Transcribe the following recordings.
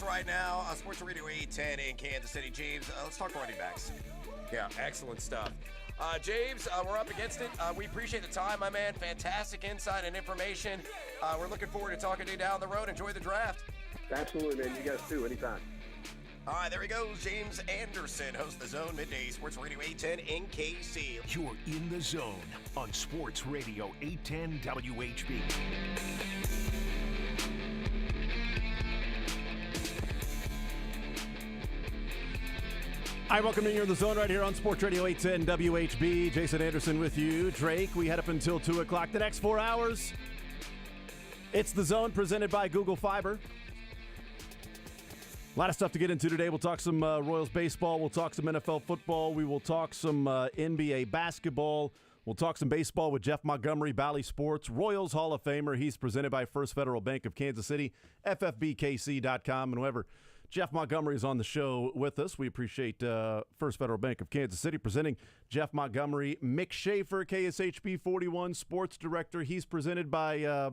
us right now. Sports Radio 810 in Kansas City. James, let's talk running backs. Yeah, excellent stuff. James, we're up against it. We appreciate the time, my man. Fantastic insight and information. We're looking forward to talking to you down the road. Enjoy the draft. Absolutely, man. You guys too. Anytime. All right, there he goes. James Anderson, host of the Zone Midday Sports Radio 810 in KC. You're in the zone on Sports Radio 810 WHB. Hi, welcome in. You're in the zone right here on Sports Radio 810 WHB. Jason Anderson with you. Drake, we head up until 2 o'clock. The next 4 hours, it's the zone presented by Google Fiber. A lot of stuff to get into today. We'll talk some Royals baseball. We'll talk some NFL football. We will talk some NBA basketball. We'll talk some baseball with Jeff Montgomery, Bally Sports, Royals Hall of Famer. He's presented by First Federal Bank of Kansas City, ffbkc.com. And whenever Jeff Montgomery is on the show with us, we appreciate First Federal Bank of Kansas City presenting Jeff Montgomery. Mick Schaefer, KSHB 41 sports director. He's presented by,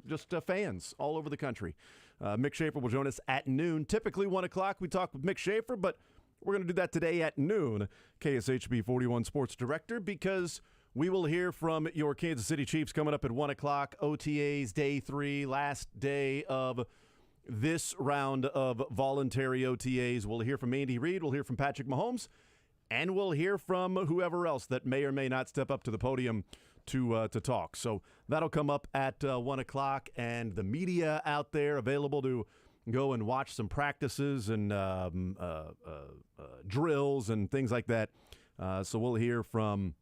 just fans all over the country. Mick Schaefer will join us at noon. Typically 1 o'clock we talk with Mick Schaefer, but we're going to do that today at noon, KSHB 41 sports director, because we will hear from your Kansas City Chiefs coming up at 1 o'clock. OTAs, day 3, last day of this round of voluntary OTAs. We'll hear from Andy Reid. We'll hear from Patrick Mahomes. And we'll hear from whoever else that may or may not step up to the podium to talk. So that'll come up at 1 o'clock. And the media out there available to go and watch some practices and drills and things like that. So we'll hear from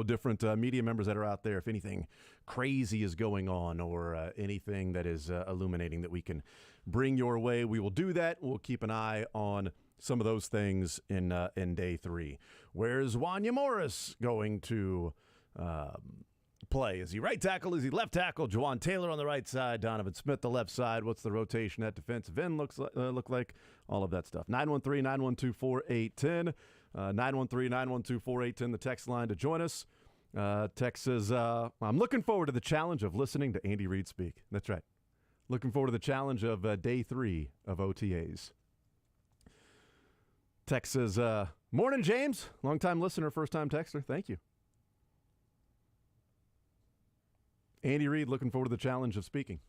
different media members that are out there if anything crazy is going on or anything that is illuminating that we can bring your way. We will do that. We'll keep an eye on some of those things in day 3. Where's Wanya Morris going to play? Is he right tackle? Is he left tackle? Jawan Taylor on the right side, Donovan Smith the left side. What's the rotation at defensive end look like? All of that stuff. 913-912-4810. 913-912-4810, the text line to join us. Text says, I'm looking forward to the challenge of listening to Andy Reid speak. That's right. Looking forward to the challenge of day 3 of OTAs. Text says, morning, James. Long-time listener, first-time texter. Thank you. Andy Reid looking forward to the challenge of speaking.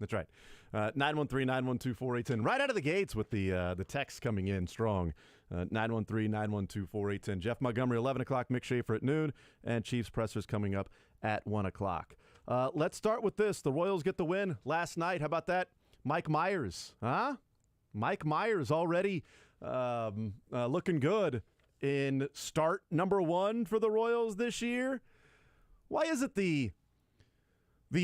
That's right. 913-912-4810. Right out of the gates with the text coming in strong. 913-912-4810. Jeff Montgomery, 11 o'clock. Mick Schaefer at noon. And Chiefs pressers coming up at 1 o'clock. Let's start with this. The Royals get the win last night. How about that? Mike Myers. Huh? Mike Myers already looking good in start number 1 for the Royals this year. Why is it the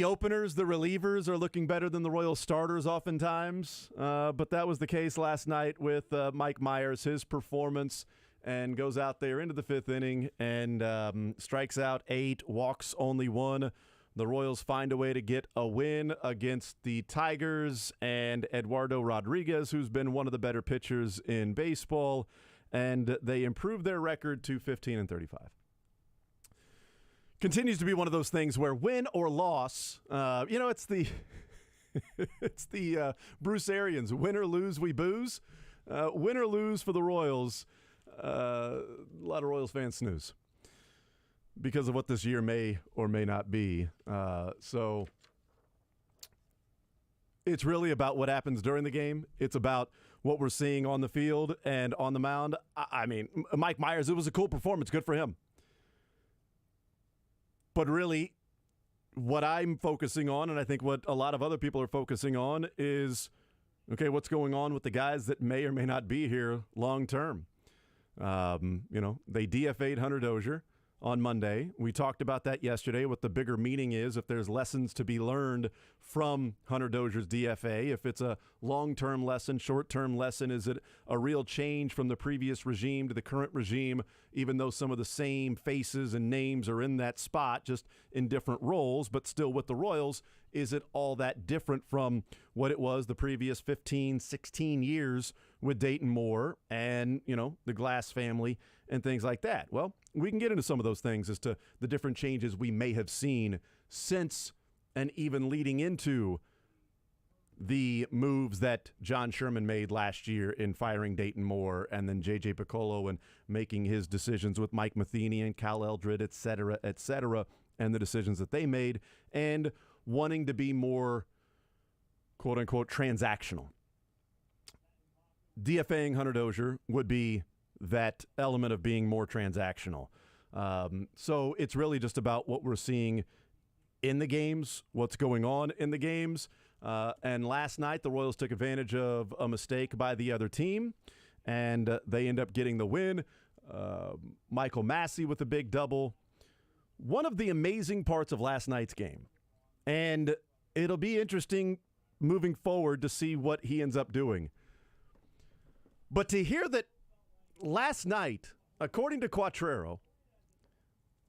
openers, the relievers, are looking better than the Royals starters oftentimes? But that was the case last night with Mike Myers. His performance, and goes out there into the 5th inning and strikes out 8, walks only 1. The Royals find a way to get a win against the Tigers and Eduardo Rodriguez, who's been one of the better pitchers in baseball, and they improve their record to 15-35. Continues to be one of those things where win or loss, it's the it's the Bruce Arians, win or lose, we booze. Win or lose for the Royals, a lot of Royals fans snooze because of what this year may or may not be. So it's really about what happens during the game. It's about what we're seeing on the field and on the mound. I mean, Mike Myers, it was a cool performance. Good for him. But really, what I'm focusing on, and I think what a lot of other people are focusing on, is, okay, what's going on with the guys that may or may not be here long term? They DFA'd Hunter Dozier on Monday. We talked about that yesterday, what the bigger meaning is, if there's lessons to be learned from Hunter Dozier's DFA, if it's a long-term lesson, short-term lesson, is it a real change from the previous regime to the current regime, even though some of the same faces and names are in that spot, just in different roles, but still with the Royals, is it all that different from what it was the previous 15, 16 years with Dayton Moore and, the Glass family and things like that? Well, we can get into some of those things as to the different changes we may have seen since and even leading into the moves that John Sherman made last year in firing Dayton Moore and then J.J. Piccolo and making his decisions with Mike Matheny and Cal Eldred, et cetera, and the decisions that they made, and wanting to be more, quote-unquote, transactional. DFAing Hunter Dozier would be that element of being more transactional. So it's really just about what we're seeing in the games, what's going on in the games. And last night, the Royals took advantage of a mistake by the other team, and they end up getting the win. Michael Massey with a big double. One of the amazing parts of last night's game, and it'll be interesting moving forward to see what he ends up doing. But to hear that last night, according to Quattrero,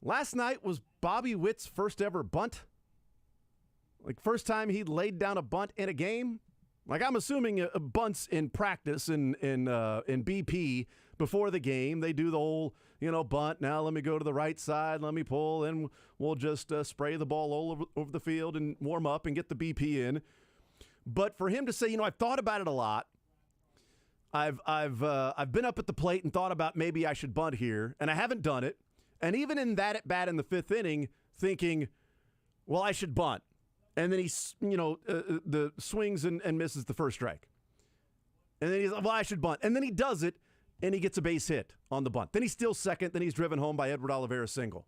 last night was Bobby Witt's first ever bunt. Like, first time he laid down a bunt in a game. Like, I'm assuming bunts in practice in BP before the game. They do the whole, bunt. Now let me go to the right side. Let me pull, and we'll just spray the ball all over the field and warm up and get the BP in. But for him to say, I've thought about it a lot. I've been up at the plate and thought about maybe I should bunt here, and I haven't done it. And even in that at bat in the fifth inning, thinking, well, I should bunt. And then he, the swings and misses the first strike. And then he's like, well, I should bunt. And then he does it, and he gets a base hit on the bunt. Then he's still second. Then he's driven home by Edward Oliveira's single.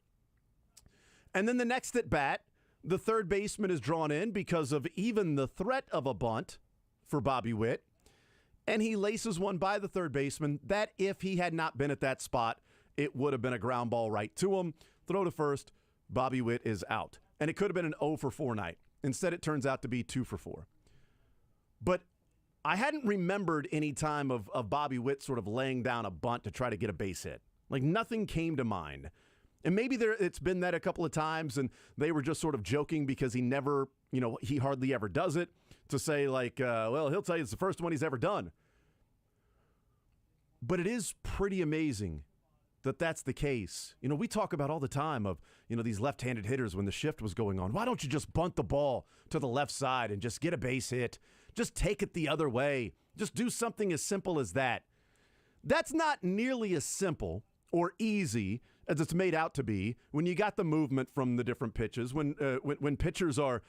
And then the next at bat, the third baseman is drawn in because of even the threat of a bunt for Bobby Witt. And he laces one by the third baseman that if he had not been at that spot, it would have been a ground ball right to him. Throw to first, Bobby Witt is out. And it could have been an 0 for 4 night. Instead, it turns out to be 2 for 4. But I hadn't remembered any time of Bobby Witt sort of laying down a bunt to try to get a base hit. Like, nothing came to mind. And maybe it's been that a couple of times, and they were just sort of joking because he never, he hardly ever does it, to say, like, well, he'll tell you it's the first one he's ever done. But it is pretty amazing that that's the case. We talk about all the time of, these left-handed hitters when the shift was going on. Why don't you just bunt the ball to the left side and just get a base hit? Just take it the other way. Just do something as simple as that. That's not nearly as simple or easy as it's made out to be when you got the movement from the different pitches, when pitchers are,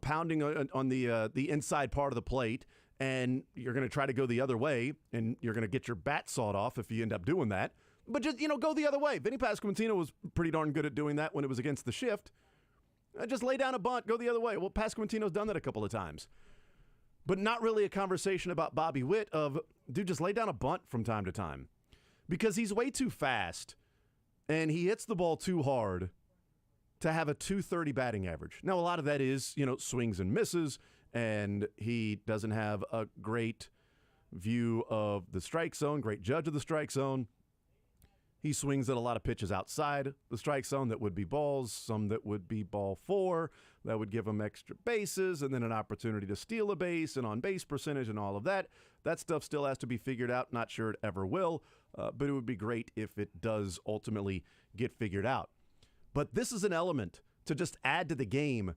pounding on the inside part of the plate, and you're going to try to go the other way, and you're going to get your bat sawed off if you end up doing that. But just, go the other way. Vinny Pasquantino was pretty darn good at doing that when it was against the shift. Just lay down a bunt, go the other way. Well, Pasquantino's done that a couple of times. But not really a conversation about Bobby Witt of, dude, just lay down a bunt from time to time. Because he's way too fast, and he hits the ball too hard to have a .230 batting average. Now, a lot of that is, swings and misses, and he doesn't have a great view of the strike zone, great judge of the strike zone. He swings at a lot of pitches outside the strike zone that would be balls, some that would be ball 4, that would give him extra bases, and then an opportunity to steal a base and on-base percentage and all of that. That stuff still has to be figured out. Not sure it ever will, but it would be great if it does ultimately get figured out. But this is an element to just add to the game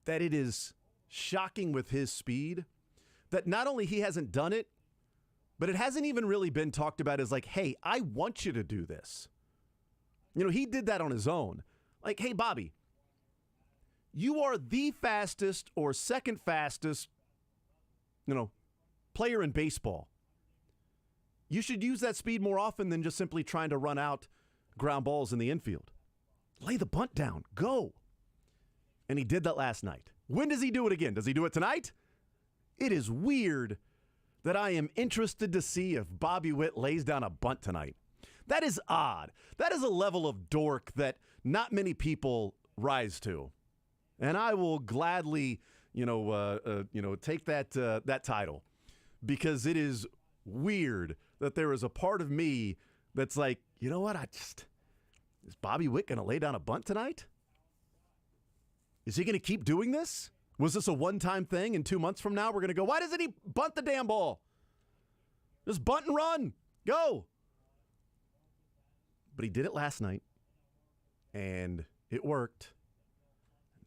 that it is shocking with his speed, that not only he hasn't done it, but it hasn't even really been talked about as like, hey, I want you to do this. He did that on his own. Like, hey, Bobby, you are the fastest or second fastest, player in baseball. You should use that speed more often than just simply trying to run out ground balls in the infield. Lay the bunt down. Go. And he did that last night. When does he do it again? Does he do it tonight? It is weird that I am interested to see if Bobby Witt lays down a bunt tonight. That is odd. That is a level of dork that not many people rise to. And I will gladly, take that title, because it is weird that there is a part of me that's like, you know what? Is Bobby Witt going to lay down a bunt tonight? Is he going to keep doing this? Was this a one-time thing, and 2 months from now we're going to go, why doesn't he bunt the damn ball? Just bunt and run. Go. But he did it last night, and it worked.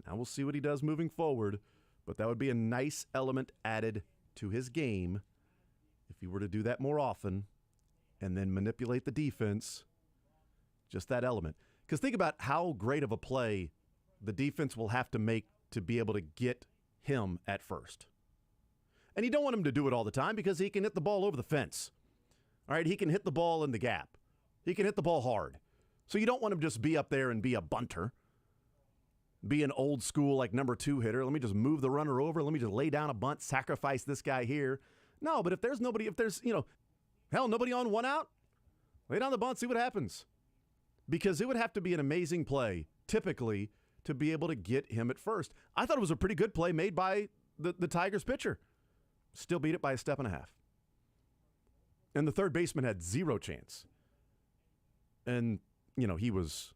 Now we'll see what he does moving forward. But that would be a nice element added to his game if he were to do that more often and then manipulate the defense. Just that element. Because think about how great of a play the defense will have to make to be able to get him at first. And you don't want him to do it all the time because he can hit the ball over the fence. All right, he can hit the ball in the gap. He can hit the ball hard. So you don't want him to just be up there and be a bunter. Be an old school, like, number 2 hitter. Let me just move the runner over. Let me just lay down a bunt, sacrifice this guy here. No, but if there's nobody, nobody on 1 out, lay down the bunt, see what happens. Because it would have to be an amazing play, typically, to be able to get him at first. I thought it was a pretty good play made by the Tigers pitcher. Still beat it by a step and a half. And the third baseman had zero chance. And, he was,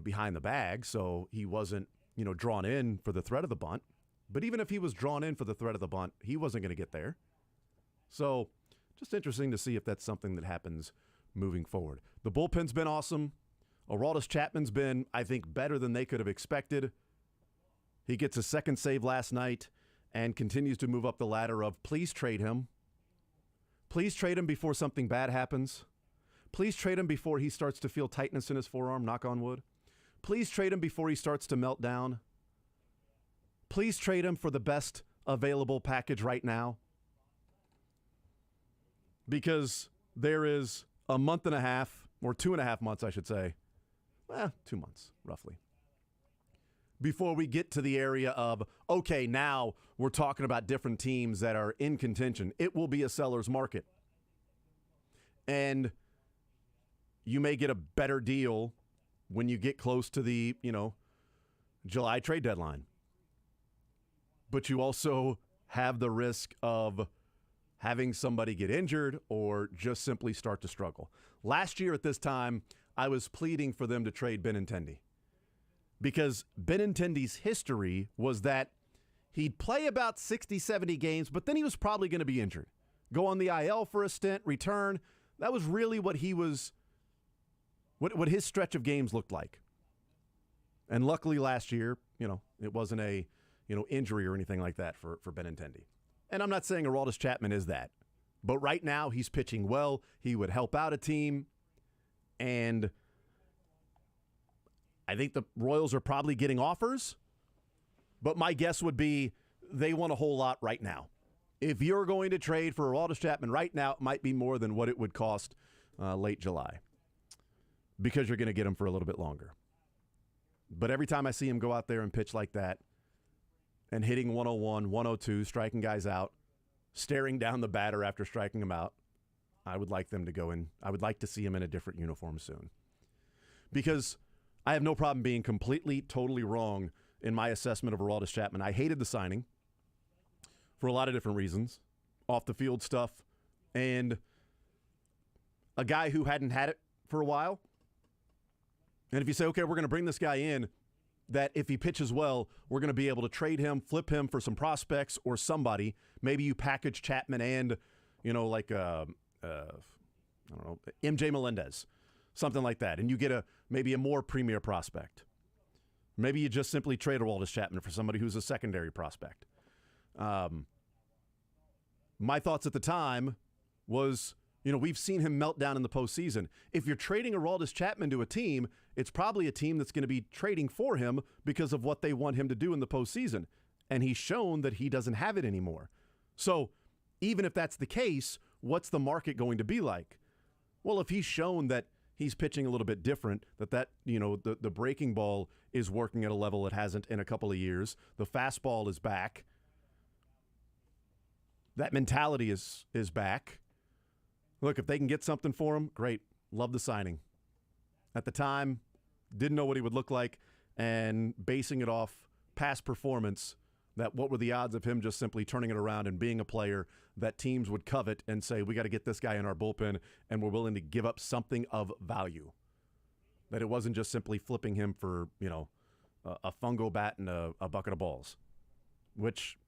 behind the bag, so he wasn't, drawn in for the threat of the bunt. But even if he was drawn in for the threat of the bunt, he wasn't going to get there. So just interesting to see if that's something that happens moving forward. The bullpen's been awesome. Aroldis Chapman's been, I think, better than they could have expected. He gets a second save last night and continues to move up the ladder of please trade him. Please trade him before something bad happens. Please trade him before he starts to feel tightness in his forearm, knock on wood. Please trade him before he starts to melt down. Please trade him for the best available package right now. Because there is a month and a half, or 2.5 months, I should say. 2 months, roughly. Before we get to the area of, okay, now we're talking about different teams that are in contention. It will be a seller's market. And you may get a better deal when you get close to the, July trade deadline. But you also have the risk of having somebody get injured or just simply start to struggle. Last year at this time, I was pleading for them to trade Benintendi because Benintendi's history was that he'd play about 60, 70 games, but then he was probably going to be injured. Go on the IL for a stint, return. That was really what he was, what his stretch of games looked like. And luckily last year, it wasn't a, injury or anything like that for Benintendi. And I'm not saying Aroldis Chapman is that. But right now, he's pitching well. He would help out a team. And I think the Royals are probably getting offers. But my guess would be they want a whole lot right now. If you're going to trade for Aroldis Chapman right now, it might be more than what it would cost late July. Because you're going to get him for a little bit longer. But every time I see him go out there and pitch like that, and hitting 101, 102, striking guys out, staring down the batter after striking him out, I would like them to go in. I would like to see him in a different uniform soon. Because I have no problem being completely, totally wrong in my assessment of Aroldis Chapman. I hated the signing for a lot of different reasons. Off the field stuff, and a guy who hadn't had it for a while. And if you say, okay, we're going to bring this guy in, that if he pitches well, we're going to be able to trade him, flip him for some prospects or somebody. Maybe you package Chapman and, MJ Melendez, something like that. And you get maybe a more premier prospect. Maybe you just simply trade Aroldis Chapman for somebody who's a secondary prospect. My thoughts at the time was, we've seen him melt down in the postseason. If you're trading Aroldis Chapman to a team, it's probably a team that's going to be trading for him because of what they want him to do in the postseason. And he's shown that he doesn't have it anymore. So even if that's the case, what's the market going to be like? Well, if he's shown that he's pitching a little bit different, that the breaking ball is working at a level it hasn't in a couple of years, the fastball is back, that mentality is back. Look, if they can get something for him, great. Love the signing. At the time, didn't know what he would look like, and basing it off past performance, that what were the odds of him just simply turning it around and being a player that teams would covet and say, we got to get this guy in our bullpen, and we're willing to give up something of value. That it wasn't just simply flipping him for, a fungo bat and a bucket of balls, which,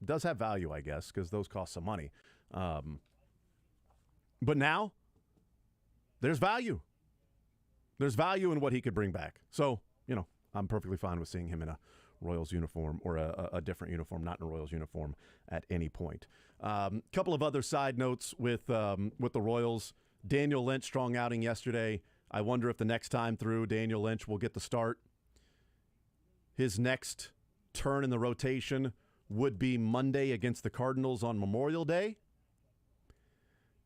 does have value, I guess, because those cost some money. But now, there's value. There's value in what he could bring back. So, I'm perfectly fine with seeing him in a Royals uniform or a different uniform, not in a Royals uniform at any point. Couple of other side notes with the Royals. Daniel Lynch, strong outing yesterday. I wonder if the next time through Daniel Lynch will get the start. His next turn in the rotation would be Monday against the Cardinals on Memorial Day.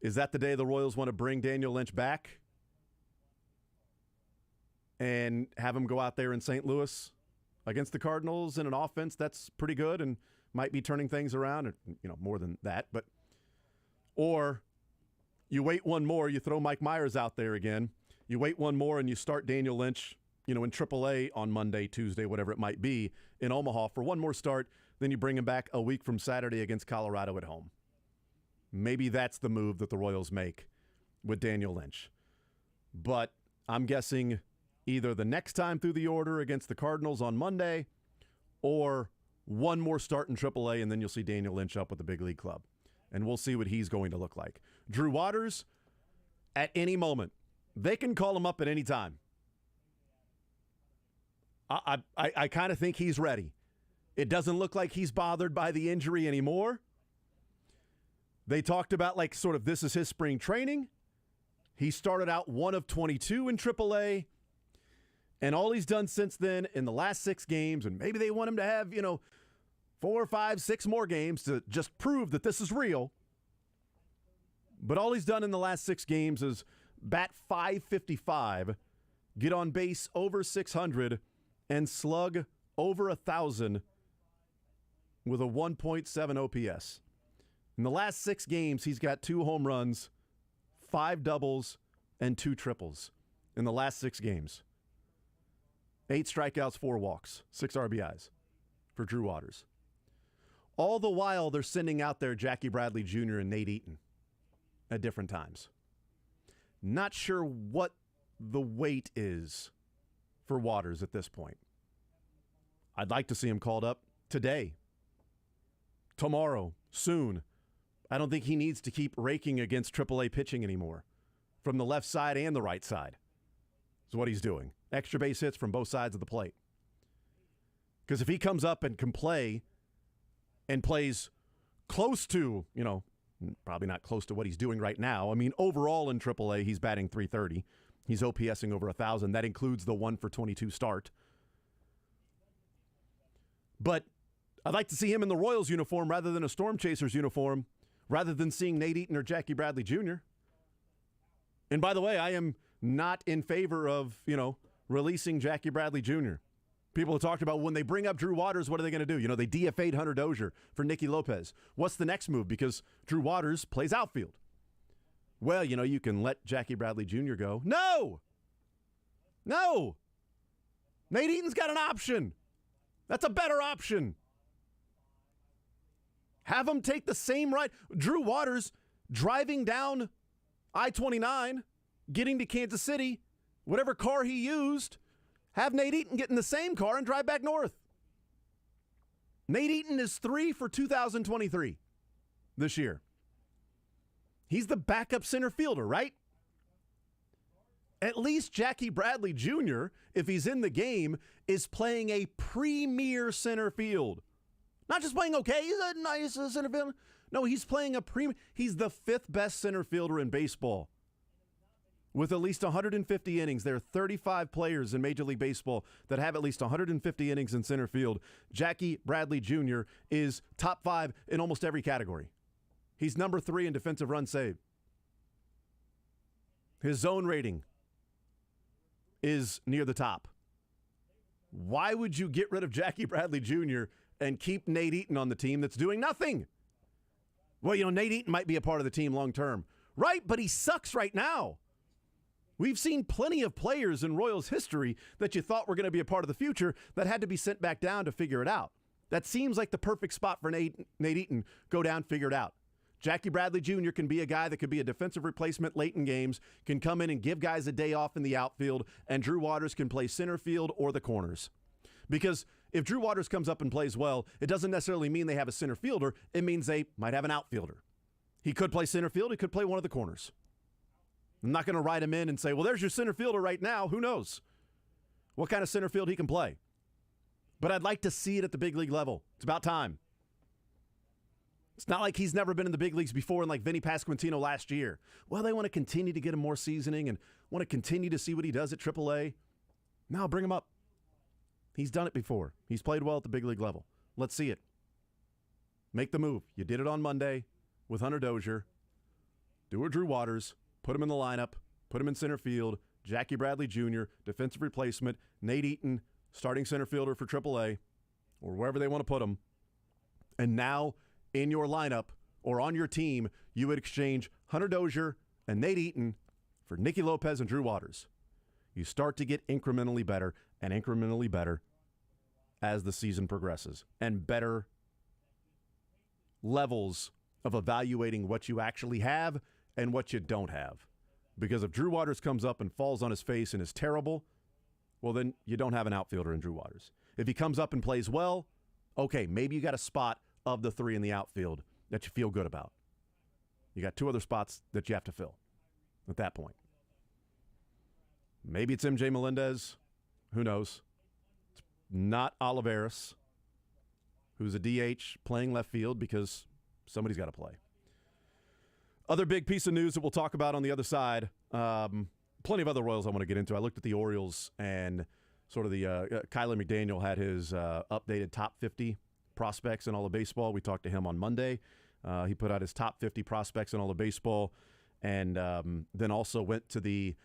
Is that the day the Royals want to bring Daniel Lynch back and have him go out there in St. Louis against the Cardinals in an offense that's pretty good and might be turning things around, or, more than that, or you wait one more, you throw Mike Myers out there again, you wait one more and you start Daniel Lynch, in AAA on Monday, Tuesday, whatever it might be, in Omaha for one more start, then you bring him back a week from Saturday against Colorado at home. Maybe that's the move that the Royals make with Daniel Lynch. But I'm guessing either the next time through the order against the Cardinals on Monday or one more start in AAA, and then you'll see Daniel Lynch up with the big league club. And we'll see what he's going to look like. Drew Waters, at any moment, they can call him up at any time. I kind of think he's ready. It doesn't look like he's bothered by the injury anymore. They talked about this is his spring training. He started out 1 of 22 in AAA. And all he's done since then in the last 6 games, and maybe they want him to have, 4, 5, 6 more games to just prove that this is real. But all he's done in the last 6 games is bat .555, get on base over 600, and slug over 1,000 with a 1.7 OPS. In the last 6 games, he's got 2 home runs, 5 doubles, and 2 triples in the last 6 games. 8 strikeouts, 4 walks, 6 RBIs for Drew Waters. All the while, they're sending out there Jackie Bradley Jr. and Nate Eaton at different times. Not sure what the weight is for Waters at this point. I'd like to see him called up today, tomorrow, soon. I don't think he needs to keep raking against AAA pitching anymore from the left side and the right side. Is what he's doing. Extra base hits from both sides of the plate. Because if he comes up and can play and plays close to, probably not close to what he's doing right now. I mean, overall in AAA, he's batting .330. He's OPSing over 1,000. That includes the 1 for 22 start. But I'd like to see him in the Royals uniform rather than a Storm Chasers uniform, rather than seeing Nate Eaton or Jackie Bradley Jr. And by the way, I am not in favor of, releasing Jackie Bradley Jr. People have talked about when they bring up Drew Waters, what are they going to do? They DFA'd Hunter Dozier for Nicky Lopez. What's the next move? Because Drew Waters plays outfield. Well, you can let Jackie Bradley Jr. go. No! Nate Eaton's got an option. That's a better option. Have him take the same ride. Drew Waters driving down I-29, getting to Kansas City, whatever car he used, have Nate Eaton get in the same car and drive back north. Nate Eaton is 3 for 2023 this year. He's the backup center fielder, right? At least Jackie Bradley Jr., if he's in the game, is playing a premier center field. Not just playing okay, he's a nice center fielder. No, he's playing he's the 5th best center fielder in baseball. With at least 150 innings. There are 35 players in Major League Baseball that have at least 150 innings in center field. Jackie Bradley Jr. is top 5 in almost every category. He's number 3 in defensive run saved. His zone rating is near the top. Why would you get rid of Jackie Bradley Jr. and keep Nate Eaton on the team that's doing nothing? Well, Nate Eaton might be a part of the team long term. Right, but he sucks right now. We've seen plenty of players in Royals history that you thought were going to be a part of the future that had to be sent back down to figure it out. That seems like the perfect spot for Nate Eaton. Go down, figure it out. Jackie Bradley Jr. can be a guy that could be a defensive replacement late in games, can come in and give guys a day off in the outfield, and Drew Waters can play center field or the corners. Because if Drew Waters comes up and plays well, it doesn't necessarily mean they have a center fielder. It means they might have an outfielder. He could play center field. He could play one of the corners. I'm not going to write him in and say, well, there's your center fielder right now. Who knows what kind of center field he can play. But I'd like to see it at the big league level. It's about time. It's not like he's never been in the big leagues before, and like Vinny Pasquantino last year. Well, they want to continue to get him more seasoning and want to continue to see what he does at AAA. Now bring him up. He's done it before. He's played well at the big league level. Let's see it. Make the move. You did it on Monday with Hunter Dozier. Do a Drew Waters. Put him in the lineup. Put him in center field. Jackie Bradley Jr., defensive replacement. Nate Eaton, starting center fielder for AAA, or wherever they want to put him. And now in your lineup or on your team, you would exchange Hunter Dozier and Nate Eaton for Nicky Lopez and Drew Waters. You start to get incrementally better and incrementally better as the season progresses, and better levels of evaluating what you actually have and what you don't have. Because if Drew Waters comes up and falls on his face and is terrible, well, then you don't have an outfielder in Drew Waters. If he comes up and plays well, okay, maybe you got a spot of the three in the outfield that you feel good about. You got two other spots that you have to fill at that point. Maybe it's MJ Melendez. Who knows? It's not Olivares, who's a DH playing left field because somebody's got to play. Other big piece of news that we'll talk about on the other side. Plenty of other Royals I want to get into. I looked at the Orioles and sort of the Kyler McDaniel had his updated top 50 prospects in all of baseball. We talked to him on Monday. He put out his top 50 prospects in all of baseball, and then also went to the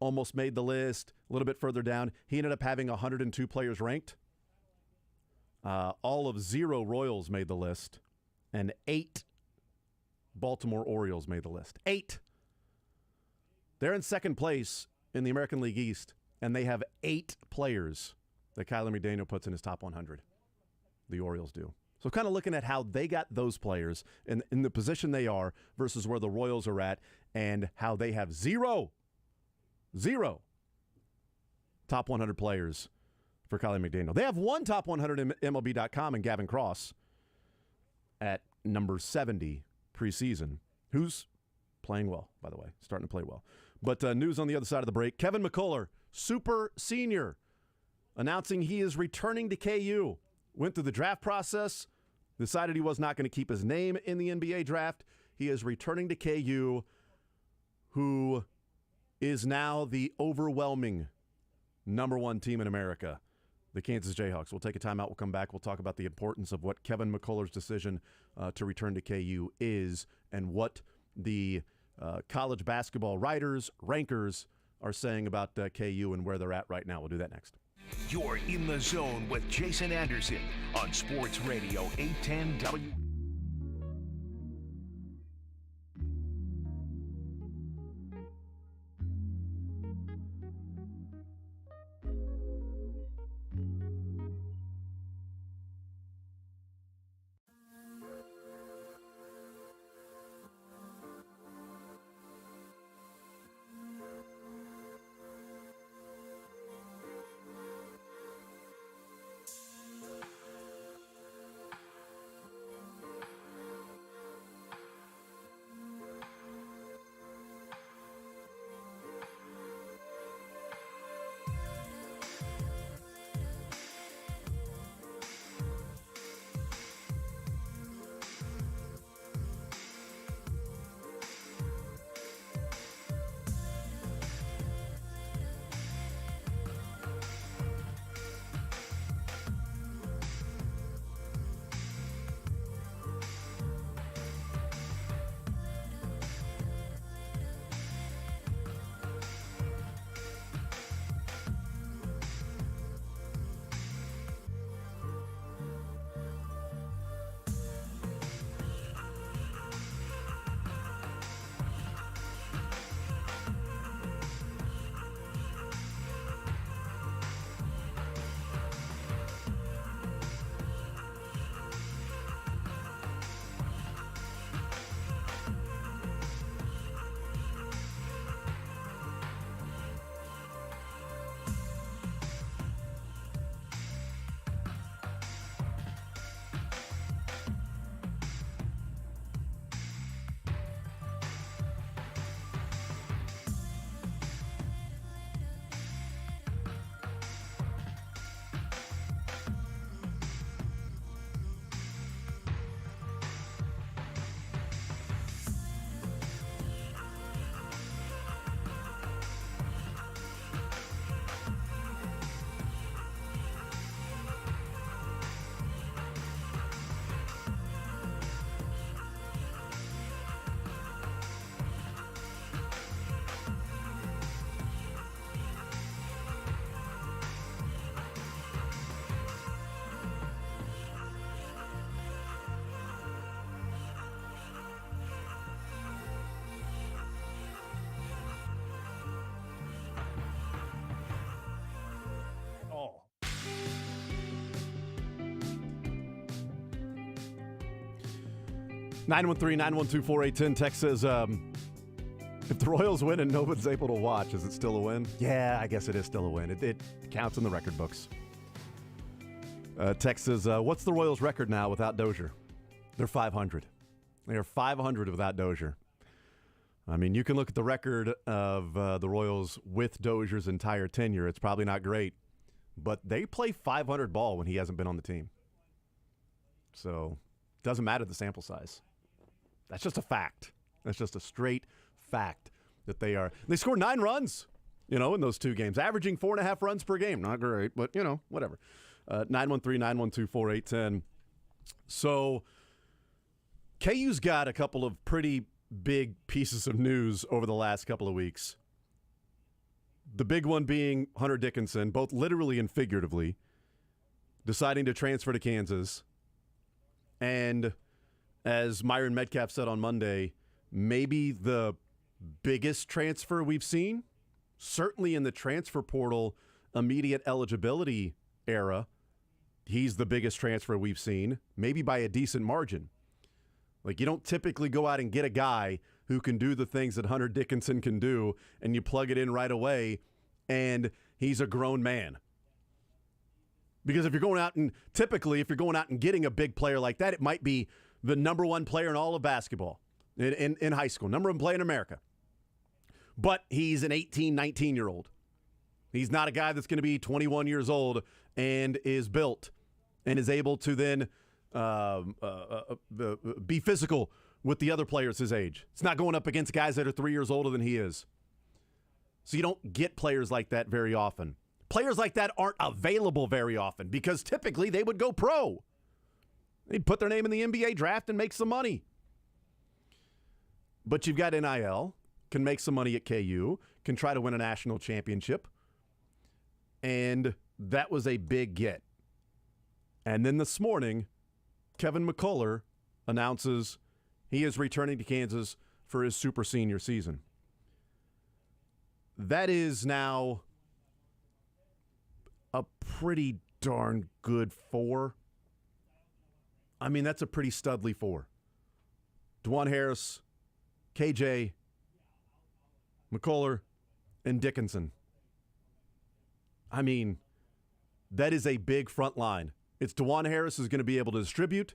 almost made the list. A little bit further down, he ended up having 102 players ranked. All of 0 Royals made the list, and 8 Baltimore Orioles made the list. 8. They're in second place in the American League East, and they have 8 players that Kyler McDaniel puts in his top 100. The Orioles do. So kind of looking at how they got those players in the position they are versus where the Royals are at, and how they have 0 top 100 players for Kyler McDaniel. They have 1 top 100 in MLB.com and Gavin Cross at number 70 preseason, who's playing well, by the way, starting to play well. But news on the other side of the break. Kevin McCullough, super senior, announcing he is returning to KU. Went through the draft process, decided he was not going to keep his name in the NBA draft. He is returning to KU, who is now the overwhelming number 1 team in America, the Kansas Jayhawks. We'll take a timeout. We'll come back. We'll talk about the importance of what Kevin McCullough's decision to return to KU is, and what the college basketball writers, rankers are saying about KU and where they're at right now. We'll do that next. You're in the zone with Jason Anderson on Sports Radio 810 W. 913-912-4810. Text says, if the Royals win and no one's able to watch, is it still a win? Yeah, I guess it is still a win. It counts in the record books. Text says, what's the Royals' record now without Dozier? They're 500. They are 500 without Dozier. I mean, you can look at the record of the Royals with Dozier's entire tenure. It's probably not great, but they play 500 ball when he hasn't been on the team. So, doesn't matter the sample size. That's just a fact. That's just a straight fact that they are. They scored 9 runs, in those 2 games, averaging 4.5 runs per game. Not great, but, whatever. 913-912-4810. So, KU's got a couple of pretty big pieces of news over the last couple of weeks. The big one being Hunter Dickinson, both literally and figuratively, deciding to transfer to Kansas. And as Myron Metcalf said on Monday, maybe the biggest transfer we've seen, certainly in the transfer portal immediate eligibility era, he's the biggest transfer we've seen, maybe by a decent margin. Like, you don't typically go out and get a guy who can do the things that Hunter Dickinson can do, and you plug it in right away, and he's a grown man. Because if you're going out and getting a big player like that, it might be the number 1 player in all of basketball in high school, number 1 player in America. But he's an 18, 19-year-old. He's not a guy that's going to be 21 years old and is built and is able to then be physical with the other players his age. It's not going up against guys that are 3 years older than he is. So you don't get players like that very often. Players like that aren't available very often because typically they would go pro. They'd put their name in the NBA draft and make some money. But you've got NIL, can make some money at KU, can try to win a national championship. And that was a big get. And then this morning, Kevin McCullar announces he is returning to Kansas for his super senior season. That is now a pretty darn good 4. I mean, that's a pretty studly 4. Dwan Harris, KJ, McCullar, and Dickinson. I mean, that is a big front line. It's Dwan Harris is going to be able to distribute.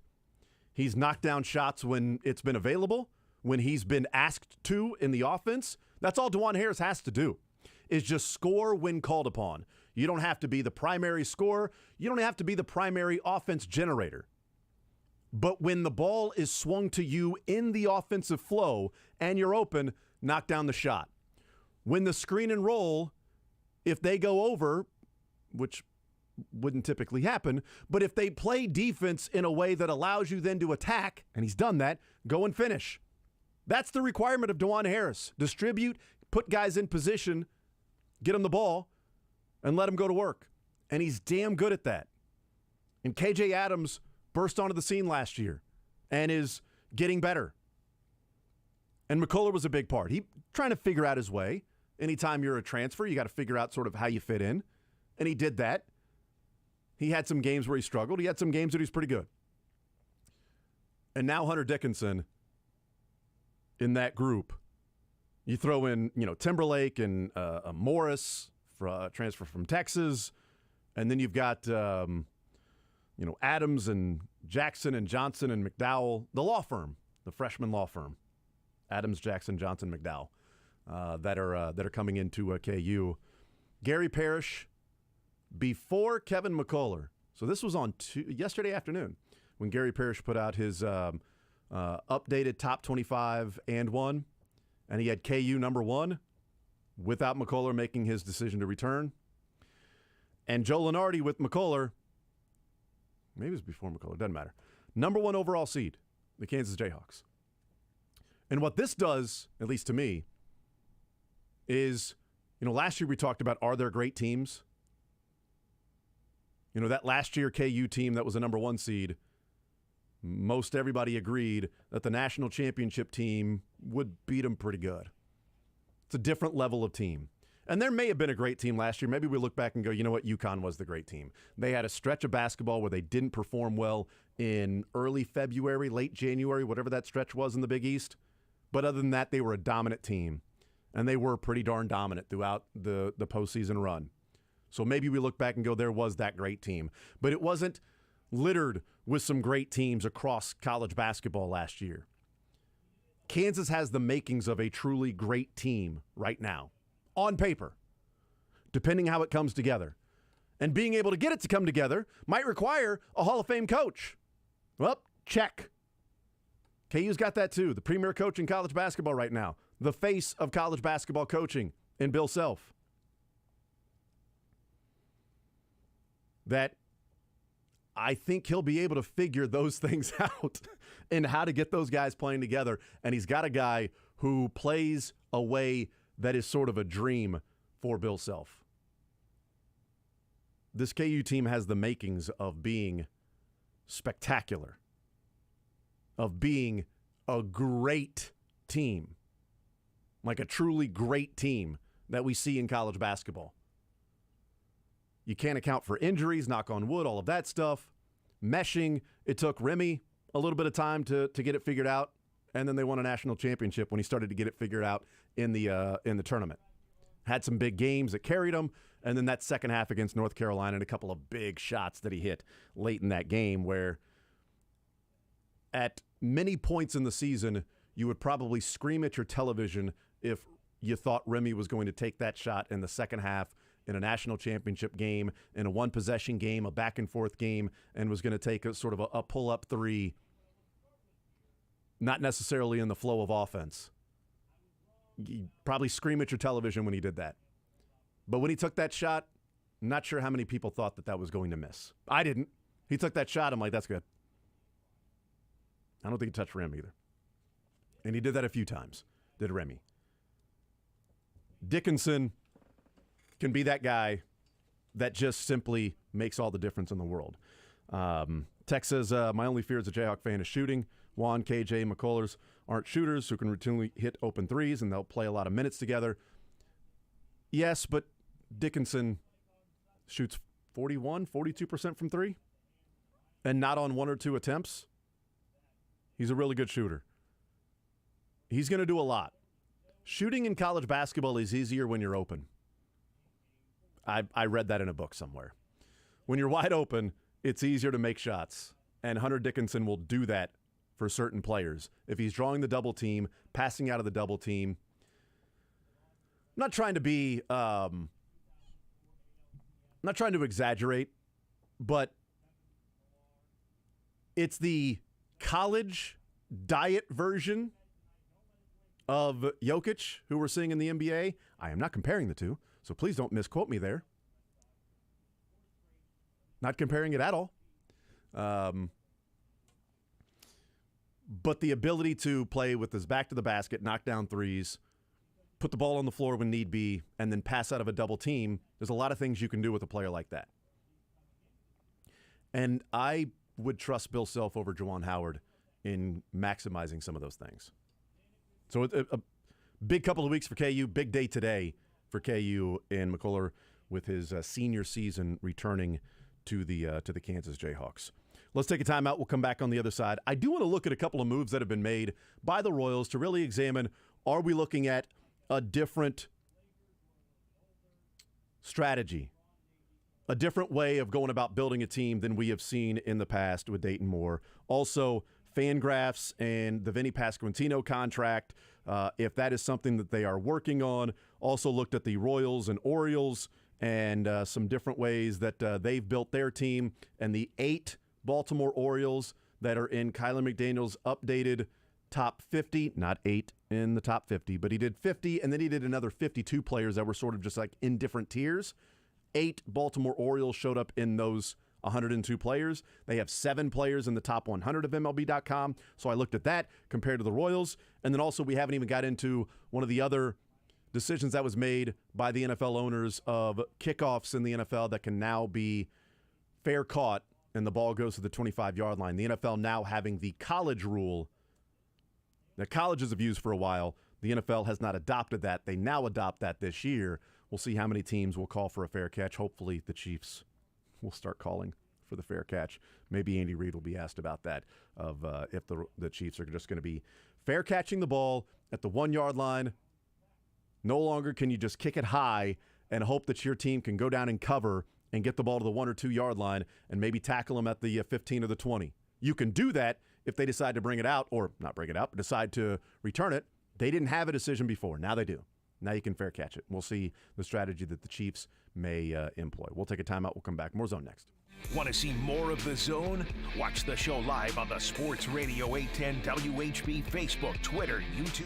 He's knocked down shots when it's been available, when he's been asked to in the offense. That's all Dwan Harris has to do, is just score when called upon. You don't have to be the primary scorer. You don't have to be the primary offense generator. But when the ball is swung to you in the offensive flow and you're open, knock down the shot. When the screen and roll, if they go over, which wouldn't typically happen, but if they play defense in a way that allows you then to attack, and he's done that, go and finish. That's the requirement of Dwan Harris. Distribute, put guys in position, get them the ball, and let them go to work. And he's damn good at that. And KJ Adams burst onto the scene last year and is getting better. And McCullar was a big part. He trying to figure out his way. Anytime you're a transfer, you got to figure out sort of how you fit in. And he did that. He had some games where he struggled. He had some games that he's pretty good. And now Hunter Dickinson in that group. You throw in, Timberlake and Morris, for transfer from Texas. And then you've got, Adams and Jackson and Johnson and McDowell, the law firm, the freshman law firm. Adams, Jackson, Johnson, McDowell, that are coming into KU. Gary Parrish, before Kevin McCullar. So this was on yesterday afternoon when Gary Parrish put out his updated top 25 and 1, and he had KU number 1 without McCullar making his decision to return. And Joe Lunardi with McCullar, maybe it was before McCullar, doesn't matter. Number 1 overall seed, the Kansas Jayhawks. And what this does, at least to me, is, last year we talked about, are there great teams? That last year KU team that was a number 1 seed, most everybody agreed that the national championship team would beat them pretty good. It's a different level of team. And there may have been a great team last year. Maybe we look back and go, you know what, UConn was the great team. They had a stretch of basketball where they didn't perform well in early February, late January, whatever that stretch was in the Big East. But other than that, they were a dominant team. And they were pretty darn dominant throughout the postseason run. So maybe we look back and go, there was that great team. But it wasn't littered with some great teams across college basketball last year. Kansas has the makings of a truly great team right now. On paper, depending how it comes together. And being able to get it to come together might require a Hall of Fame coach. Well, check. KU's got that too. The premier coach in college basketball right now. The face of college basketball coaching in Bill Self. That I think he'll be able to figure those things out and how to get those guys playing together. And he's got a guy who plays a way that is sort of a dream for Bill Self. This KU team has the makings of being spectacular, of being a great team, like a truly great team that we see in college basketball. You can't account for injuries, knock on wood, all of that stuff. Meshing, it took Remy a little bit of time to get it figured out, and then they won a national championship when he started to get it figured out in the tournament. Had some big games that carried him, and then that second half against North Carolina and a couple of big shots that he hit late in that game where at many points in the season, you would probably scream at your television if you thought Remy was going to take that shot in the second half in a national championship game, in a one-possession game, a back-and-forth game, and was going to take a sort of a pull-up three, not necessarily in the flow of offense. You probably scream at your television when he did that. But when he took that shot, I'm not sure how many people thought that was going to miss. I didn't. He took that shot. I'm like, that's good. I don't think he touched Remy either. And he did that a few times, did Remy. Dickinson can be that guy that just simply makes all the difference in the world. Tech says, my only fear as a Jayhawk fan is shooting. Juan, KJ, McCullers aren't shooters who can routinely hit open threes, and they'll play a lot of minutes together. Yes, but Dickinson shoots 41, 42% from three, and not on one or two attempts. He's a really good shooter. He's going to do a lot. Shooting in college basketball is easier when you're open. I read that in a book somewhere. When you're wide open, it's easier to make shots, and Hunter Dickinson will do that for certain players. If he's drawing the double team, passing out of the double team. I'm not trying to be, I'm not trying to exaggerate, but it's the college diet version of Jokic, who we're seeing in the NBA. I am not comparing the two, so please don't misquote me there. Not comparing it at all. But the ability to play with his back to the basket, knock down threes, put the ball on the floor when need be, and then pass out of a double team, there's a lot of things you can do with a player like that. And I would trust Bill Self over Juwan Howard in maximizing some of those things. So a big couple of weeks for KU, big day today for KU and McCullough with his senior season returning to the Kansas Jayhawks. Let's take a timeout. We'll come back on the other side. I do want to look at a couple of moves that have been made by the Royals to really examine, are we looking at a different strategy, a different way of going about building a team than we have seen in the past with Dayton Moore. Also, Fangraphs and the Vinny Pasquantino contract, if that is something that they are working on. Also looked at the Royals and Orioles and some different ways that they've built their team, and the 8 Baltimore Orioles that are in Kyler McDaniel's updated top 50, not 8 in the top 50, but he did 50, and then he did another 52 players that were sort of just like in different tiers. 8 Baltimore Orioles showed up in those 102 players. They have 7 players in the top 100 of MLB.com, so I looked at that compared to the Royals. And then also we haven't even got into one of the other decisions that was made by the NFL owners of kickoffs in the NFL that can now be fair caught and the ball goes to the 25-yard line. The NFL now having the college rule that colleges have used for a while. The NFL has not adopted that. They now adopt that this year, We'll see how many teams will call for a fair catch. Hopefully the Chiefs will start calling for the fair catch. Maybe Andy Reid will be asked about that, of if the Chiefs are just going to be fair catching the ball at the 1-yard line. No longer can you just kick it high and hope that your team can go down and cover and get the ball to the 1 or 2 yard line and maybe tackle them at the 15 or the 20. You can do that if they decide to bring it out, or not bring it out, but decide to return it. They didn't have a decision before. Now they do. Now you can fair catch it. We'll see the strategy that the Chiefs may employ. We'll take a timeout. We'll come back. More Zone next. Want to see more of The Zone? Watch the show live on the Sports Radio 810 WHB Facebook, Twitter, YouTube.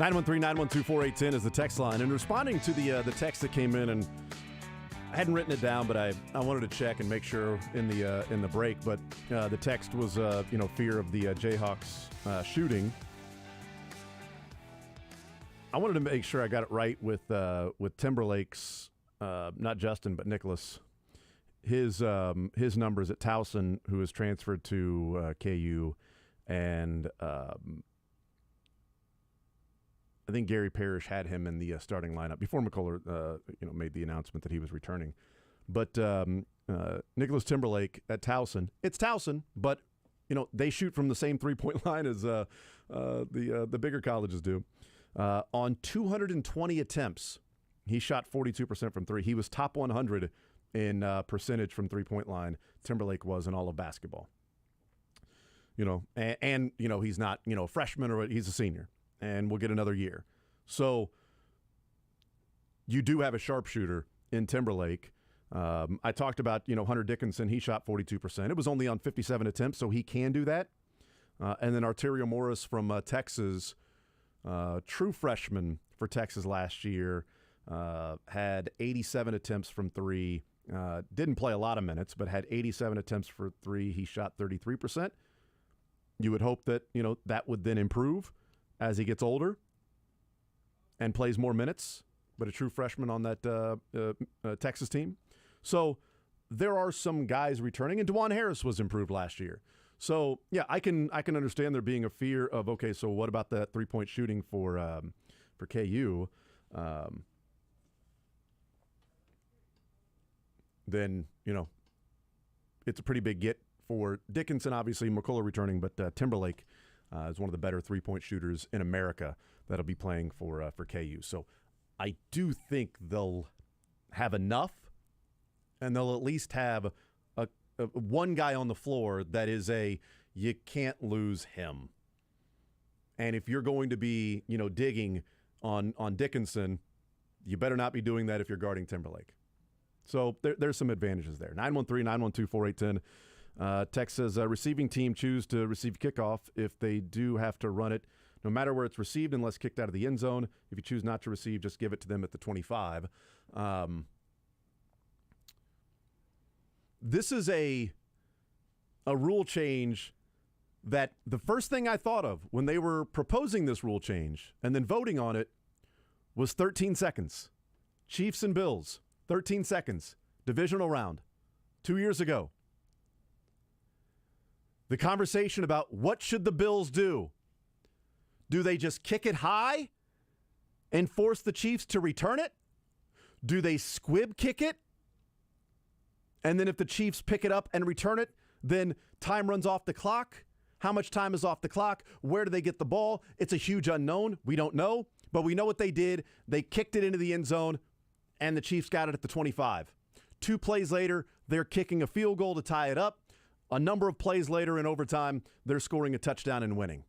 913-912-4810 is the text line. And responding to the text that came in, and I hadn't written it down, but I wanted to check and make sure in the break. But the text was fear of the Jayhawks shooting. I wanted to make sure I got it right with Timberlake's not Justin but Nicholas. His numbers at Towson, who is transferred to KU, and I think Gary Parrish had him in the starting lineup before McCullough, made the announcement that he was returning. But Nicholas Timberlake at Towson, it's Towson, but they shoot from the same 3-point line as the bigger colleges do. On 220 attempts, he shot 42% from three. He was top 100 in percentage from 3-point line. Timberlake was in all of basketball. And he's not a freshman, or he's a senior. And we'll get another year. So you do have a sharpshooter in Timberlake. I talked about, Hunter Dickinson. He shot 42%. It was only on 57 attempts, so he can do that. And then Arterio Morris from Texas, true freshman for Texas last year, had 87 attempts from three. Didn't play a lot of minutes, but had 87 attempts for three. He shot 33%. You would hope that, that would then improve as he gets older and plays more minutes, but a true freshman on that Texas team. So there are some guys returning, and DeJuan Harris was improved last year. So, yeah, I can understand there being a fear of, okay, so what about that 3-point shooting for KU? Then, it's a pretty big get for Dickinson, obviously, McCullough returning, but Timberlake is one of the better 3-point shooters in America that'll be playing for KU. So I do think they'll have enough, and they'll at least have a one guy on the floor that is you can't lose him. And if you're going to be, digging on Dickinson, you better not be doing that if you're guarding Timberlake. So there's some advantages there. 913-912-4810. Text says, receiving team choose to receive kickoff if they do have to run it, no matter where it's received, unless kicked out of the end zone. If you choose not to receive, just give it to them at the 25. This is a rule change that the first thing I thought of when they were proposing this rule change and then voting on it was 13 seconds. Chiefs and Bills, 13 seconds, divisional round, 2 years ago. The conversation about what should the Bills do? Do they just kick it high and force the Chiefs to return it? Do they squib kick it? And then if the Chiefs pick it up and return it, then time runs off the clock. How much time is off the clock? Where do they get the ball? It's a huge unknown. We don't know, but we know what they did. They kicked it into the end zone, and the Chiefs got it at the 25. 2 plays later, they're kicking a field goal to tie it up. A number of plays later in overtime, they're scoring a touchdown and winning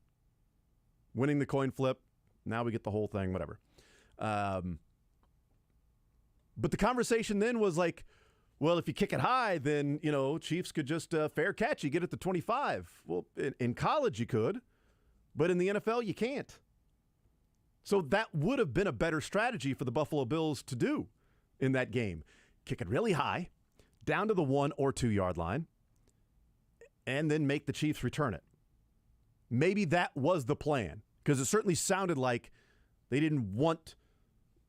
the coin flip. Now we get the whole thing, whatever. But the conversation then was like, well, if you kick it high, then, Chiefs could just fair catch. You get it to 25. Well, in college you could, but in the NFL you can't. So that would have been a better strategy for the Buffalo Bills to do in that game. Kick it really high, down to the 1 or 2 yard line, and then make the Chiefs return it. Maybe that was the plan, because it certainly sounded like they didn't want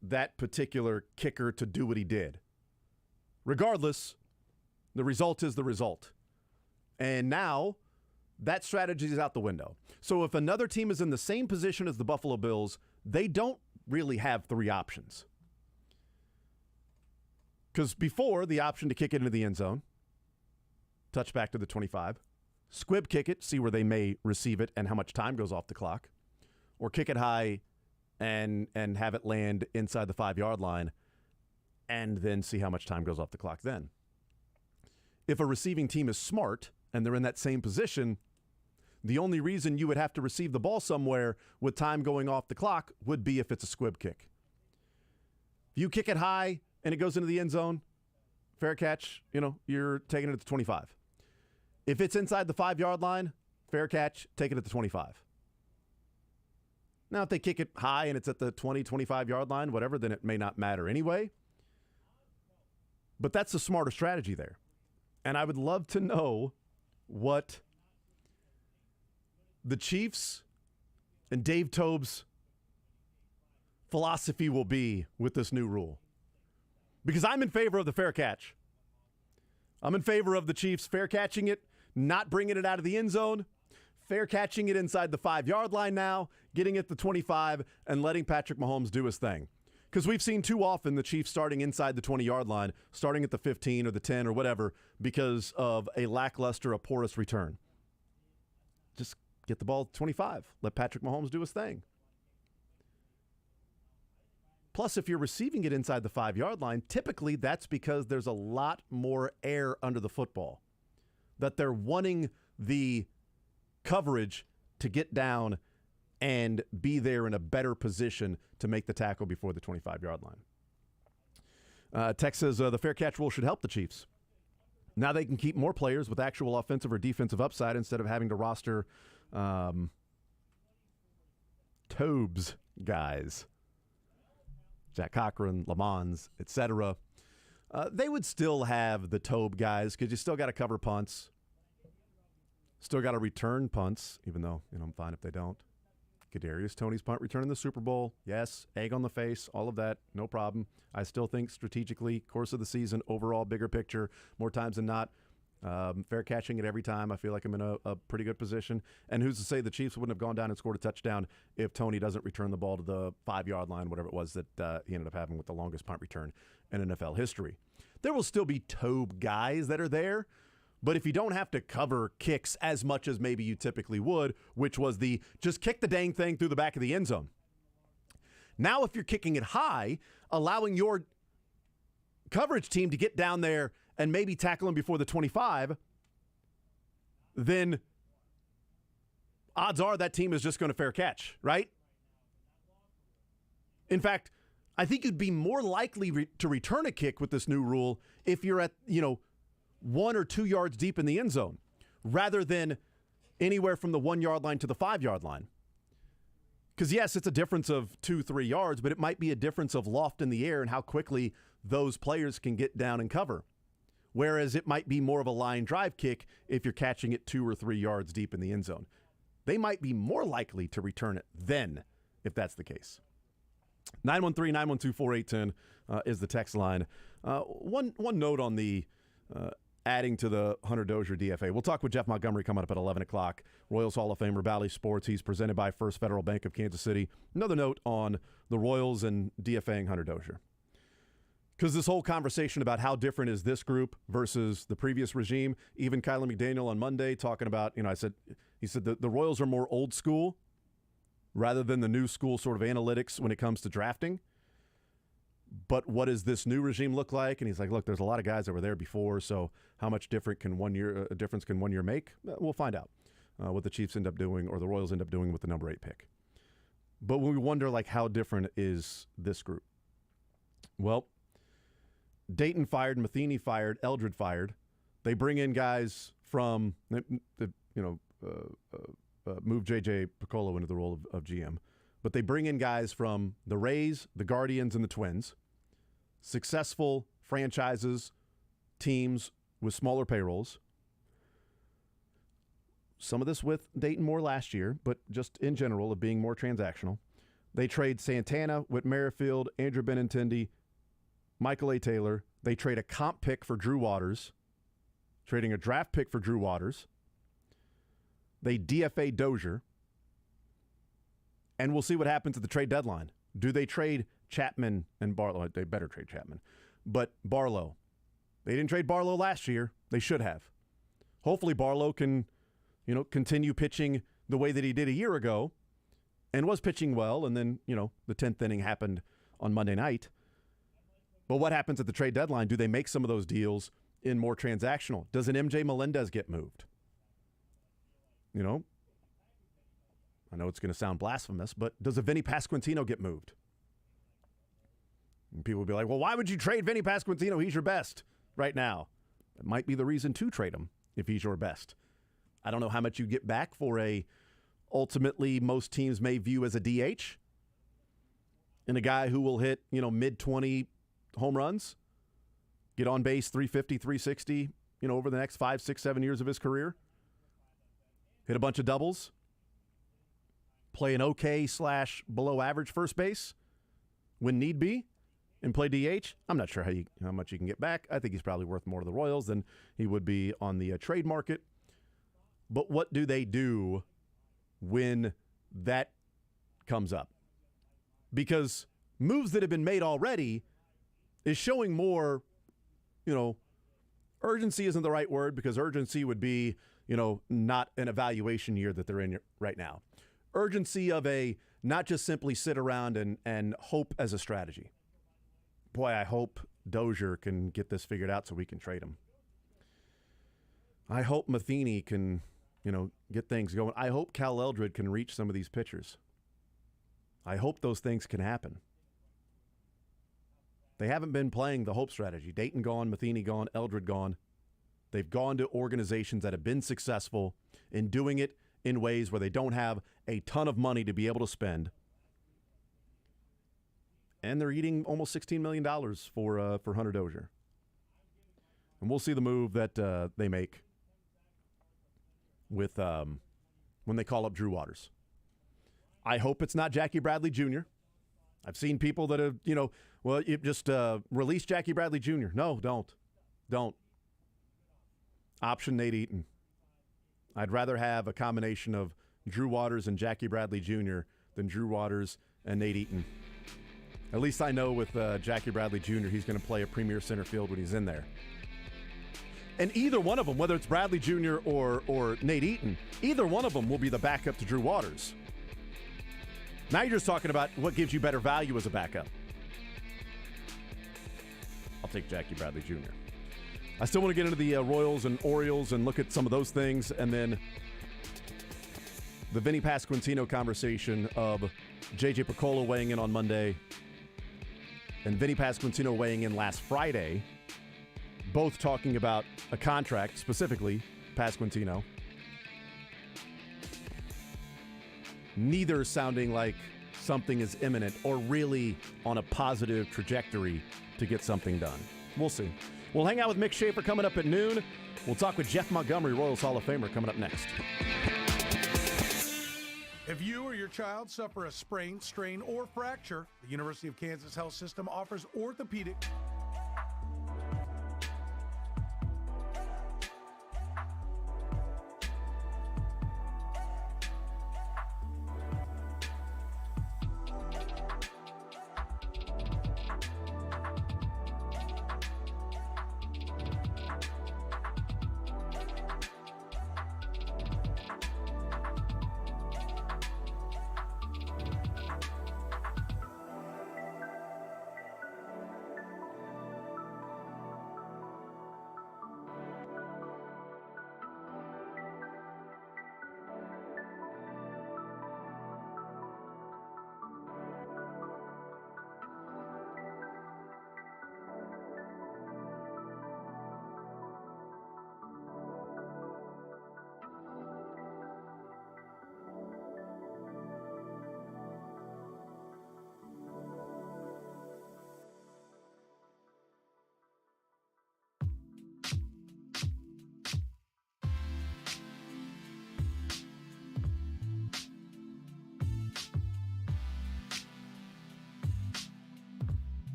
that particular kicker to do what he did. Regardless, the result is the result. And now that strategy is out the window. So if another team is in the same position as the Buffalo Bills, they don't really have 3 options. Because before, the option to kick it into the end zone, touch back to the 25, squib kick it, see where they may receive it and how much time goes off the clock, or kick it high and have it land inside the 5 yard line and then see how much time goes off the clock then. If a receiving team is smart and they're in that same position, the only reason you would have to receive the ball somewhere with time going off the clock would be if it's a squib kick. If you kick it high and it goes into the end zone, fair catch, you're taking it at the 25. If it's inside the 5 yard line, fair catch, take it at the 25. Now, if they kick it high and it's at the 20, 25-yard line, whatever, then it may not matter anyway. But that's the smarter strategy there. And I would love to know what the Chiefs and Dave Toub's philosophy will be with this new rule. Because I'm in favor of the fair catch. I'm in favor of the Chiefs fair catching it, not bringing it out of the end zone, fair catching it inside the 5-yard line now, getting it to 25, and letting Patrick Mahomes do his thing. Because we've seen too often the Chiefs starting inside the 20-yard line, starting at the 15 or the 10 or whatever, because of a lackluster, a porous return. Just get the ball at 25. Let Patrick Mahomes do his thing. Plus, if you're receiving it inside the 5-yard line, typically that's because there's a lot more air under the football. That they're wanting the coverage to get down and be there in a better position to make the tackle before the 25-yard line. Tex says the fair catch rule should help the Chiefs. Now they can keep more players with actual offensive or defensive upside instead of having to roster Toub's guys. Jack Cochran, Lamons, etc. They would still have the Toub guys because you still got to cover punts. Still got to return punts, even though I'm fine if they don't. Kadarius Toney's punt return in the Super Bowl. Yes, egg on the face, all of that, no problem. I still think strategically, course of the season, overall, bigger picture, more times than not, fair catching it every time. I feel like I'm in a pretty good position. And who's to say the Chiefs wouldn't have gone down and scored a touchdown if Toney doesn't return the ball to the 5-yard line, whatever it was that he ended up having with the longest punt return in NFL history. There will still be Toub guys that are there, but if you don't have to cover kicks as much as maybe you typically would, which was the just kick the dang thing through the back of the end zone. Now if you're kicking it high, allowing your coverage team to get down there and maybe tackle him before the 25, then odds are that team is just going to fair catch, right? In fact, I think you'd be more likely to return a kick with this new rule if you're at, 1 or 2 yards deep in the end zone, rather than anywhere from the 1-yard line to the 5-yard line. Because, yes, it's a difference of 2-3 yards, but it might be a difference of loft in the air and how quickly those players can get down and cover. Whereas it might be more of a line drive kick if you're catching it 2 or 3 yards deep in the end zone. They might be more likely to return it then, if that's the case. 913-912-4810 is the text line. One note on the adding to the Hunter Dozier DFA. We'll talk with Jeff Montgomery coming up at 11 o'clock. Royals Hall of Famer, Bally Sports. He's presented by First Federal Bank of Kansas City. Another note on the Royals and DFAing Hunter Dozier. Because this whole conversation about how different is this group versus the previous regime, even Kyler McDaniel on Monday talking about, he said the Royals are more old school rather than the new school sort of analytics when it comes to drafting. But what does this new regime look like? And he's like, look, there's a lot of guys that were there before, so how much difference can 1 year make? We'll find out what the Chiefs end up doing or the Royals end up doing with the number 8 pick. But when we wonder, how different is this group? Well, Dayton fired, Matheny fired, Eldred fired. They bring in guys from, move J.J. Piccolo into the role of GM. But they bring in guys from the Rays, the Guardians, and the Twins. Successful franchises, teams with smaller payrolls. Some of this with Dayton more last year, but just in general of being more transactional. They trade Santana, Whit Merrifield, Andrew Benintendi, Michael A. Taylor. They trade a comp pick for Drew Waters, trading a draft pick for Drew Waters. They DFA Dozier. And we'll see what happens at the trade deadline. Do they trade Chapman and Barlow? They better trade Chapman. But Barlow. They didn't trade Barlow last year. They should have. Hopefully Barlow can, continue pitching the way that he did a year ago and was pitching well. And then, the 10th inning happened on Monday night. But what happens at the trade deadline? Do they make some of those deals in more transactional? Does an MJ Melendez get moved? I know it's going to sound blasphemous, but does a Vinny Pasquantino get moved? And people will be like, well, why would you trade Vinny Pasquantino? He's your best right now. That might be the reason to trade him if he's your best. I don't know how much you get back for a ultimately most teams may view as a DH, and a guy who will hit, mid-20 home runs, get on base 350, 360, over the next 5, 6, 7 years of his career, hit a bunch of doubles, play an okay/below average first base when need be, and play DH. I'm not sure how much you can get back. I think he's probably worth more to the Royals than he would be on the trade market. But what do they do when that comes up? Because moves that have been made already is showing more, urgency isn't the right word, because urgency would be, not an evaluation year that they're in right now. Urgency of a not just simply sit around and hope as a strategy. Boy, I hope Dozier can get this figured out so we can trade him. I hope Matheny can, get things going. I hope Cal Eldred can reach some of these pitchers. I hope those things can happen. They haven't been playing the hope strategy. Dayton gone, Matheny gone, Eldred gone. They've gone to organizations that have been successful in doing it in ways where they don't have a ton of money to be able to spend. And they're eating almost $16 million for Hunter Dozier. And we'll see the move that they make with when they call up Drew Waters. I hope it's not Jackie Bradley Jr. I've seen people that have, you just release Jackie Bradley Jr. No, don't. Option Nate Eaton. I'd rather have a combination of Drew Waters and Jackie Bradley Jr. than Drew Waters and Nate Eaton. At least I know with Jackie Bradley Jr., he's going to play a premier center field when he's in there. And either one of them, whether it's Bradley Jr. or Nate Eaton, either one of them will be the backup to Drew Waters. Now you're just talking about what gives you better value as a backup. I'll take Jackie Bradley Jr. I still want to get into the Royals and Orioles and look at some of those things, and then the Vinny Pasquantino conversation of J.J. Picollo weighing in on Monday and Vinny Pasquantino weighing in last Friday, both talking about a contract, specifically Pasquantino. Neither sounding like something is imminent or really on a positive trajectory to get something done. We'll see. We'll hang out with Mick Schaefer coming up at noon. We'll talk with Jeff Montgomery, Royals Hall of Famer, coming up next. If you or your child suffer a sprain, strain, or fracture, the University of Kansas Health System offers orthopedic.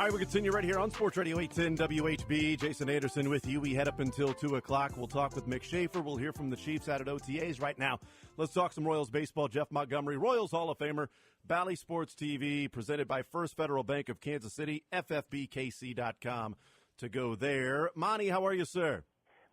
All right, we continue right here on Sports Radio 810 WHB. Jason Anderson with you. We head up until 2 o'clock. We'll talk with Mick Schaefer. We'll hear from the Chiefs out at OTAs right now. Let's talk some Royals baseball. Jeff Montgomery, Royals Hall of Famer, Bally Sports TV, presented by First Federal Bank of Kansas City, ffbkc.com to go there. Monty, how are you, sir?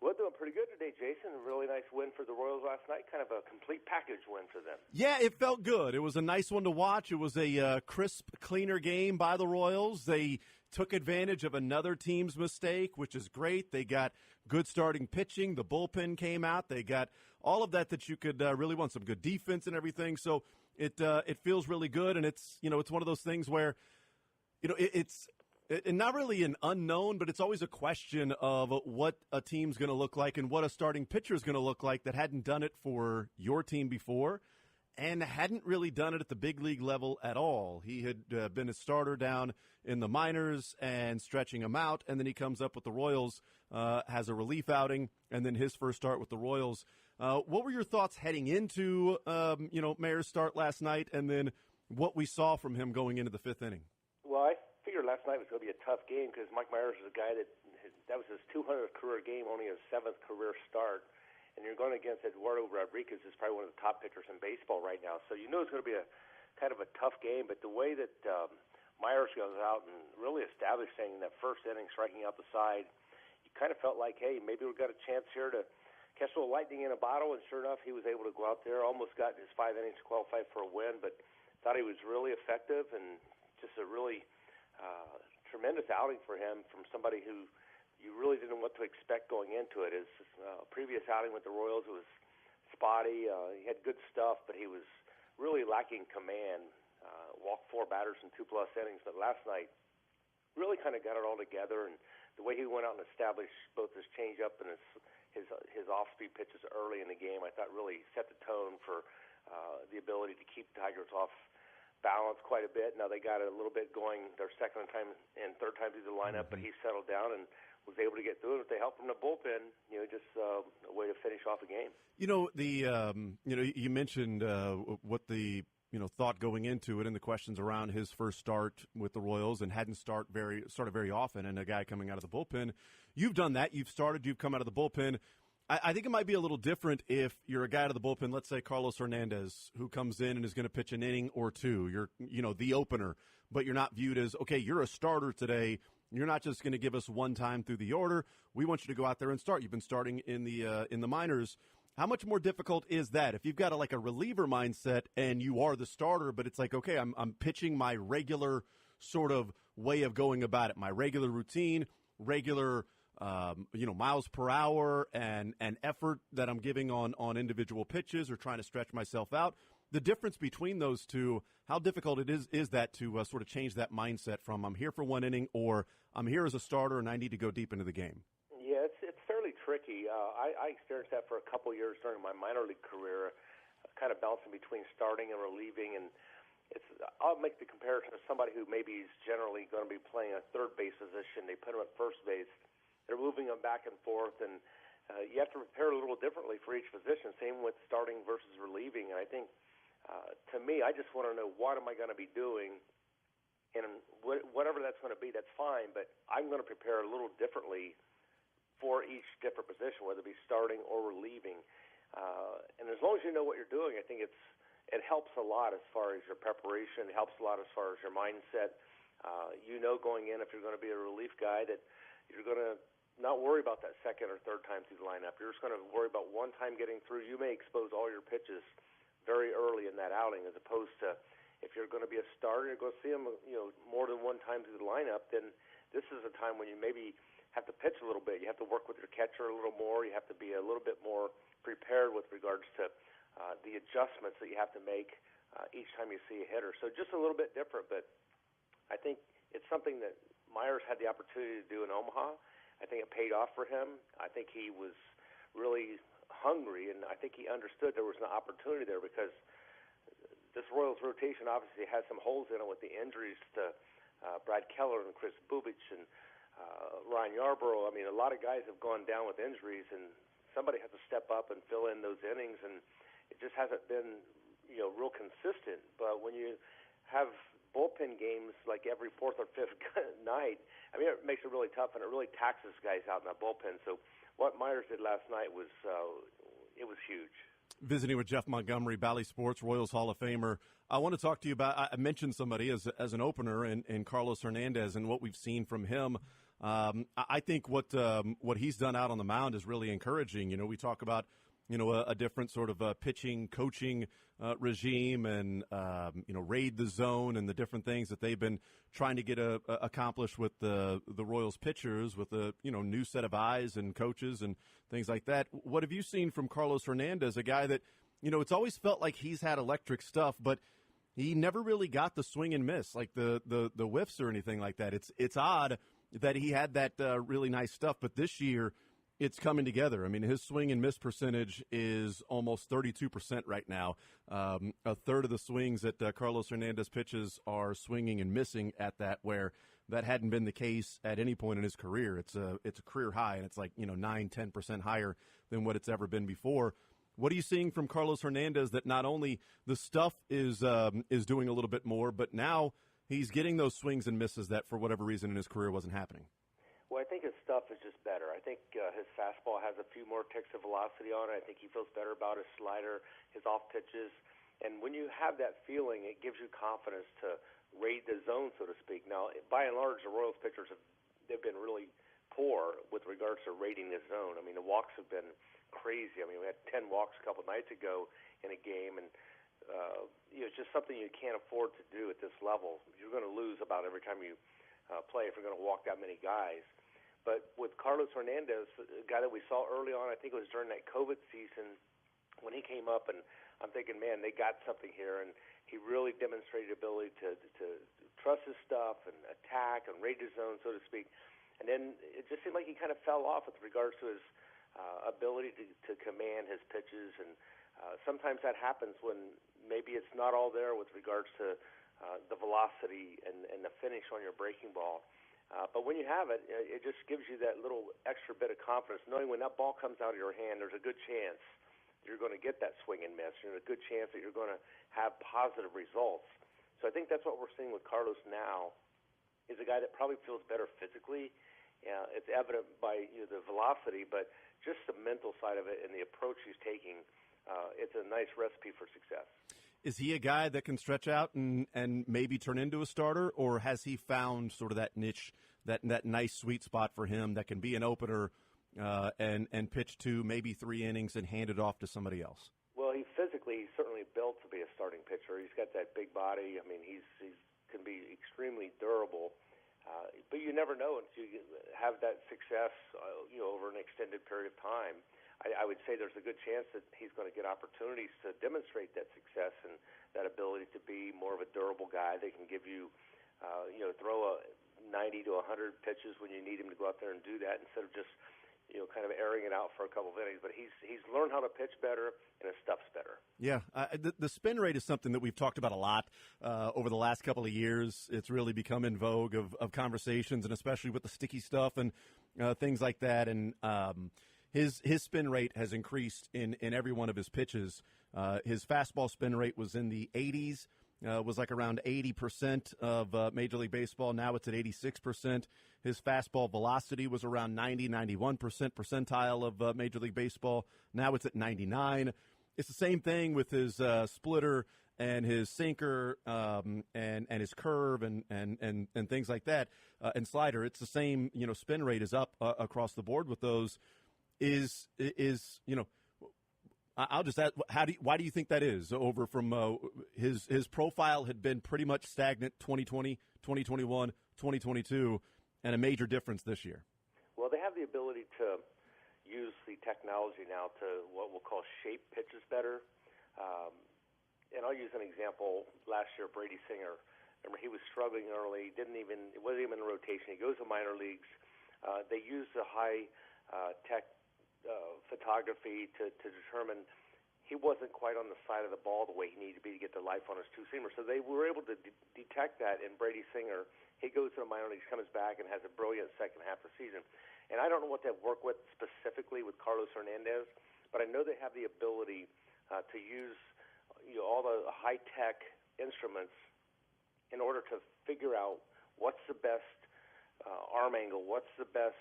Well, doing pretty good today, Jason. A really nice win for the Royals last night. Kind of a complete package win for them. Yeah, it felt good. It was a nice one to watch. It was a crisp, cleaner game by the Royals. They took advantage of another team's mistake, which is great. They got good starting pitching. The bullpen came out. They got all of that you could really want. Some good defense and everything. So it feels really good, and it's one of those things where it's not really an unknown, but it's always a question of what a team's going to look like and what a starting pitcher is going to look like that hadn't done it for your team before and hadn't really done it at the big league level at all. He had been a starter down in the minors and stretching him out, and then he comes up with the Royals, has a relief outing, and then his first start with the Royals. What were your thoughts heading into, Mayer's start last night, and then what we saw from him going into the fifth inning? Well, I figured last night was going to be a tough game because Mike Myers is a guy that was his 200th career game, only his 7th career start. And you're going against Eduardo Rodriguez, who's probably one of the top pitchers in baseball right now. So you know it's going to be a kind of a tough game. But the way that Myers goes out and really established things in that first inning, striking out the side, you kind of felt like, hey, maybe we've got a chance here to catch a little lightning in a bottle. And sure enough, he was able to go out there, almost got his 5 innings to qualify for a win, but thought he was really effective and just a really tremendous outing for him from somebody who you really didn't know what to expect going into it. His previous outing with the Royals was spotty. He had good stuff, but he was really lacking command. Walked 4 batters in 2+ innings, but last night really kind of got it all together. And the way he went out and established both his changeup and his off-speed pitches early in the game, I thought really set the tone for the ability to keep Tigers off balance quite a bit. Now they got it a little bit going their second time and third time through the lineup, but he settled down and was able to get through it. With the help from the bullpen, just a way to finish off a game. You mentioned what the thought going into it and the questions around his first start with the Royals and hadn't started very often, and a guy coming out of the bullpen. You've done that. You've come out of the bullpen. I think it might be a little different if you're a guy out of the bullpen, let's say Carlos Hernandez, who comes in and is going to pitch an inning or two. You're, the opener, but you're not viewed as, okay, you're a starter today. You're not just going to give us one time through the order. We want you to go out there and start. You've been starting in the minors. How much more difficult is that? If you've got a reliever mindset and you are the starter, but it's like, okay, I'm pitching my regular sort of way of going about it, my regular routine, regular miles per hour and effort that I'm giving on individual pitches or trying to stretch myself out. The difference between those two, how difficult it is that to sort of change that mindset from I'm here for one inning or I'm here as a starter and I need to go deep into the game? Yeah, it's fairly tricky. I experienced that for a couple years during my minor league career, kind of bouncing between starting and relieving. And I'll make the comparison of somebody who maybe is generally going to be playing a third base position. They put him at first base. They're moving them back and forth, and you have to prepare a little differently for each position. Same with starting versus relieving. And I think, to me, I just want to know what am I going to be doing, and whatever that's going to be, that's fine. But I'm going to prepare a little differently for each different position, whether it be starting or relieving. And as long as you know what you're doing, I think it helps a lot as far as your preparation. It helps a lot as far as your mindset. Going in, if you're going to be a relief guy, that you're going to not worry about that second or third time through the lineup. You're just going to worry about one time getting through. You may expose all your pitches very early in that outing, as opposed to if you're going to be a starter, you're going to see them, more than one time through the lineup. Then this is a time when you maybe have to pitch a little bit. You have to work with your catcher a little more. You have to be a little bit more prepared with regards to the adjustments that you have to make each time you see a hitter. So just a little bit different, but I think it's something that Myers had the opportunity to do in Omaha. I think it paid off for him. I think he was really hungry, and I think he understood there was an opportunity there because this Royals rotation obviously has some holes in it with the injuries to Brad Keller and Chris Bubich and Ryan Yarbrough. I mean, a lot of guys have gone down with injuries, and somebody has to step up and fill in those innings, and it just hasn't been, real consistent. But when you have bullpen games like every fourth or fifth night. I mean, it makes it really tough, and it really taxes guys out in that bullpen. So what Myers did last night was it was huge. Visiting with Jeff Montgomery, Bally Sports, Royals Hall of Famer. I want to talk to you about, I mentioned somebody as an opener in Carlos Hernandez and what we've seen from him. I think what he's done out on the mound is really encouraging. You know, we talk about, you know, a different sort of pitching, coaching regime and, you know, raid the zone and the different things that they've been trying to get accomplished with the Royals pitchers with a, you know, new set of eyes and coaches and things like that. What have you seen from Carlos Hernandez, a guy that, you know, it's always felt like he's had electric stuff, but he never really got the swing and miss, like the whiffs or anything like that. It's odd that he had that really nice stuff, but this year it's coming together. I mean, his swing and miss percentage is almost 32% right now. A third of the swings that Carlos Hernandez pitches are swinging and missing at that, where that hadn't been the case at any point in his career. It's a career high, and it's like, you know, 9-10% higher than what it's ever been before. What are you seeing from Carlos Hernandez that not only the stuff is doing a little bit more, but now he's getting those swings and misses that for whatever reason in his career wasn't happening? Well, I think his stuff is just better. I think his fastball has a few more ticks of velocity on it. I think he feels better about his slider, his off pitches. And when you have that feeling, it gives you confidence to raid the zone, so to speak. Now, by and large, the Royals pitchers they've been really poor with regards to raiding the zone. I mean, the walks have been crazy. I mean, we had 10 walks a couple nights ago in a game, and you know, it's just something you can't afford to do at this level. You're going to lose about every time you play if you're going to walk that many guys. But with Carlos Hernandez, a guy that we saw early on, I think it was during that COVID season when he came up, and I'm thinking, man, they got something here, and he really demonstrated ability to trust his stuff and attack and raid his zone, so to speak. And then it just seemed like he kind of fell off with regards to his ability to command his pitches, and sometimes that happens when maybe it's not all there with regards to the velocity and the finish on your breaking ball. But when you have it, it just gives you that little extra bit of confidence, knowing when that ball comes out of your hand, there's a good chance you're going to get that swing and miss. There's a good chance that you're going to have positive results. So I think that's what we're seeing with Carlos now, is a guy that probably feels better physically. It's evident by the velocity, but just the mental side of it and the approach he's taking, it's a nice recipe for success. Is he a guy that can stretch out and maybe turn into a starter, or has he found sort of that niche, that nice sweet spot for him that can be an opener and pitch 2, maybe 3 innings and hand it off to somebody else? Well, he's certainly built to be a starting pitcher. He's got that big body. I mean, he can be extremely durable. But you never know until you have that success, over an extended period of time. I would say there's a good chance that he's going to get opportunities to demonstrate that success and that ability to be more of a durable guy that can give you, throw a 90 to 100 pitches when you need him to go out there and do that instead of just, kind of airing it out for a couple of innings. But he's learned how to pitch better, and his stuff's better. Yeah, the spin rate is something that we've talked about a lot over the last couple of years. It's really become in vogue of conversations, and especially with the sticky stuff and things like that. And his spin rate has increased in every one of his pitches. His fastball spin rate was in the 80s, was like around 80% of Major League Baseball. Now it's at 86%. His fastball velocity was around 91% percentile of Major League Baseball. Now it's at 99. It's the same thing with his splitter and his sinker and his curve and things like that, and slider. It's the same, spin rate is up across the board with those. I'll just ask, why do you think that is? Over from his profile had been pretty much stagnant 2020, 2021, 2022, and a major difference this year. Well, they have the ability to use the technology now to what we'll call shape pitches better. And I'll use an example. Last year, Brady Singer, remember, he was struggling early. It wasn't even in rotation. He goes to minor leagues. They use the high tech photography to determine he wasn't quite on the side of the ball the way he needed to be to get the life on his two-seamer. So they were able to detect that in Brady Singer. He goes to the minor leagues, comes back, and has a brilliant second half of the season. And I don't know what they work with specifically with Carlos Hernandez, but I know they have the ability to use all the high-tech instruments in order to figure out what's the best arm angle, what's the best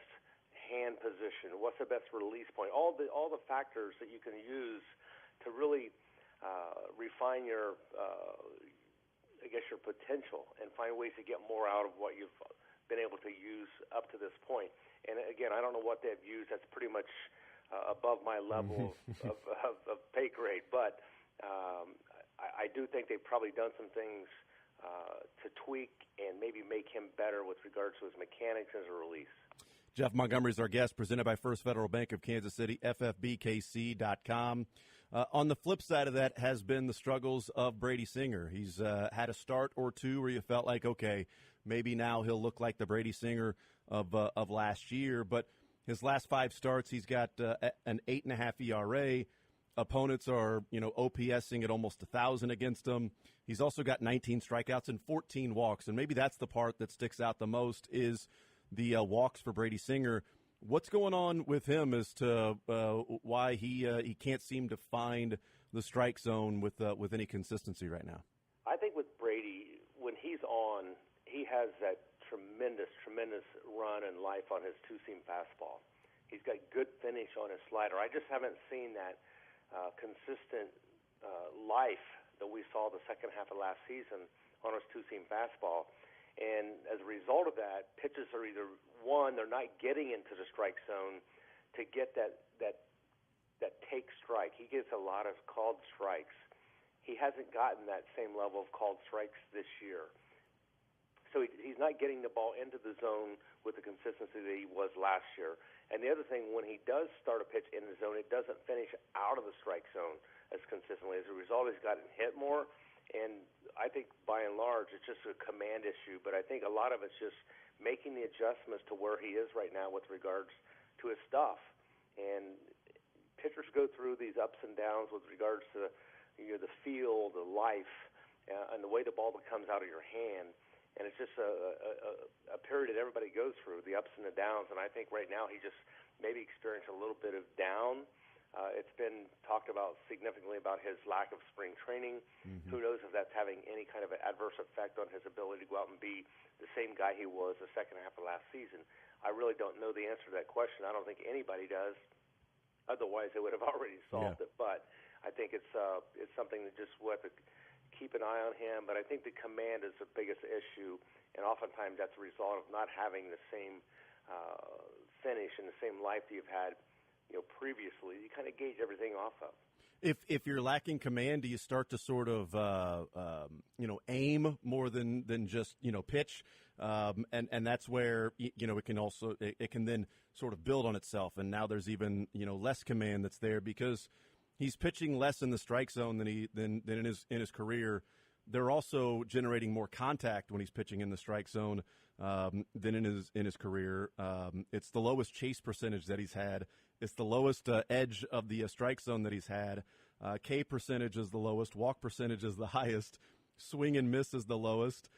hand position, what's the best release point, all the factors that you can use to really refine your your potential and find ways to get more out of what you've been able to use up to this point. And again, I don't know what they've used. That's pretty much above my level of pay grade. But I do think they've probably done some things to tweak and maybe make him better with regards to his mechanics and his release. Jeff Montgomery is our guest, presented by First Federal Bank of Kansas City, ffbkc.com. On the flip side of that has been the struggles of Brady Singer. He's had a start or two where you felt like, okay, maybe now he'll look like the Brady Singer of last year. But his last 5 starts, he's got an 8.5 ERA. Opponents are, OPSing at almost 1,000 against him. He's also got 19 strikeouts and 14 walks. And maybe that's the part that sticks out the most is the walks for Brady Singer. What's going on with him as to why he can't seem to find the strike zone with any consistency right now? I think with Brady, when he's on, he has that tremendous run and life on his two-seam fastball. He's got good finish on his slider. I just haven't seen that consistent life that we saw the second half of last season on his two-seam fastball. And as a result of that, pitches are either, one, they're not getting into the strike zone to get that take strike. He gets a lot of called strikes. He hasn't gotten that same level of called strikes this year. So he's not getting the ball into the zone with the consistency that he was last year. And the other thing, when he does start a pitch in the zone, it doesn't finish out of the strike zone as consistently. As a result, he's gotten hit more. And I think by and large, it's just a command issue. But I think a lot of it's just making the adjustments to where he is right now with regards to his stuff. And pitchers go through these ups and downs with regards to the feel, the life, and the way the ball comes out of your hand. And it's just a period that everybody goes through, the ups and the downs. And I think right now he just maybe experienced a little bit of down. It's been talked about significantly about his lack of spring training. Mm-hmm. Who knows if that's having any kind of an adverse effect on his ability to go out and be the same guy he was the second half of last season. I really don't know the answer to that question. I don't think anybody does. Otherwise, they would have already solved it. But I think it's something that just we'll have to keep an eye on him. But I think the command is the biggest issue, and oftentimes that's a result of not having the same finish and the same life that you've had previously. You kind of gauge everything off of. If you're lacking command, do you start to sort of aim more than just pitch, and that's where it can then sort of build on itself. And now there's even less command that's there because he's pitching less in the strike zone than in his career. They're also generating more contact when he's pitching in the strike zone than in his career. It's the lowest chase percentage that he's had. It's the lowest edge of the strike zone that he's had. K percentage is the lowest. Walk percentage is the highest. Swing and miss is the lowest.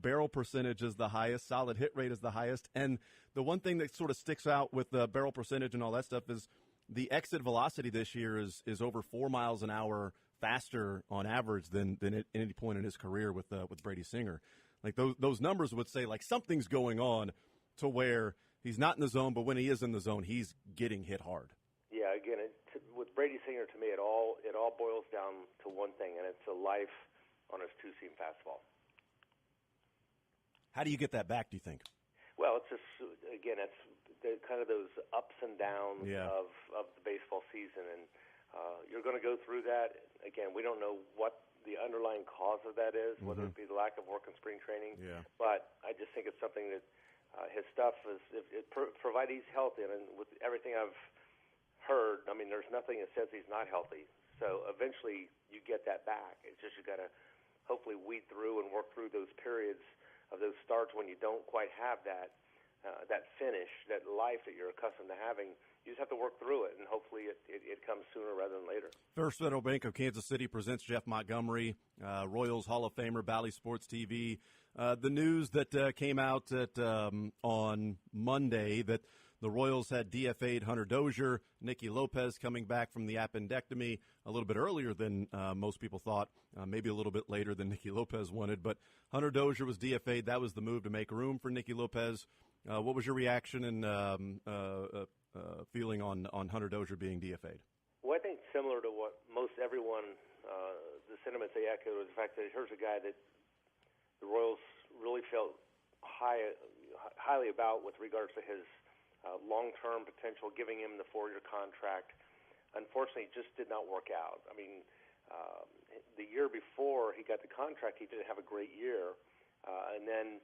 Barrel percentage is the highest. Solid hit rate is the highest. And the one thing that sort of sticks out with the barrel percentage and all that stuff is the exit velocity this year is over 4 miles an hour faster on average than at any point in his career with Brady Singer. Like those numbers would say like something's going on to where he's not in the zone, but when he is in the zone, he's getting hit hard. Yeah, again, with Brady Singer, to me, it all boils down to one thing, and it's the life on his two-seam fastball. How do you get that back, do you think? Well, it's just, again, it's kind of those ups and downs of the baseball season, and you're going to go through that. Again, we don't know what the underlying cause of that is, whether it be the lack of work in spring training. Yeah. But I just think it's something that his stuff is, provided he's healthy, and with everything I've heard, I mean, there's nothing that says he's not healthy. So eventually you get that back. It's just you got to hopefully weed through and work through those periods of those starts when you don't quite have that finish, that life that you're accustomed to having. You just have to work through it, and hopefully it comes sooner rather than later. First Federal Bank of Kansas City presents Jeff Montgomery, Royals Hall of Famer, Bally Sports TV. The news that came out on Monday that The Royals had DFA'd Hunter Dozier, Nicky Lopez coming back from the appendectomy a little bit earlier than most people thought, maybe a little bit later than Nicky Lopez wanted. But Hunter Dozier was DFA'd. That was the move to make room for Nicky Lopez. What was your reaction and feeling on Hunter Dozier being DFA'd? Well, I think similar to what most everyone, the sentiments they echoed was the fact that here's a guy that the Royals really felt highly about with regards to his long-term potential, giving him the 4-year contract. Unfortunately, it just did not work out. I mean, the year before he got the contract, he didn't have a great year, and then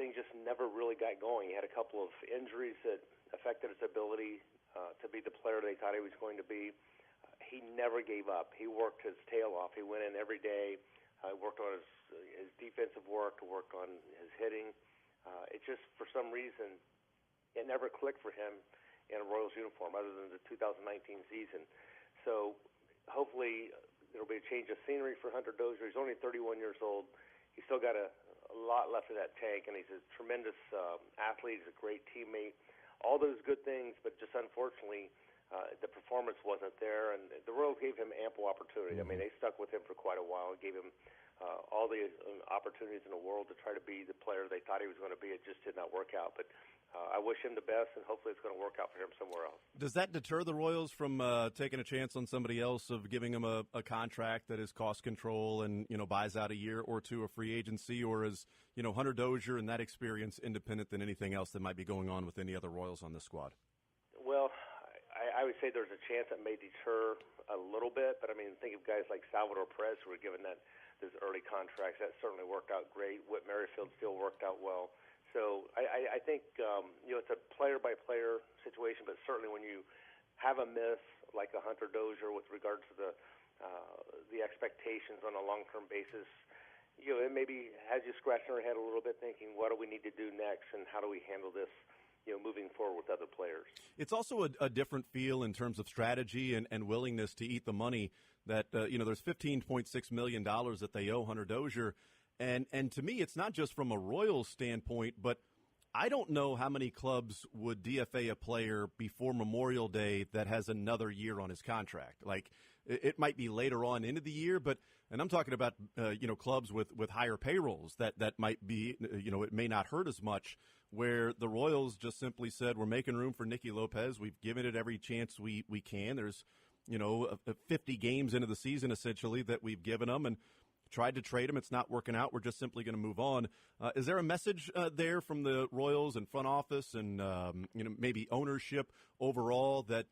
things just never really got going. He had a couple of injuries that affected his ability to be the player they thought he was going to be. He never gave up. He worked his tail off. He went in every day, worked on his defensive work, worked on his hitting. It just, for some reason, it never clicked for him in a Royals uniform other than the 2019 season. So hopefully there will be a change of scenery for Hunter Dozier. He's only 31 years old. He's still got a lot left of that tank, and he's a tremendous athlete. He's a great teammate. All those good things, but just unfortunately the performance wasn't there, and the Royals gave him ample opportunity. I mean, they stuck with him for quite a while and gave him all the opportunities in the world to try to be the player they thought he was going to be. It just did not work out, but I wish him the best, and hopefully it's going to work out for him somewhere else. Does that deter the Royals from taking a chance on somebody else, of giving him a contract that is cost control and, buys out a year or two of free agency, or is, Hunter Dozier and that experience independent than anything else that might be going on with any other Royals on this squad? Well, I would say there's a chance it may deter a little bit, but I mean, think of guys like Salvador Perez who were given those early contracts. That certainly worked out great. Whit Merrifield still worked out well. So I think it's a player-by-player situation, but certainly when you have a miss like a Hunter Dozier with regards to the expectations on a long-term basis, it maybe has you scratching your head a little bit, thinking, what do we need to do next, and how do we handle this? Moving forward with other players. It's also a different feel in terms of strategy and willingness to eat the money that, there's $15.6 million that they owe Hunter Dozier. And to me, it's not just from a Royals standpoint, but I don't know how many clubs would DFA a player before Memorial Day that has another year on his contract. Like, it might be later on into the year, and I'm talking about, clubs with higher payrolls that might be, it may not hurt as much, where the Royals just simply said, we're making room for Nicky Lopez. We've given it every chance we can. There's, 50 games into the season, essentially, that we've given them and tried to trade him. It's not working out. We're just simply going to move on. Is there a message there from the Royals and front office and, maybe ownership overall that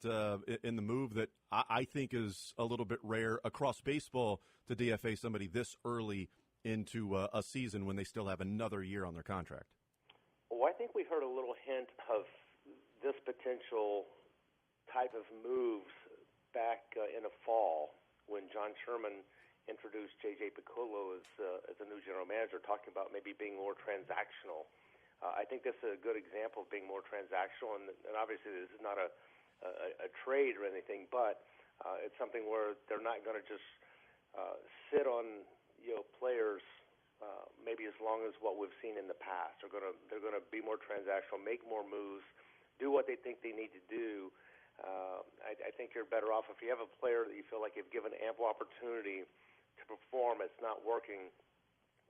in the move that I think is a little bit rare across baseball to DFA somebody this early into a season when they still have another year on their contract? Well, I think we heard a little hint of this potential type of moves back in the fall when John Sherman introduced J.J. Piccolo as a new general manager, talking about maybe being more transactional. I think this is a good example of being more transactional, and obviously this is not a trade or anything, but it's something where they're not going to just sit on players maybe as long as what we've seen in the past. They're going to be more transactional, make more moves, do what they think they need to do. I think you're better off if you have a player that you feel like you've given ample opportunity to perform. It's not working,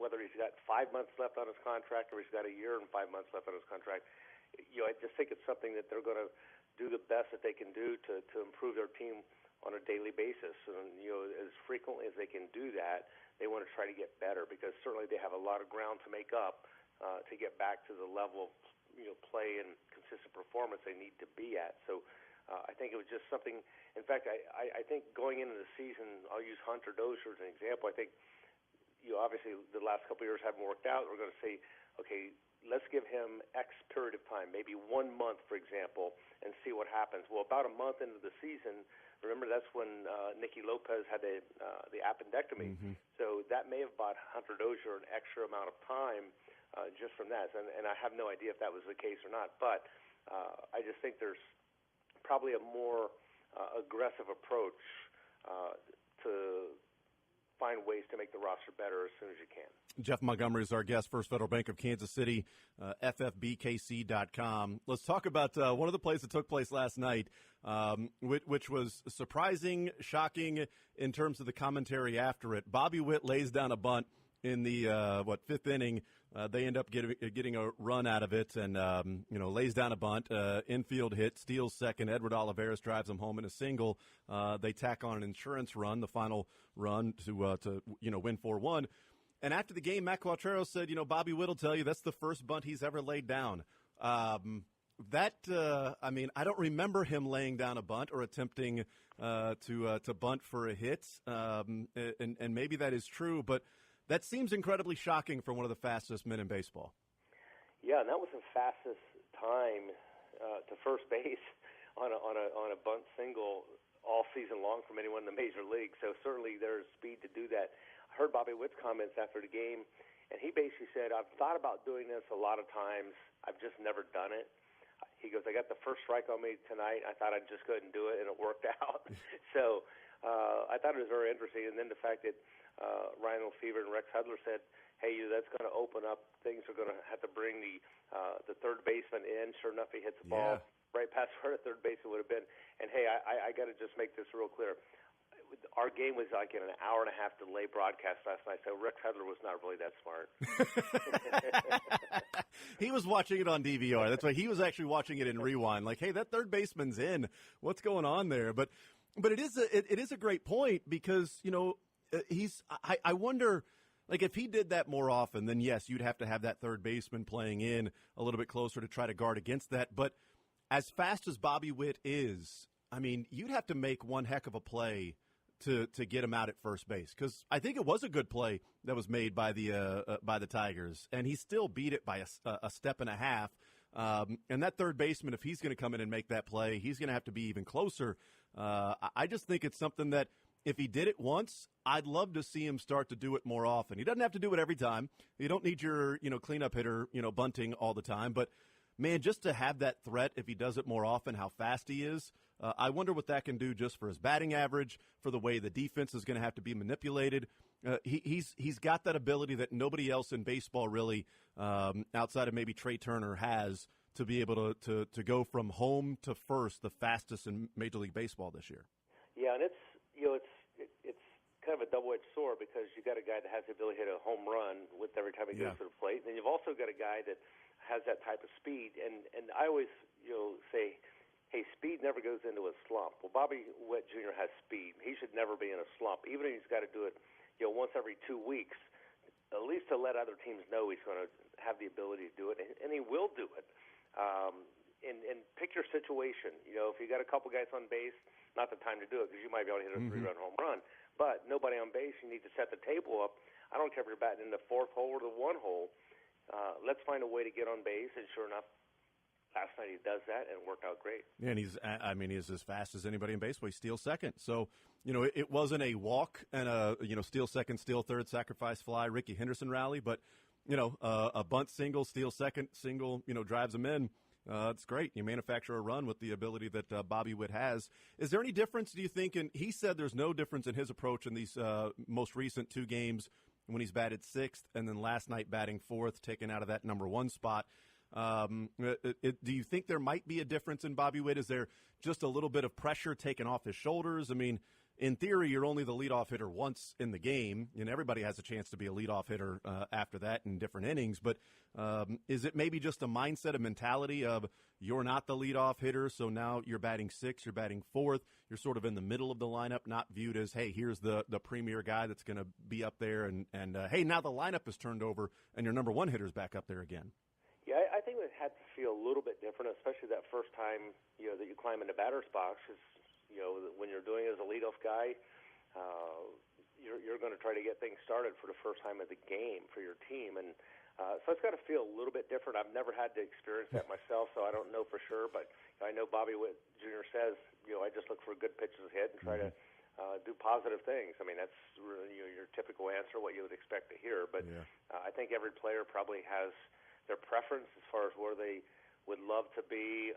whether he's got 5 months left on his contract or he's got a year and 5 months left on his contract. I just think it's something that they're going to do the best that they can do to improve their team on a daily basis. And, as frequently as they can do that, they want to try to get better, because certainly they have a lot of ground to make up to get back to the level of play and consistent performance they need to be at. So I think it was just something. In fact, I think going into the season, I'll use Hunter Dozier as an example. I think obviously the last couple of years haven't worked out. We're going to say, okay, let's give him X period of time, maybe 1 month, for example, and see what happens. Well, about a month into the season, remember that's when Nicky Lopez had the appendectomy. Mm-hmm. So that may have bought Hunter Dozier an extra amount of time just from that. And I have no idea if that was the case or not. But I just think there's probably a more aggressive approach to find ways to make the roster better as soon as you can. Jeff Montgomery is our guest, First Federal Bank of Kansas City, ffbkc.com. Let's talk about one of the plays that took place last night, which was surprising, shocking in terms of the commentary after it. Bobby Witt lays down a bunt in the, fifth inning. They end up getting a run out of it and, lays down a bunt, infield hit, steals second. Edward Olivares drives them home in a single. They tack on an insurance run, the final run to win 4-1. And after the game, Matt Quatraro said, Bobby Witt will tell you that's the first bunt he's ever laid down. I don't remember him laying down a bunt or attempting to bunt for a hit. And maybe that is true, but that seems incredibly shocking for one of the fastest men in baseball. Yeah, and that was the fastest time to first base on a bunt single all season long from anyone in the major league. So certainly there's speed to do that. I heard Bobby Witt's comments after the game, and he basically said, I've thought about doing this a lot of times. I've just never done it. He goes, I got the first strike on me tonight. I thought I'd just go ahead and do it, and it worked out. So I thought it was very interesting. And then the fact that Ryan Lefevre and Rex Hudler said, hey, that's going to open up. Things are going to have to bring the third baseman in. Sure enough, he hits the ball right past where the third baseman would have been. And, hey, I got to just make this real clear. Our game was like in an hour and a half delay broadcast last night, so Rex Hudler was not really that smart. He was watching it on DVR. That's why he was actually watching it in rewind. Like, hey, that third baseman's in. What's going on there? But it is a great point because I wonder, like, if he did that more often, then yes, you'd have to have that third baseman playing in a little bit closer to try to guard against that. But as fast as Bobby Witt is, I mean, you'd have to make one heck of a play to get him out at first base, because I think it was a good play that was made by the Tigers, and he still beat it by a step and a half. And that third baseman, if he's going to come in and make that play, he's going to have to be even closer. I just think it's something that if he did it once, I'd love to see him start to do it more often. He doesn't have to do it every time. You don't need your cleanup hitter bunting all the time, but man, just to have that threat if he does it more often, how fast he is. I wonder what that can do just for his batting average, for the way the defense is going to have to be manipulated. He's got that ability that nobody else in baseball really, outside of maybe Trey Turner, has to be able to go from home to first, the fastest in Major League Baseball this year. Yeah, and it's kind of a double-edged sword because you got a guy that has the ability to hit a home run with every time he goes to the plate, and then you've also got a guy that has that type of speed. And I always say, hey, speed never goes into a slump. Well, Bobby Witt Jr. has speed. He should never be in a slump, even if he's got to do it once every 2 weeks, at least to let other teams know he's going to have the ability to do it, and he will do it. And pick your situation. If you got a couple guys on base, not the time to do it because you might be able to hit a three-run home run. But nobody on base, you need to set the table up. I don't care if you're batting in the fourth hole or the one hole. Let's find a way to get on base, and sure enough, last night he does that, and it worked out great. Yeah, and he's as fast as anybody in baseball. He steals second. So, it wasn't a walk and a, steal second, steal third, sacrifice fly, Ricky Henderson rally, but, a bunt single, steal second, single, drives him in. It's great. You manufacture a run with the ability that Bobby Witt has. Is there any difference, do you think? And he said there's no difference in his approach in these most recent 2 games when he's batted 6th and then last night batting 4th, taken out of that number 1 spot. Do you think there might be a difference in Bobby Witt? Is there just a little bit of pressure taken off his shoulders? I mean, in theory, you're only the leadoff hitter once in the game, and everybody has a chance to be a leadoff hitter after that in different innings. But is it maybe just a mindset, a mentality of you're not the leadoff hitter, so now you're batting 6th, you're batting 4th, you're sort of in the middle of the lineup, not viewed as, hey, here's the premier guy that's going to be up there, and hey, now the lineup is turned over, and your number 1 hitter's back up there again. Yeah, I think it had to feel a little bit different, especially that first time that you climb into batter's box. Because when you're doing it as a leadoff guy, you're going to try to get things started for the first time of the game for your team, and so it's got to feel a little bit different. I've never had to experience that myself, so I don't know for sure. But I know Bobby Witt Jr. says, I just look for good pitches ahead and try to do positive things. I mean, that's really your typical answer, what you would expect to hear. But I think every player probably has their preference as far as where they would love to be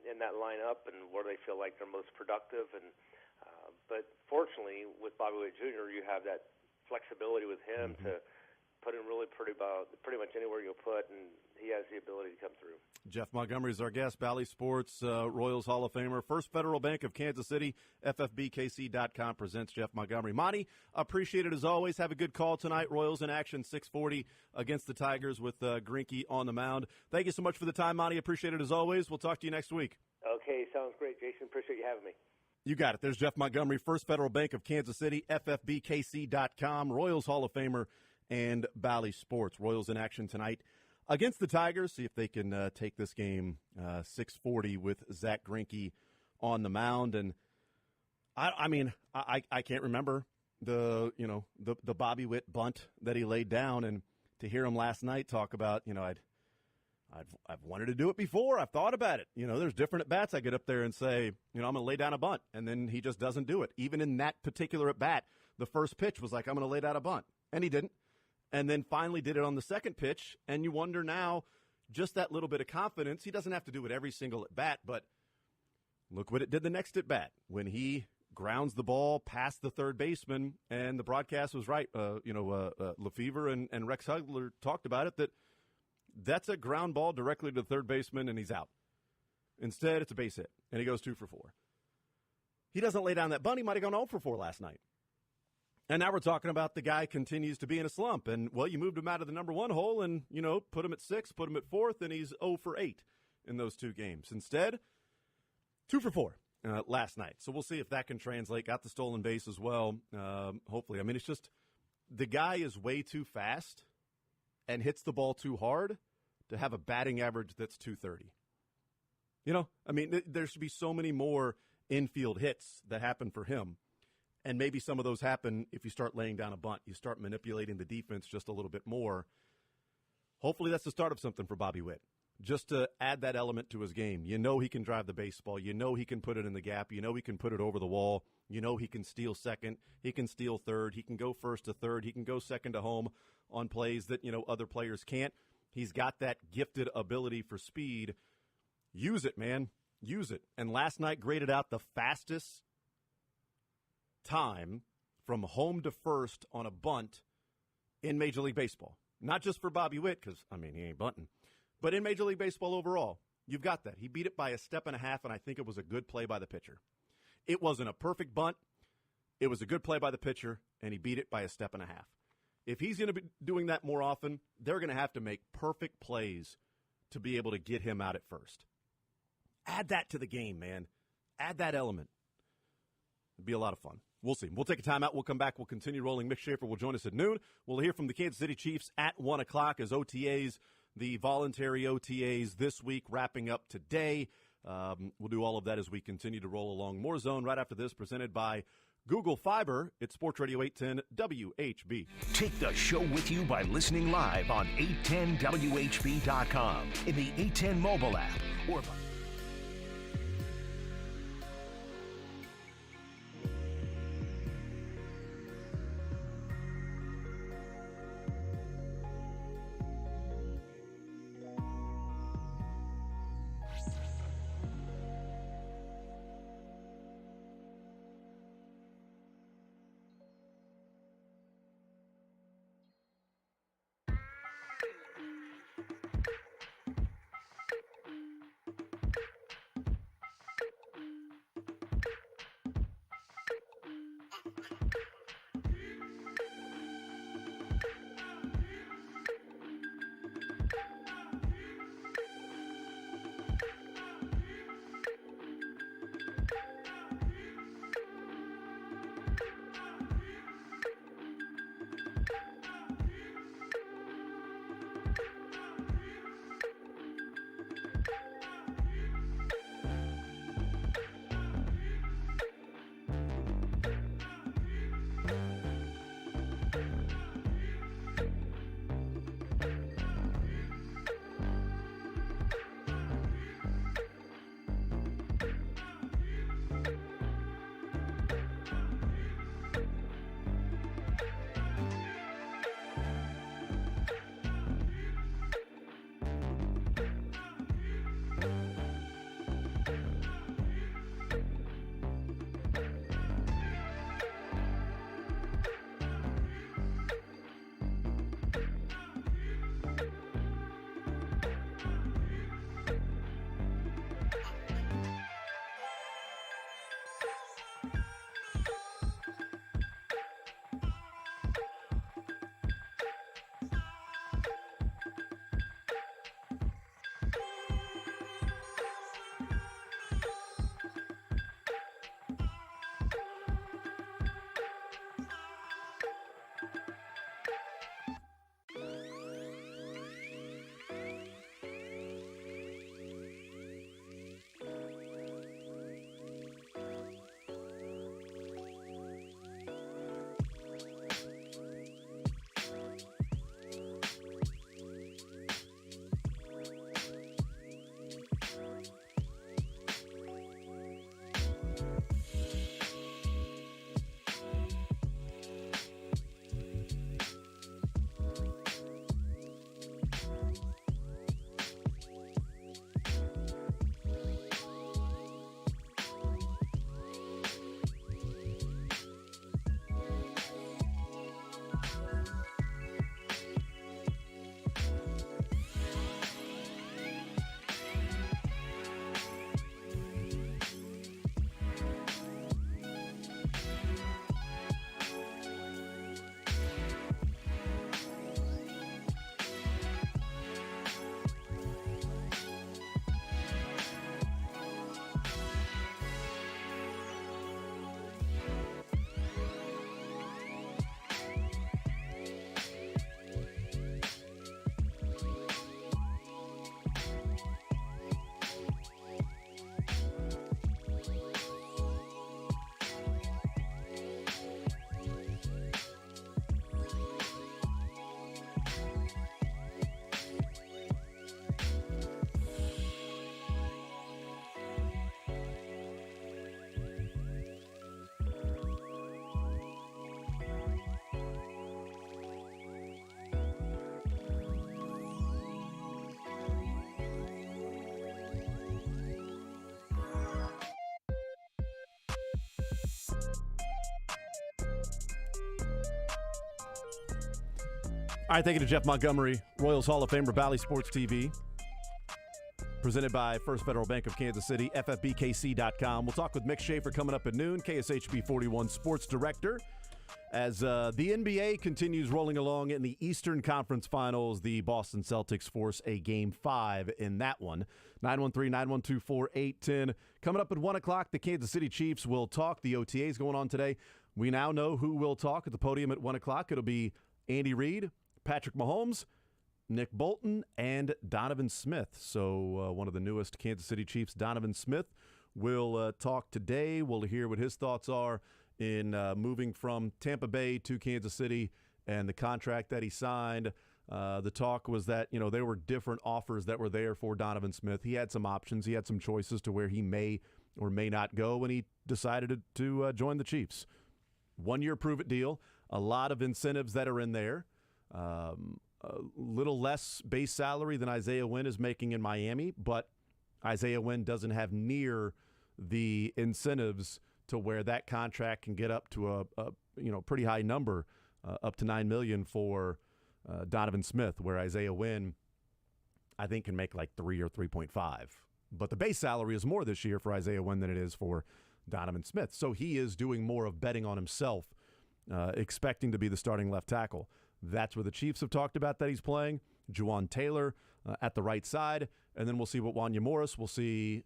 in that lineup and where they feel like they're most productive. And but fortunately, with Bobby Witt Jr., you have that flexibility with him to put him really pretty much anywhere you'll put, and he has the ability to come through. Jeff Montgomery is our guest, Bally Sports, Royals Hall of Famer. First Federal Bank of Kansas City, FFBKC.com presents Jeff Montgomery. Monty, appreciate it as always. Have a good call tonight. Royals in action, 6:40 against the Tigers with Greinke on the mound. Thank you so much for the time, Monty. Appreciate it as always. We'll talk to you next week. Okay, sounds great, Jason. Appreciate you having me. You got it. There's Jeff Montgomery, First Federal Bank of Kansas City, FFBKC.com, Royals Hall of Famer, and Bally Sports. Royals in action tonight against the Tigers. See if they can take this game 6:40 with Zach Greinke on the mound. And I can't remember the Bobby Witt bunt that he laid down, and to hear him last night talk about, I've wanted to do it before. I've thought about it. There's different at bats. I get up there and say, I'm going to lay down a bunt, and then he just doesn't do it. Even in that particular at bat, the first pitch was like, I'm going to lay down a bunt, and he didn't. And then finally did it on the second pitch, and you wonder now, just that little bit of confidence. He doesn't have to do it every single at bat, but look what it did the next at bat when he grounds the ball past the third baseman, and the broadcast was right. Lefevre and Rex Hugler talked about it, that's a ground ball directly to the third baseman, and he's out. Instead, it's a base hit, and he goes 2 for 4. He doesn't lay down that bunt. He might have gone 0 for 4 last night. And now we're talking about the guy continues to be in a slump. And, well, you moved him out of the number 1 hole and, put him at 6, put him at 4th, and he's 0 for 8 in those 2 games. Instead, 2 for 4 last night. So we'll see if that can translate. Got the stolen base as well, hopefully. I mean, it's just the guy is way too fast and hits the ball too hard to have a batting average that's 230. There should be so many more infield hits that happen for him. And maybe some of those happen if you start laying down a bunt. You start manipulating the defense just a little bit more. Hopefully that's the start of something for Bobby Witt, just to add that element to his game. He can drive the baseball. He can put it in the gap. He can put it over the wall. He can steal second. He can steal third. He can go first to third. He can go second to home on plays that, other players can't. He's got that gifted ability for speed. Use it, man. Use it. And last night graded out the fastest time from home to first on a bunt in Major League Baseball. Not just for Bobby Witt, because, he ain't bunting, but in Major League Baseball overall. You've got that. He beat it by a step and a half, and I think it was a good play by the pitcher. It wasn't a perfect bunt. It was a good play by the pitcher, and he beat it by a step and a half. If he's going to be doing that more often, they're going to have to make perfect plays to be able to get him out at first. Add that to the game, man. Add that element. It'd be a lot of fun. We'll see. We'll take a timeout. We'll come back. We'll continue rolling. Mick Schaefer will join us at noon. We'll hear from the Kansas City Chiefs at 1 o'clock as OTAs, the voluntary OTAs this week, wrapping up today. We'll do all of that as we continue to roll along. More Zone right after this, presented by Google Fiber. It's Sports Radio 810 WHB. Take the show with you by listening live on 810WHB.com, in the 810 mobile app, or by All right, thank you to Jeff Montgomery, Royals Hall of Famer, Bally Sports TV. Presented by First Federal Bank of Kansas City, ffbkc.com. We'll talk with Mick Schaefer coming up at noon, KSHB 41 Sports Director. As the NBA continues rolling along in the Eastern Conference Finals, the Boston Celtics force a Game 5 in that one. 913-912-4810. Coming up at 1 o'clock, the Kansas City Chiefs will talk. The OTAs going on today. We now know who will talk at the podium at 1 o'clock. It'll be Andy Reid, Patrick Mahomes, Nick Bolton, and Donovan Smith. So one of the newest Kansas City Chiefs, Donovan Smith, will talk today. We'll hear what his thoughts are in moving from Tampa Bay to Kansas City and the contract that he signed. The talk was that, there were different offers that were there for Donovan Smith. He had some options. He had some choices to where he may or may not go when he decided to join the Chiefs. 1-year prove-it deal. A lot of incentives that are in there. A little less base salary than Isaiah Wynn is making in Miami, but Isaiah Wynn doesn't have near the incentives to where that contract can get up to a pretty high number, up to $9 million for Donovan Smith, where Isaiah Wynn, I think, can make like 3 or 3.5. But the base salary is more this year for Isaiah Wynn than it is for Donovan Smith. So he is doing more of betting on himself, expecting to be the starting left tackle. That's where the Chiefs have talked about that he's playing. Juwan Taylor at the right side. And then we'll see what Wanya Morris. We'll see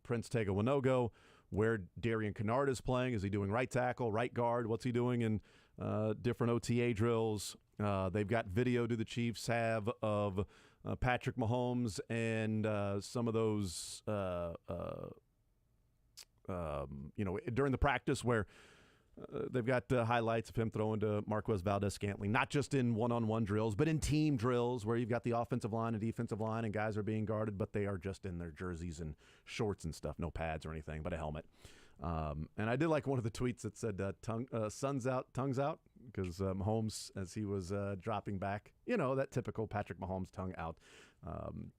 Prince Tega Winogo, where Darian Kennard is playing. Is he doing right tackle, right guard? What's he doing in different OTA drills? They've got video, do the Chiefs have, of Patrick Mahomes and some of those, during the practice where they've got highlights of him throwing to Marquez Valdes-Scantling, not just in one-on-one drills, but in team drills where you've got the offensive line and defensive line and guys are being guarded, but they are just in their jerseys and shorts and stuff, no pads or anything, but a helmet. And I did like one of the tweets that said, sun's out, tongue's out, because Mahomes, as he was dropping back, that typical Patrick Mahomes tongue out,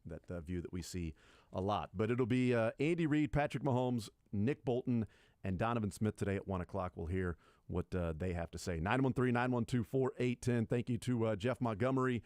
that view that we see a lot. But it'll be Andy Reid, Patrick Mahomes, Nick Bolton, and Donovan Smith today at 1 o'clock. We'll hear what they have to say. 913-912-4810. Thank you to Jeff Montgomery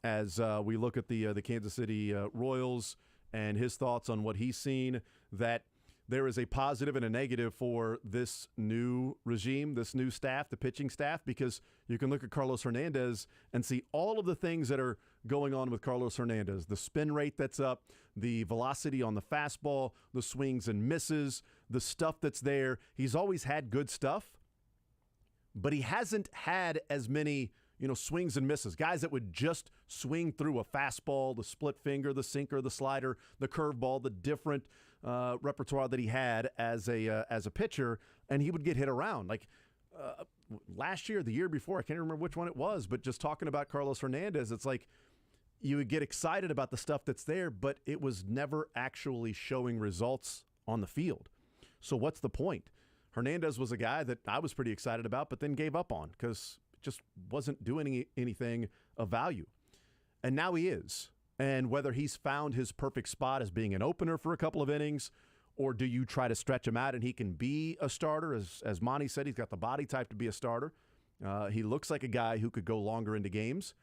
as we look at the Kansas City Royals and his thoughts on what he's seen, that there is a positive and a negative for this new regime, this new staff, the pitching staff, because you can look at Carlos Hernandez and see all of the things that are going on with Carlos Hernandez. The spin rate that's up, the velocity on the fastball, the swings and misses, the stuff that's there. He's always had good stuff, but he hasn't had as many, swings and misses. Guys that would just swing through a fastball, the split finger, the sinker, the slider, the curveball, the different repertoire that he had as a pitcher, and he would get hit around. Like last year, the year before, I can't remember which one it was, but just talking about Carlos Hernandez, it's like you would get excited about the stuff that's there, but it was never actually showing results on the field. So what's the point? Hernandez was a guy that I was pretty excited about, but then gave up on because it just wasn't doing anything of value. And now he is. And whether he's found his perfect spot as being an opener for a couple of innings, or do you try to stretch him out and he can be a starter? As Monty said, he's got the body type to be a starter. He looks like a guy who could go longer into games.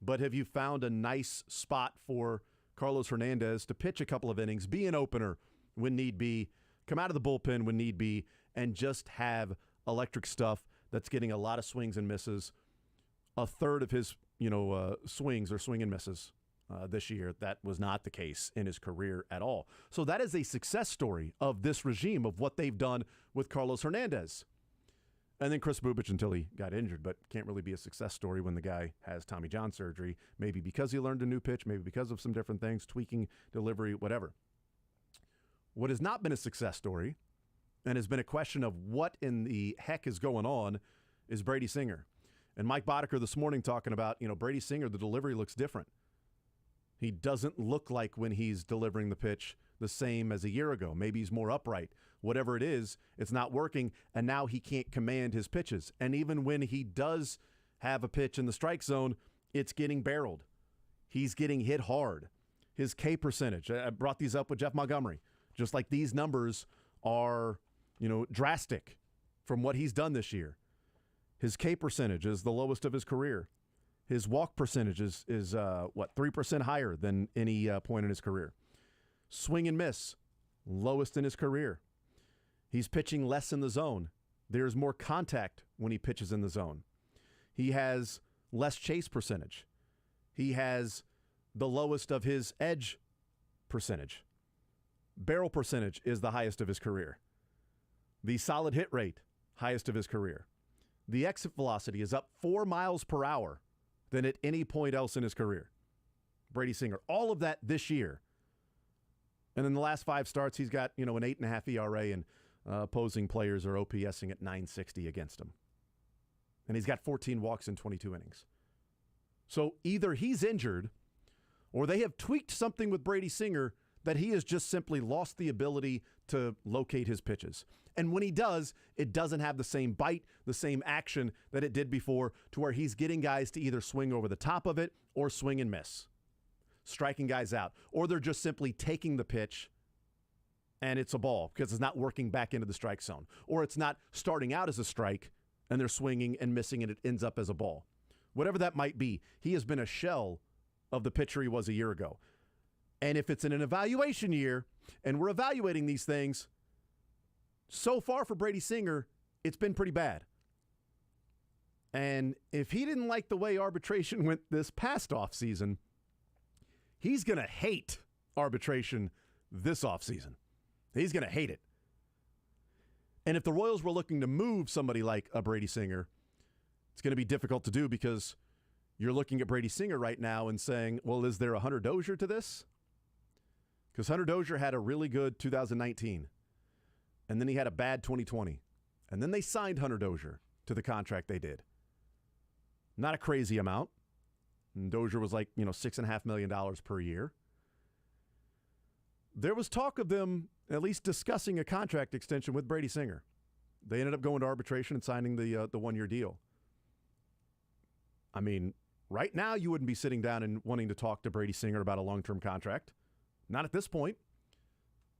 But have you found a nice spot for Carlos Hernandez to pitch a couple of innings, be an opener when need be, come out of the bullpen when need be, and just have electric stuff that's getting a lot of swings and misses? A third of his, swings are swing and misses. This year, that was not the case in his career at all. So that is a success story of this regime, of what they've done with Carlos Hernandez. And then Chris Bubic until he got injured, but can't really be a success story when the guy has Tommy John surgery, maybe because he learned a new pitch, maybe because of some different things, tweaking delivery, whatever. What has not been a success story and has been a question of what in the heck is going on is Brady Singer. And Mike Boddicker this morning talking about, Brady Singer, the delivery looks different. He doesn't look like when he's delivering the pitch the same as a year ago. Maybe he's more upright. Whatever it is, it's not working, and now he can't command his pitches. And even when he does have a pitch in the strike zone, it's getting barreled. He's getting hit hard. His K percentage, I brought these up with Jeff Montgomery, just like these numbers are, drastic from what he's done this year. His K percentage is the lowest of his career. His walk percentage is 3% higher than any point in his career. Swing and miss, lowest in his career. He's pitching less in the zone. There's more contact when he pitches in the zone. He has less chase percentage. He has the lowest of his edge percentage. Barrel percentage is the highest of his career. The solid hit rate, highest of his career. The exit velocity is up 4 miles per hour than at any point else in his career. Brady Singer. All of that this year. And in the last 5 starts, he's got, an 8.5 ERA, and opposing players are OPSing at 960 against him. And he's got 14 walks in 22 innings. So either he's injured or they have tweaked something with Brady Singer that he has just simply lost the ability to locate his pitches. And when he does, it doesn't have the same bite, the same action that it did before, to where he's getting guys to either swing over the top of it or swing and miss, striking guys out. Or they're just simply taking the pitch and it's a ball because it's not working back into the strike zone. Or it's not starting out as a strike and they're swinging and missing and it ends up as a ball. Whatever that might be, he has been a shell of the pitcher he was a year ago. And if it's in an evaluation year and we're evaluating these things, so far for Brady Singer, it's been pretty bad. And if he didn't like the way arbitration went this past offseason, he's going to hate arbitration this offseason. He's going to hate it. And if the Royals were looking to move somebody like a Brady Singer, it's going to be difficult to do because you're looking at Brady Singer right now and saying, well, is there a Hunter Dozier to this? Because Hunter Dozier had a really good 2019, and then he had a bad 2020. And then they signed Hunter Dozier to the contract they did. Not a crazy amount. And Dozier was like, $6.5 million per year. There was talk of them at least discussing a contract extension with Brady Singer. They ended up going to arbitration and signing the one-year deal. I mean, right now you wouldn't be sitting down and wanting to talk to Brady Singer about a long-term contract. Not at this point.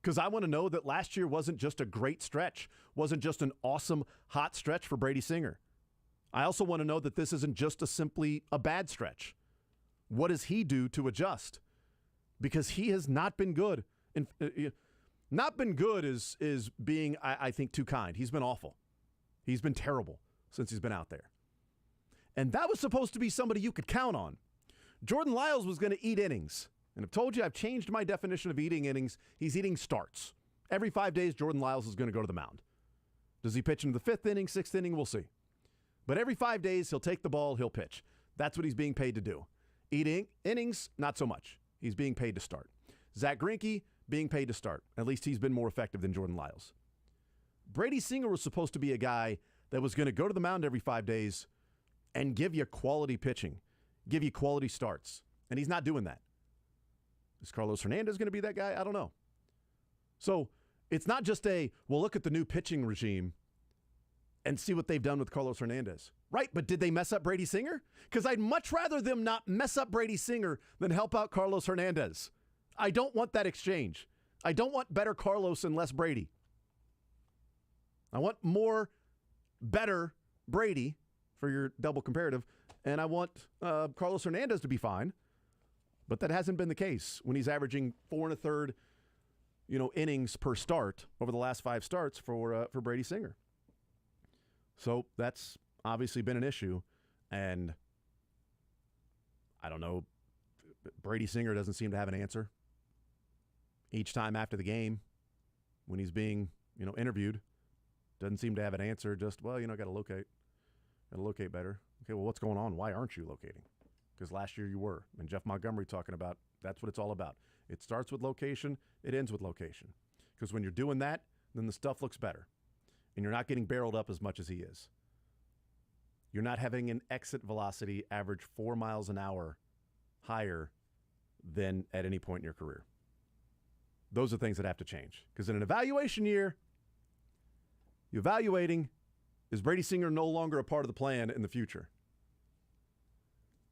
Because I want to know that last year wasn't just a great stretch, wasn't just an awesome, hot stretch for Brady Singer. I also want to know that this isn't just simply a bad stretch. What does he do to adjust? Because he has not been good. Not been good is being, I think, too kind. He's been awful. He's been terrible since he's been out there. And that was supposed to be somebody you could count on. Jordan Lyles was going to eat innings. And I've told you I've changed my definition of eating innings. He's eating starts. Every 5 days, Jordan Lyles is going to go to the mound. Does he pitch into the 5th inning, 6th inning? We'll see. But every 5 days, he'll take the ball, he'll pitch. That's what he's being paid to do. Eating innings, not so much. He's being paid to start. Zach Greinke, being paid to start. At least he's been more effective than Jordan Lyles. Brady Singer was supposed to be a guy that was going to go to the mound every 5 days and give you quality pitching, give you quality starts. And he's not doing that. Is Carlos Hernandez going to be that guy? I don't know. So it's not just look at the new pitching regime and see what they've done with Carlos Hernandez. Right, but did they mess up Brady Singer? Because I'd much rather them not mess up Brady Singer than help out Carlos Hernandez. I don't want that exchange. I don't want better Carlos and less Brady. I want more better Brady for your double comparative, and I want Carlos Hernandez to be fine. But that hasn't been the case when he's averaging 4 1/3, innings per start over the last 5 starts for Brady Singer. So that's obviously been an issue, and I don't know. Brady Singer doesn't seem to have an answer. Each time after the game, when he's being interviewed, doesn't seem to have an answer. Just got to locate better. Okay, well, what's going on? Why aren't you locating? Because last year you were. And Jeff Montgomery talking about that's what it's all about. It starts with location. It ends with location. Because when you're doing that, then the stuff looks better. And you're not getting barreled up as much as he is. You're not having an exit velocity average 4 miles an hour higher than at any point in your career. Those are things that have to change. Because in an evaluation year, you're evaluating, is Brady Singer no longer a part of the plan in the future?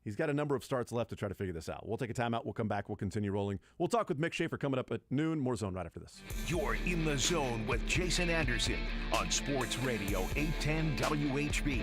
He's got a number of starts left to try to figure this out. We'll take a timeout. We'll come back. We'll continue rolling. We'll talk with Mick Schaefer coming up at noon. More Zone right after this. You're in the zone with Jason Anderson on Sports Radio 810 WHB.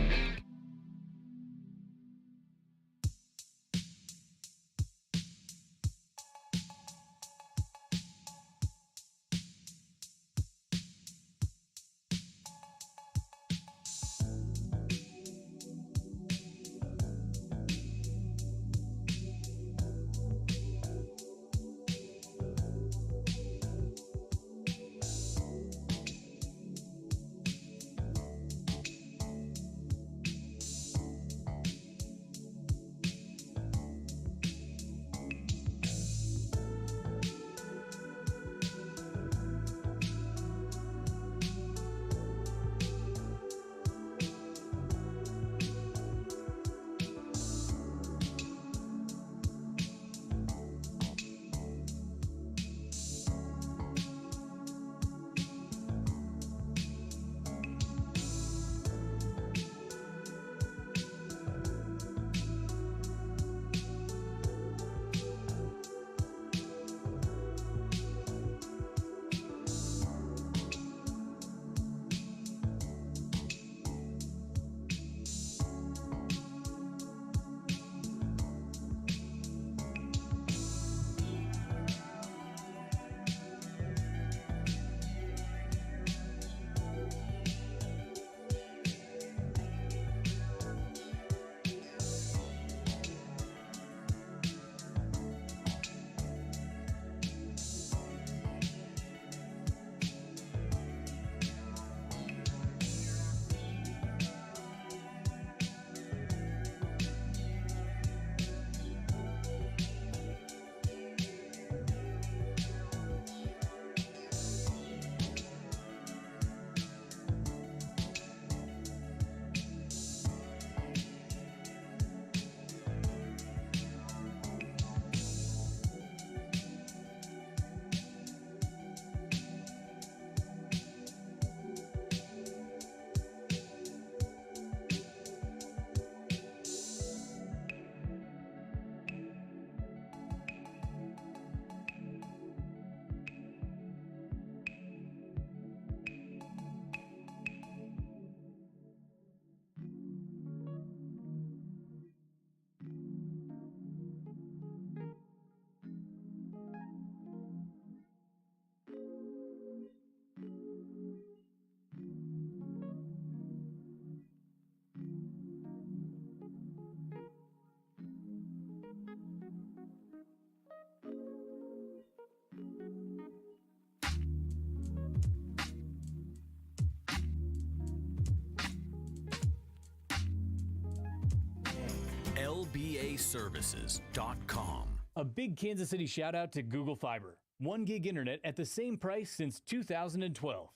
OTAServices.com. A big Kansas City shout out to Google Fiber. 1 gig internet at the same price since 2012.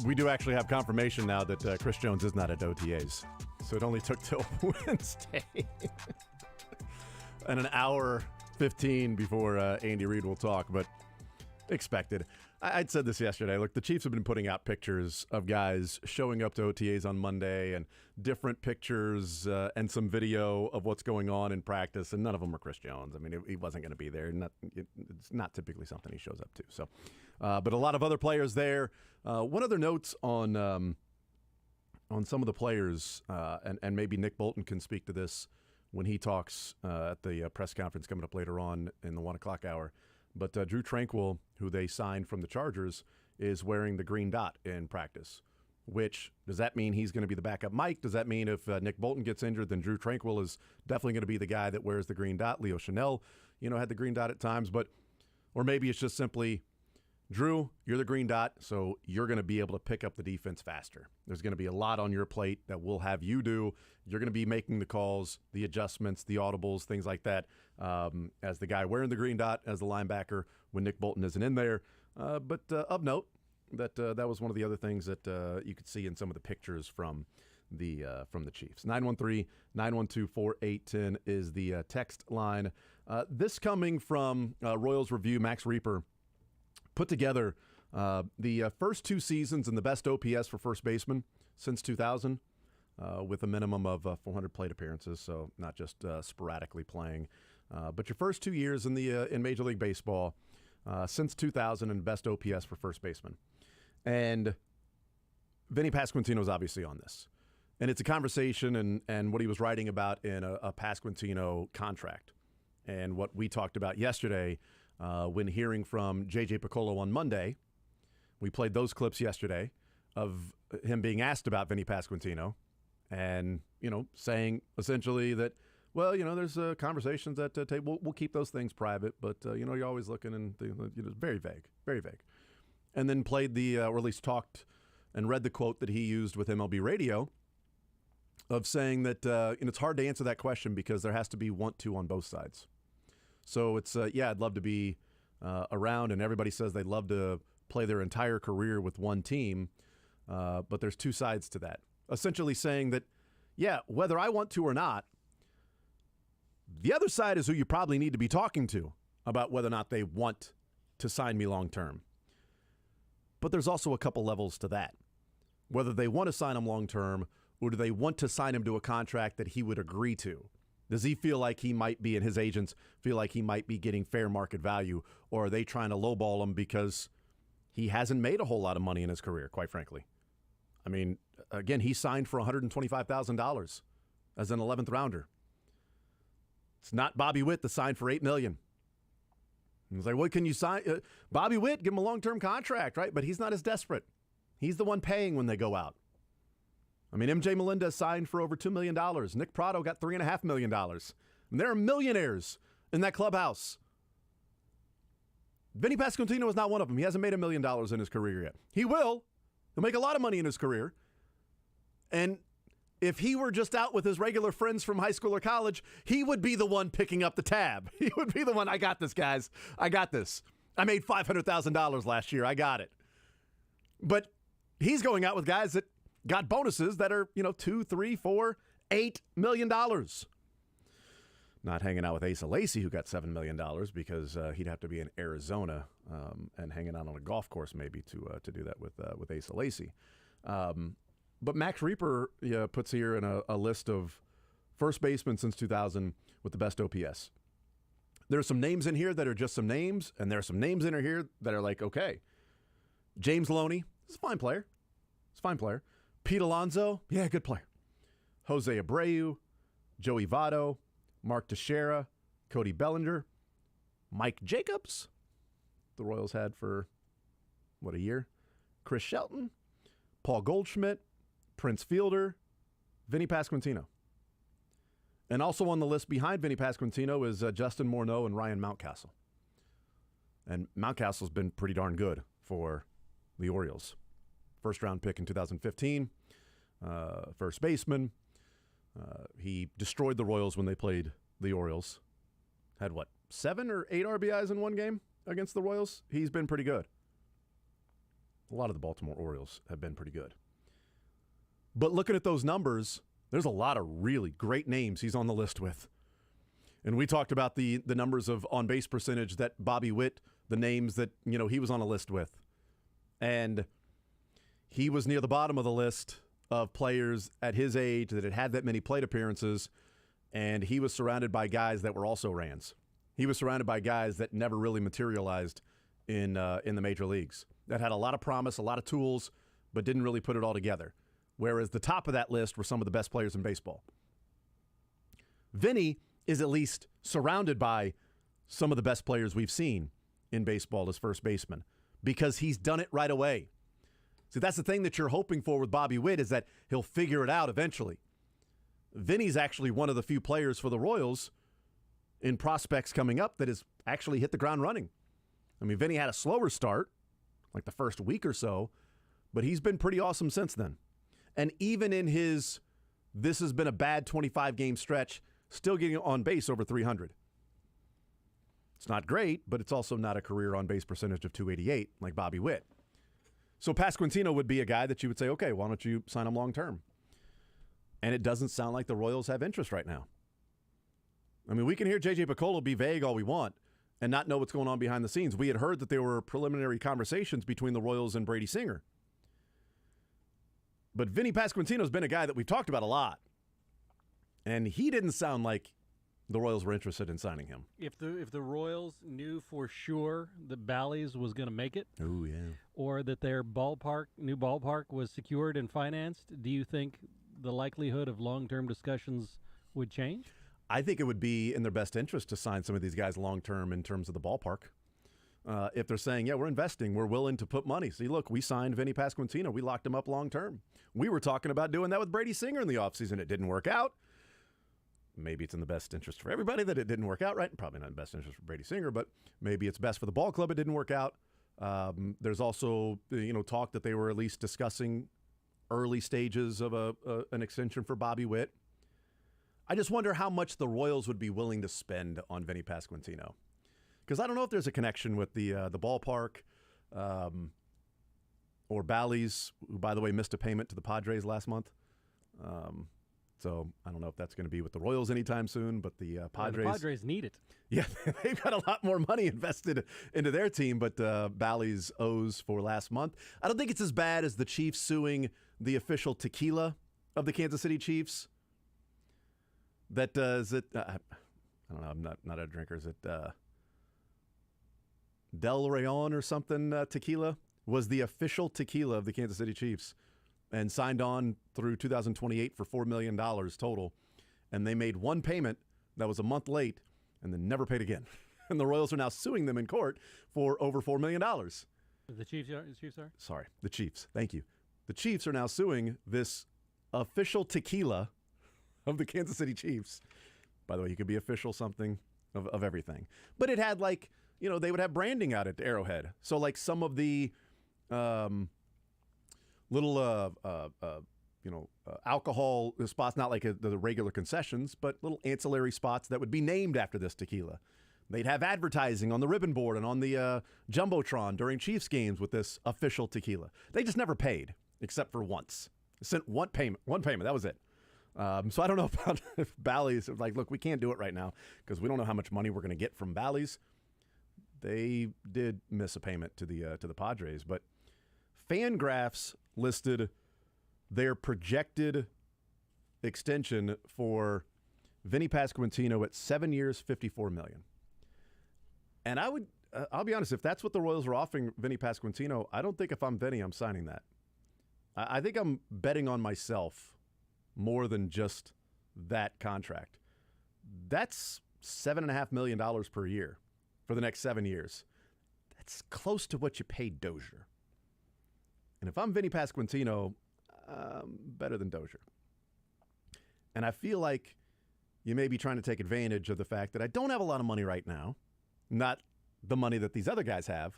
We do actually have confirmation now that Chris Jones is not at OTAs. So it only took till Wednesday. And an hour 15 before Andy Reid will talk, but expected. I'd said this yesterday. Look, the Chiefs have been putting out pictures of guys showing up to OTAs on Monday and different pictures and some video of what's going on in practice, and none of them are Chris Jones. I mean, he wasn't going to be there. It's not typically something he shows up to. So, but a lot of other players there. One other notes on some of the players, and maybe Nick Bolton can speak to this when he talks at the press conference coming up later on in the 1 o'clock hour. But Drew Tranquill, who they signed from the Chargers, is wearing the green dot in practice. Which, does that mean he's going to be the backup Mike? Does that mean if Nick Bolton gets injured, then Drew Tranquill is definitely going to be the guy that wears the green dot? Leo Chanel, had the green dot at times. Or maybe it's just simply, Drew, you're the green dot, so you're going to be able to pick up the defense faster. There's going to be a lot on your plate that we'll have you do. You're going to be making the calls, the adjustments, the audibles, things like that, as the guy wearing the green dot, as the linebacker when Nick Bolton isn't in there. But of note, that was one of the other things that you could see in some of the pictures from the Chiefs. 913-912-4810 is the text line. This coming from Royals Review, Max Reaper put together the first 2 seasons and the best OPS for first baseman since 2000, with a minimum of 400 plate appearances, so not just sporadically playing. But your first 2 years in Major League Baseball since 2000 and best OPS for first baseman. And Vinny Pasquantino is obviously on this. And it's a conversation and what he was writing about in a Pasquantino contract. And what we talked about yesterday when hearing from J.J. Piccolo on Monday. We played those clips yesterday of him being asked about Vinny Pasquantino and, saying essentially that, well, there's conversations that we'll keep those things private, but, you're always looking and very vague, very vague. And then played or at least talked and read the quote that he used with MLB Radio of saying that it's hard to answer that question because there has to be want to on both sides. So it's, I'd love to be around, and everybody says they'd love to play their entire career with one team, but there's 2 sides to that. Essentially saying that, whether I want to or not, the other side is who you probably need to be talking to about whether or not they want to sign me long term. But there's also a couple levels to that. Whether they want to sign him long term, or do they want to sign him to a contract that he would agree to? Does he feel like he might be, and his agents feel like he might be getting fair market value, or are they trying to lowball him because he hasn't made a whole lot of money in his career, quite frankly? I mean, again, he signed for $125,000 as an 11th rounder. It's not Bobby Witt that signed for $8 million. He was like, what can you sign? Bobby Witt, give him a long-term contract, right? But he's not as desperate. He's the one paying when they go out. I mean, MJ Melendez signed for over $2 million. Nick Prado got $3.5 million. And there are millionaires in that clubhouse. Vinny Pasquantino is not one of them. He hasn't made $1 million in his career yet. He will. He'll make a lot of money in his career. And if he were just out with his regular friends from high school or college, he would be the one picking up the tab. He would be the one, I got this, guys. I got this. I made $500,000 last year. I got it. But he's going out with guys that got bonuses that are, $2, $3, $4, $8 million. Not hanging out with Asa Lacy, who got $7 million, because he'd have to be in Arizona and hanging out on a golf course maybe to do that with Asa Lacy. But Max Reaper puts here in a list of first basemen since 2000 with the best OPS. There are some names in here that are just some names, and there are some names in here that are like, okay. James Loney, he's a fine player. Pete Alonso, good player. Jose Abreu, Joey Votto, Mark Teixeira, Cody Bellinger, Mike Jacobs, the Royals had for, a year? Chris Shelton, Paul Goldschmidt, Prince Fielder, Vinny Pasquantino. And also on the list behind Vinny Pasquantino is Justin Morneau and Ryan Mountcastle. And Mountcastle's been pretty darn good for the Orioles. First-round pick in 2015, first baseman. He destroyed the Royals when they played the Orioles. Had, 7 or 8 RBIs in one game against the Royals? He's been pretty good. A lot of the Baltimore Orioles have been pretty good. But looking at those numbers, there's a lot of really great names he's on the list with. And we talked about the numbers of on-base percentage that Bobby Witt, the names that, he was on a list with. And he was near the bottom of the list of players at his age that had that many plate appearances, and he was surrounded by guys that were also Rans. He was surrounded by guys that never really materialized in the major leagues, that had a lot of promise, a lot of tools, but didn't really put it all together. Whereas the top of that list were some of the best players in baseball. Vinny is at least surrounded by some of the best players we've seen in baseball as first baseman because he's done it right away. See, that's the thing that you're hoping for with Bobby Witt, is that he'll figure it out eventually. Vinny's actually one of the few players for the Royals in prospects coming up that has actually hit the ground running. I mean, Vinny had a slower start, like the first week or so, but he's been pretty awesome since then. And even in this has been a bad 25-game stretch, still getting on base over 300. It's not great, but it's also not a career on-base percentage of 288 like Bobby Witt. So Pasquantino would be a guy that you would say, okay, why don't you sign him long-term? And it doesn't sound like the Royals have interest right now. I mean, we can hear J.J. Picollo be vague all we want and not know what's going on behind the scenes. We had heard that there were preliminary conversations between the Royals and Brady Singer. But Vinny Pasquantino's been a guy that we've talked about a lot. And he didn't sound like the Royals were interested in signing him. If the Royals knew for sure that Bally's was going to make it, oh yeah, or that their new ballpark was secured and financed, do you think the likelihood of long-term discussions would change? I think it would be in their best interest to sign some of these guys long-term in terms of the ballpark. If they're saying, yeah, we're investing, we're willing to put money. See, look, we signed Vinny Pasquantino. We locked him up long-term. We were talking about doing that with Brady Singer in the offseason. It didn't work out. Maybe it's in the best interest for everybody that it didn't work out, right? Probably not in the best interest for Brady Singer, but maybe it's best for the ball club it didn't work out. There's also, talk that they were at least discussing early stages of an extension for Bobby Witt. I just wonder how much the Royals would be willing to spend on Vinny Pasquantino. Because I don't know if there's a connection with the ballpark or Bally's, who, by the way, missed a payment to the Padres last month. So I don't know if that's going to be with the Royals anytime soon, but the Padres... The Padres need it. Yeah, they've got a lot more money invested into their team, but Bally's owes for last month. I don't think it's as bad as the Chiefs suing the official tequila of the Kansas City Chiefs. That is it. I don't know. I'm not a drinker. Is it Del Rayon or something? Tequila was the official tequila of the Kansas City Chiefs, and signed on through 2028 for $4 million total. And they made one payment that was a month late, and then never paid again. And the Royals are now suing them in court for over $4 million. The Chiefs are? Sorry, the Chiefs. Thank you. The Chiefs are now suing this official tequila of the Kansas City Chiefs. By the way, you could be official something of everything. But it had they would have branding out at Arrowhead. So some of the little alcohol spots, not like the regular concessions, but little ancillary spots that would be named after this tequila. They'd have advertising on the ribbon board and on the Jumbotron during Chiefs games with this official tequila. They just never paid, except for once. Sent one payment. That was it. So I don't know about if Bally's look, we can't do it right now because we don't know how much money we're going to get from Bally's. They did miss a payment to the Padres, but Fangraphs listed their projected extension for Vinny Pasquantino at 7 years, $54 million. And I'll be honest, if that's what the Royals are offering Vinny Pasquantino, I don't think if I'm Vinny, I'm signing that. I think I'm betting on myself more than just that contract. That's $7.5 million per year for the next 7 years. That's close to what you paid Dozier. And if I'm Vinny Pasquantino, better than Dozier. And I feel like you may be trying to take advantage of the fact that I don't have a lot of money right now. Not the money that these other guys have.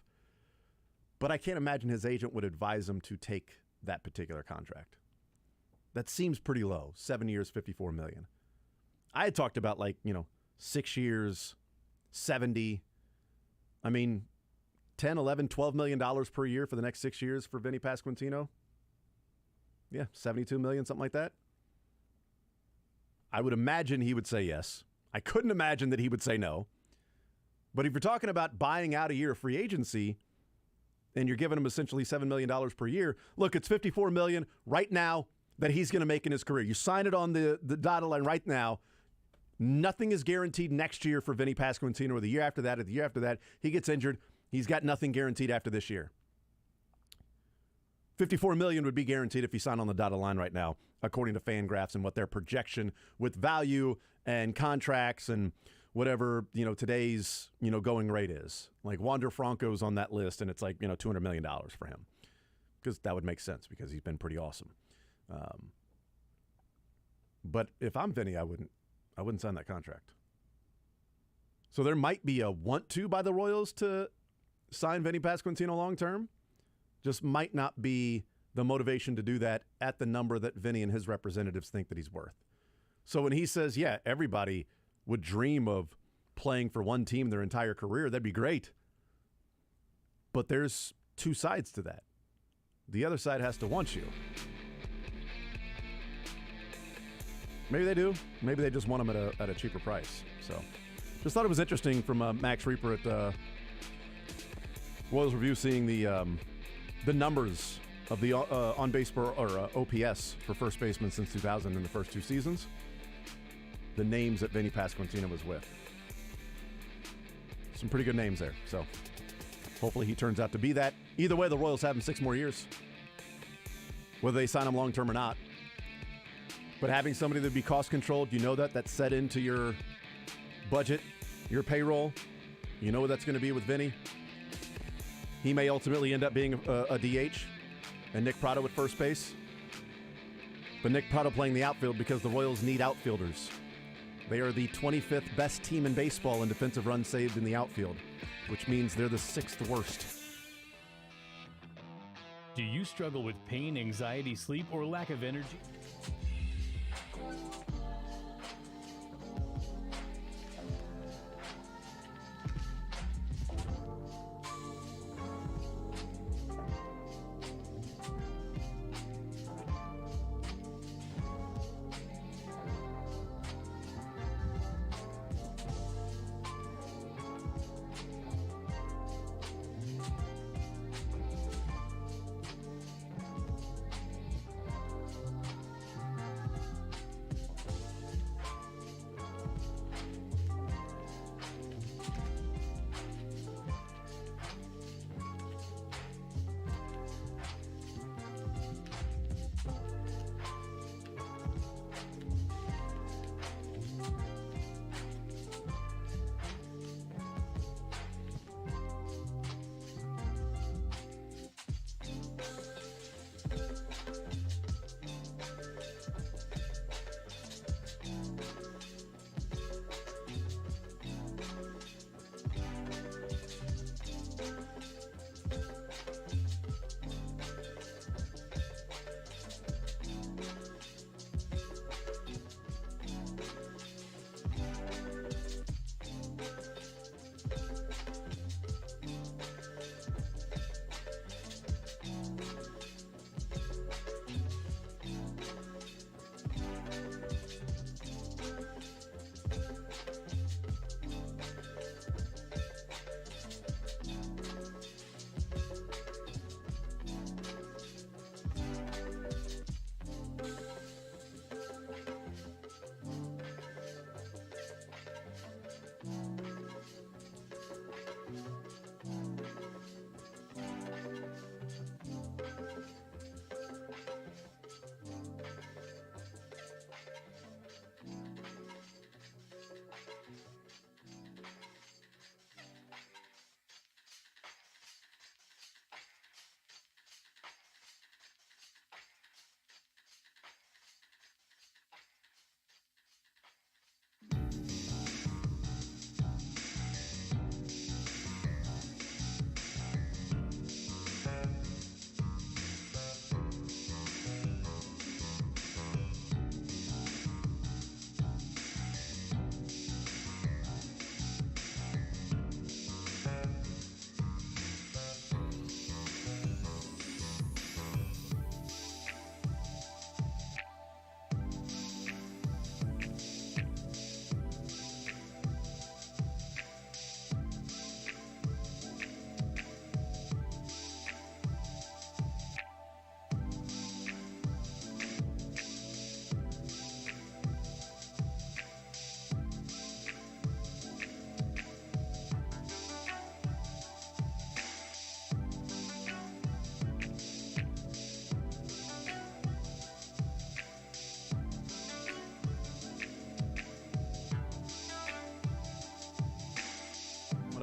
But I can't imagine his agent would advise him to take that particular contract. That seems pretty low. 7 years, $54 million. I had talked about 6 years, 70. I mean, $10, $11, $12 million per year for the next 6 years for Vinny Pasquantino. Yeah, $72 million, something like that. I would imagine he would say yes. I couldn't imagine that he would say no. But if you're talking about buying out a year of free agency and you're giving him essentially $7 million per year, look, it's $54 million right now that he's going to make in his career. You sign it on the dotted line right now. Nothing is guaranteed next year for Vinny Pasquantino, or the year after that, or the year after that. He gets injured. He's got nothing guaranteed after this year. $54 million would be guaranteed if he signed on the dotted line right now, according to FanGraphs and what their projection with value and contracts and whatever, today's, going rate is. Like Wander Franco's on that list, and it's like, $200 million for him. Because that would make sense because he's been pretty awesome. But if I'm Vinny, I wouldn't sign that contract. So there might be a want to by the Royals to sign Vinny Pasquantino long term. Just might not be the motivation to do that at the number that Vinny and his representatives think that he's worth. So when he says, yeah, everybody would dream of playing for one team their entire career, that'd be great. But there's two sides to that. The other side has to want you. Maybe they do. Maybe they just want him at a cheaper price. So just thought it was interesting from Max Reaper at Royals Review, seeing the numbers of the on-base or OPS for first baseman since 2000 in the first two seasons. The names that Vinny Pasquantino was with. Some pretty good names there. So hopefully he turns out to be that. Either way, the Royals have him 6 more years. Whether they sign him long-term or not. But having somebody that would be cost-controlled, that's set into your budget, your payroll. You know what that's going to be with Vinny. He may ultimately end up being a DH and Nick Pratto at first base. But Nick Pratto playing the outfield because the Royals need outfielders. They are the 25th best team in baseball in defensive runs saved in the outfield, which means they're the 6th worst. Do you struggle with pain, anxiety, sleep, or lack of energy?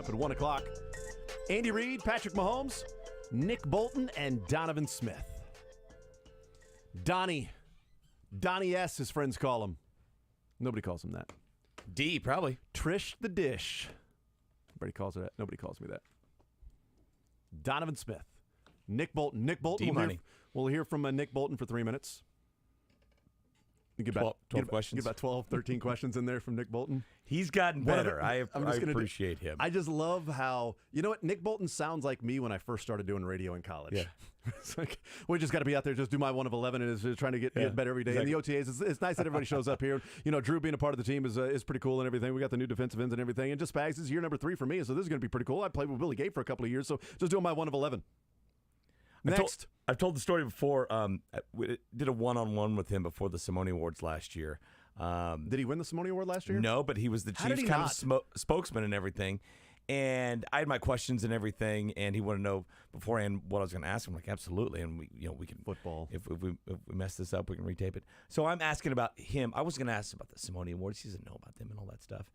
at 1 o'clock. Andy Reid, Patrick Mahomes, Nick Bolton, and Donovan Smith. Donnie S, his friends call him. Nobody calls him that. D, probably. Trish the Dish. Everybody calls her that. Nobody calls me that. Donovan Smith. Nick Bolton. Nick Bolton. D-money. We'll hear from Nick Bolton for 3 minutes. You get 12 get questions. Get about 12, 13 questions in there from Nick Bolton. He's gotten better. I just gonna appreciate him. I just love how, you know what, Nick Bolton sounds like me when I first started doing radio in college. Yeah. It's like, we just got to be out there, just do my 1 of 11, and is trying to get better every day. Exactly. And the OTAs, it's nice that everybody shows up here. You know, Drew being a part of the team is pretty cool and everything. We got the new defensive ends and everything. And just Spags, this is year number 3 for me, so this is going to be pretty cool. I played with Willie Gay for a couple of years, so just doing my 1 of 11. Next. I've told the story before. We did a one-on-one with him before the Simone Awards last year. Did he win the Simone Award last year? No, but he was the Chiefs kind of spokesman and everything. And I had my questions and everything, and he wanted to know beforehand what I was going to ask him. I'm like, absolutely, and we can football. If we mess this up, we can retape it. So I'm asking about him. I was going to ask about the Simone Awards. He doesn't know about them and all that stuff.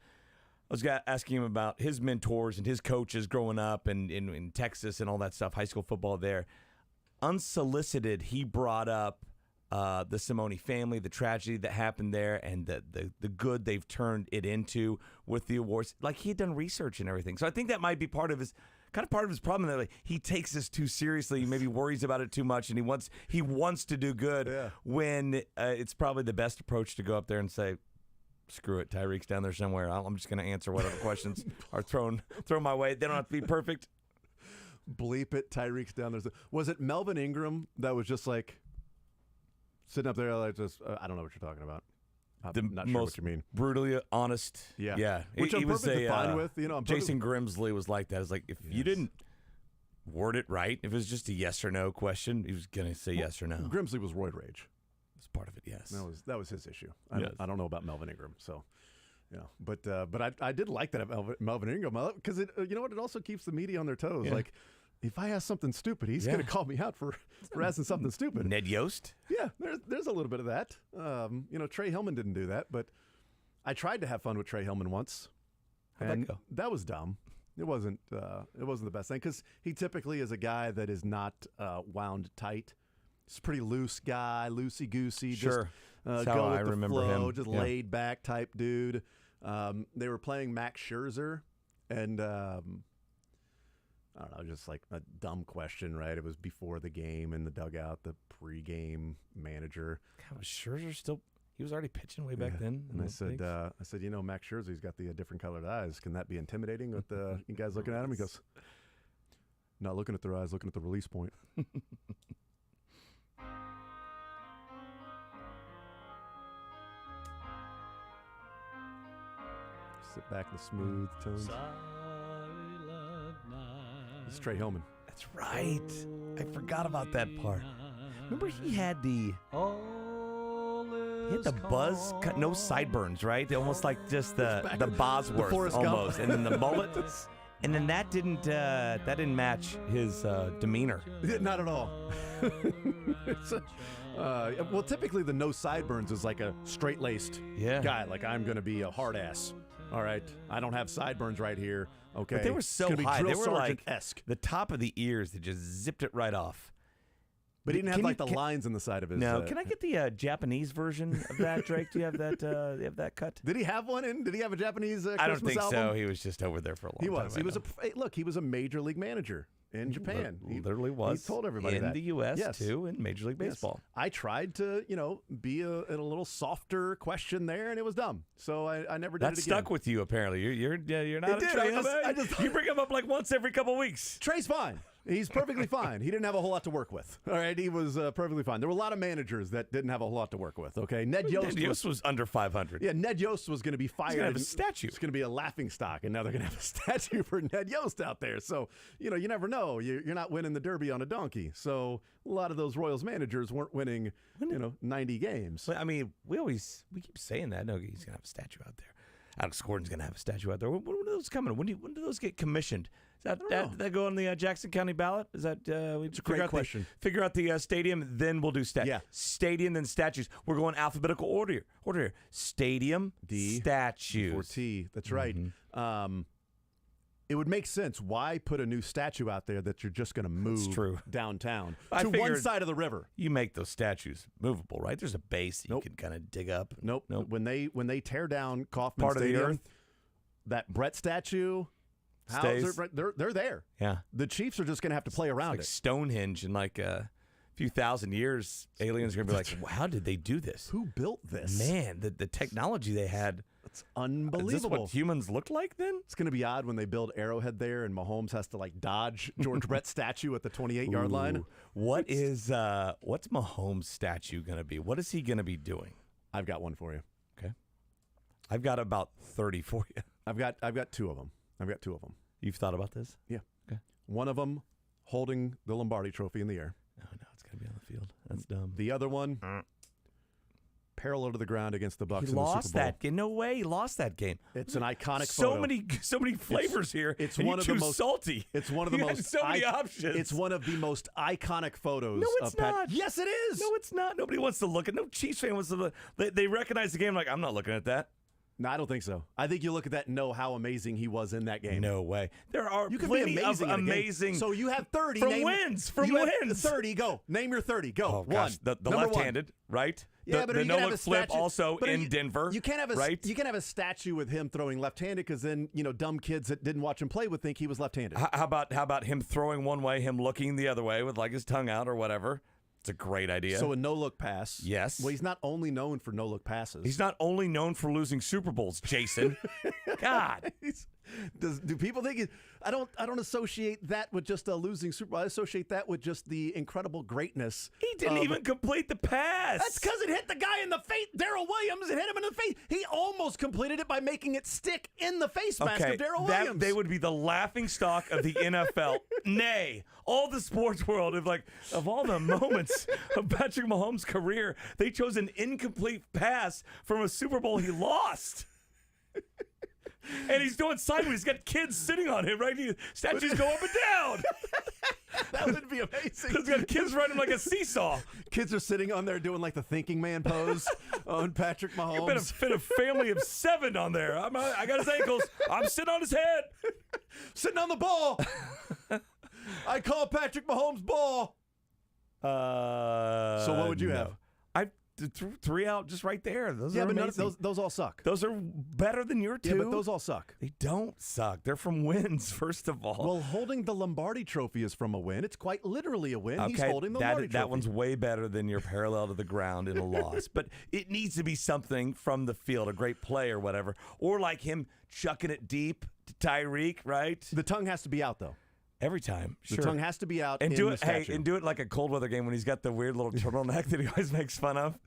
I was asking him about his mentors and his coaches growing up and in Texas and all that stuff, high school football there. Unsolicited, he brought up the Simone family, the tragedy that happened there, and the good they've turned it into with the awards. Like, he had done research and everything. So I think that might be part of his problem, that like, he takes this too seriously. He maybe worries about it too much, and he wants to do good when it's probably the best approach to go up there and say, screw it, Tyreek's down there somewhere. I'm just going to answer whatever questions are thrown my way. They don't have to be perfect. Bleep it, Tyreek's down there. Was it Melvin Ingram that was just like sitting up there like just, I don't know what you're talking about. I'm not sure what you mean. Brutally honest. Yeah. Which he I'm perfectly fine with. You know, Jason Grimsley was like that. It's like, if you didn't word it right, if it was just a yes or no question, he was going to say yes or no. Grimsley was roid rage. That's part of it, yes. That was his issue. I don't know about Melvin Ingram, so... Yeah, but I did like that about Melvin Ingram, because you know what, it also keeps the media on their toes. Yeah. Like, if I ask something stupid, he's going to call me out for asking something stupid. Ned Yost? Yeah, there's a little bit of that. You know, Trey Hillman didn't do that, but I tried to have fun with Trey Hillman once. How'd that go? That was dumb. It wasn't the best thing, because he typically is a guy that is not wound tight. He's a pretty loose guy, loosey-goosey. Sure. Just go with the flow, just laid back type dude. They were playing Max Scherzer, and I don't know, just like a dumb question, right? It was before the game in the dugout, the pregame manager. God, was Scherzer still? He was already pitching way back then. And I said, you know, Max Scherzer's got the different colored eyes. Can that be intimidating with you guys looking at him? He goes, not looking at their eyes, looking at the release point. Sit back in the smooth tones. It's Trey Hillman. That's right. I forgot about that part. Remember, he had the buzz cut, no sideburns, right? Almost like just the Bosworth almost, and then the mullet. And then that didn't match his demeanor. Not at all. Well, typically the no sideburns is like a straight-laced guy. Like, I'm going to be a hard ass. All right, I don't have sideburns right here. Okay, but they were so high. They were like the top of the ears that just zipped it right off. But he didn't have the lines in the side of his. No, can I get the Japanese version of that, Drake? Do you have that? You have that cut? Did he have one in? Did he have a Japanese Christmas I don't think album? so. He was just over there for a long time. He was. He was a major league manager in Japan. He literally was. He told everybody in that. the U.S. too, in Major League Baseball. I tried to, be in a little softer question there, and it was dumb. So I never did it again. That stuck with you, apparently. You're not a Trey. You bring him up like once every couple weeks. Trey's fine. He's perfectly fine. He didn't have a whole lot to work with. All right, he was perfectly fine. There were a lot of managers that didn't have a whole lot to work with. Okay, Ned Yost was under 500. Yeah, Ned Yost was going to be fired. He's going to have a statue. It's going to be a laughing stock, and now they're going to have a statue for Ned Yost out there. So you never know. You're not winning the Derby on a donkey. So a lot of those Royals managers weren't winning, 90 games. I mean, we keep saying that. No, he's going to have a statue out there. Alex Gordon's going to have a statue out there. When are those coming? When do those get commissioned? Is that go on the Jackson County ballot? Is that it's a great question. Figure out the stadium, then we'll do statues. Yeah. Stadium, then statues. We're going alphabetical order here. Stadium, D, statues. or T. That's right. it would make sense. Why put a new statue out there that you're just going to move downtown to one side of the river? You make those statues movable, right? There's a base that you can kind of dig up. Nope. When they tear down Kauffman Part Stadium, of the earth, that Brett statue stays. They're there. Yeah. The Chiefs are just going to have to play around it. Stonehenge in like a few thousand years, aliens are going to be like, well, how did they do this? Who built this? Man, the technology they had. It's unbelievable. Is this what humans looked like then? It's going to be odd when they build Arrowhead there and Mahomes has to like dodge George Brett's statue at the 28-yard line. What's Mahomes' statue going to be? What is he going to be doing? I've got one for you. Okay. I've got about 30 for you. I've got 2 of them. You've thought about this? Yeah. Okay. One of them holding the Lombardi Trophy in the air. Oh, no, it's going to be on the field. That's dumb. The other one parallel to the ground against the Bucs in the Super Bowl. He lost that game. No way, he lost that game. It's an iconic so photo. So many flavors here. It's and one of the most salty. It's one of the most so many options. It's one of the most iconic photos. No, it's not. Yes, it is. No, it's not. Nobody wants to look at. No Chiefs fan wants to look. They recognize the game. Like, I'm not looking at that. No, I don't think so. I think you look at that and know how amazing he was in that game. No way. There are you plenty of amazing. So you have 30 from wins. 30. Go. Name your 30. Go. Oh, gosh. The left-handed, right? Yeah, but the you no can have look a flip statue, also in Denver. You can't have a right? You can have a statue with him throwing left-handed because then dumb kids that didn't watch him play would think he was left-handed. How about him throwing one way, him looking the other way with like his tongue out or whatever? It's a great idea. So a no-look pass. Yes. Well, he's not only known for no-look passes. He's not only known for losing Super Bowls, Jason. God. Do people think I don't associate that with just a losing Super Bowl. I associate that with just the incredible greatness. He didn't even complete the pass. That's because it hit the guy in the face. Darrell Williams, it hit him in the face. He almost completed it by making it stick in the face mask of Darrell Williams. They would be the laughing stock of the NFL. Nay, all the sports world of all the moments of Patrick Mahomes' career, they chose an incomplete pass from a Super Bowl he lost. And he's doing sideways. He's got kids sitting on him, right? Statues go up and down. That would be amazing. He's got kids riding like a seesaw. Kids are sitting on there doing like the thinking man pose on Patrick Mahomes. It's been a family of 7 on there. I got his ankles. I'm sitting on his head. Sitting on the ball. I call Patrick Mahomes ball. So what would you have? I 3 out just right there. Those are but those all suck. Those are better than your 2. Yeah, but those all suck. They don't suck. They're from wins, first of all. Well, holding the Lombardi Trophy is from a win. It's quite literally a win. Okay, he's holding the Lombardi Trophy. That one's way better than your parallel to the ground in a loss. But it needs to be something from the field, a great play or whatever. Or like him chucking it deep to Tyreek, right? The tongue has to be out, though. Every time, the tongue has to be out. And in do the it, statue. and do it like a cold weather game when he's got the weird little turtleneck that he always makes fun of.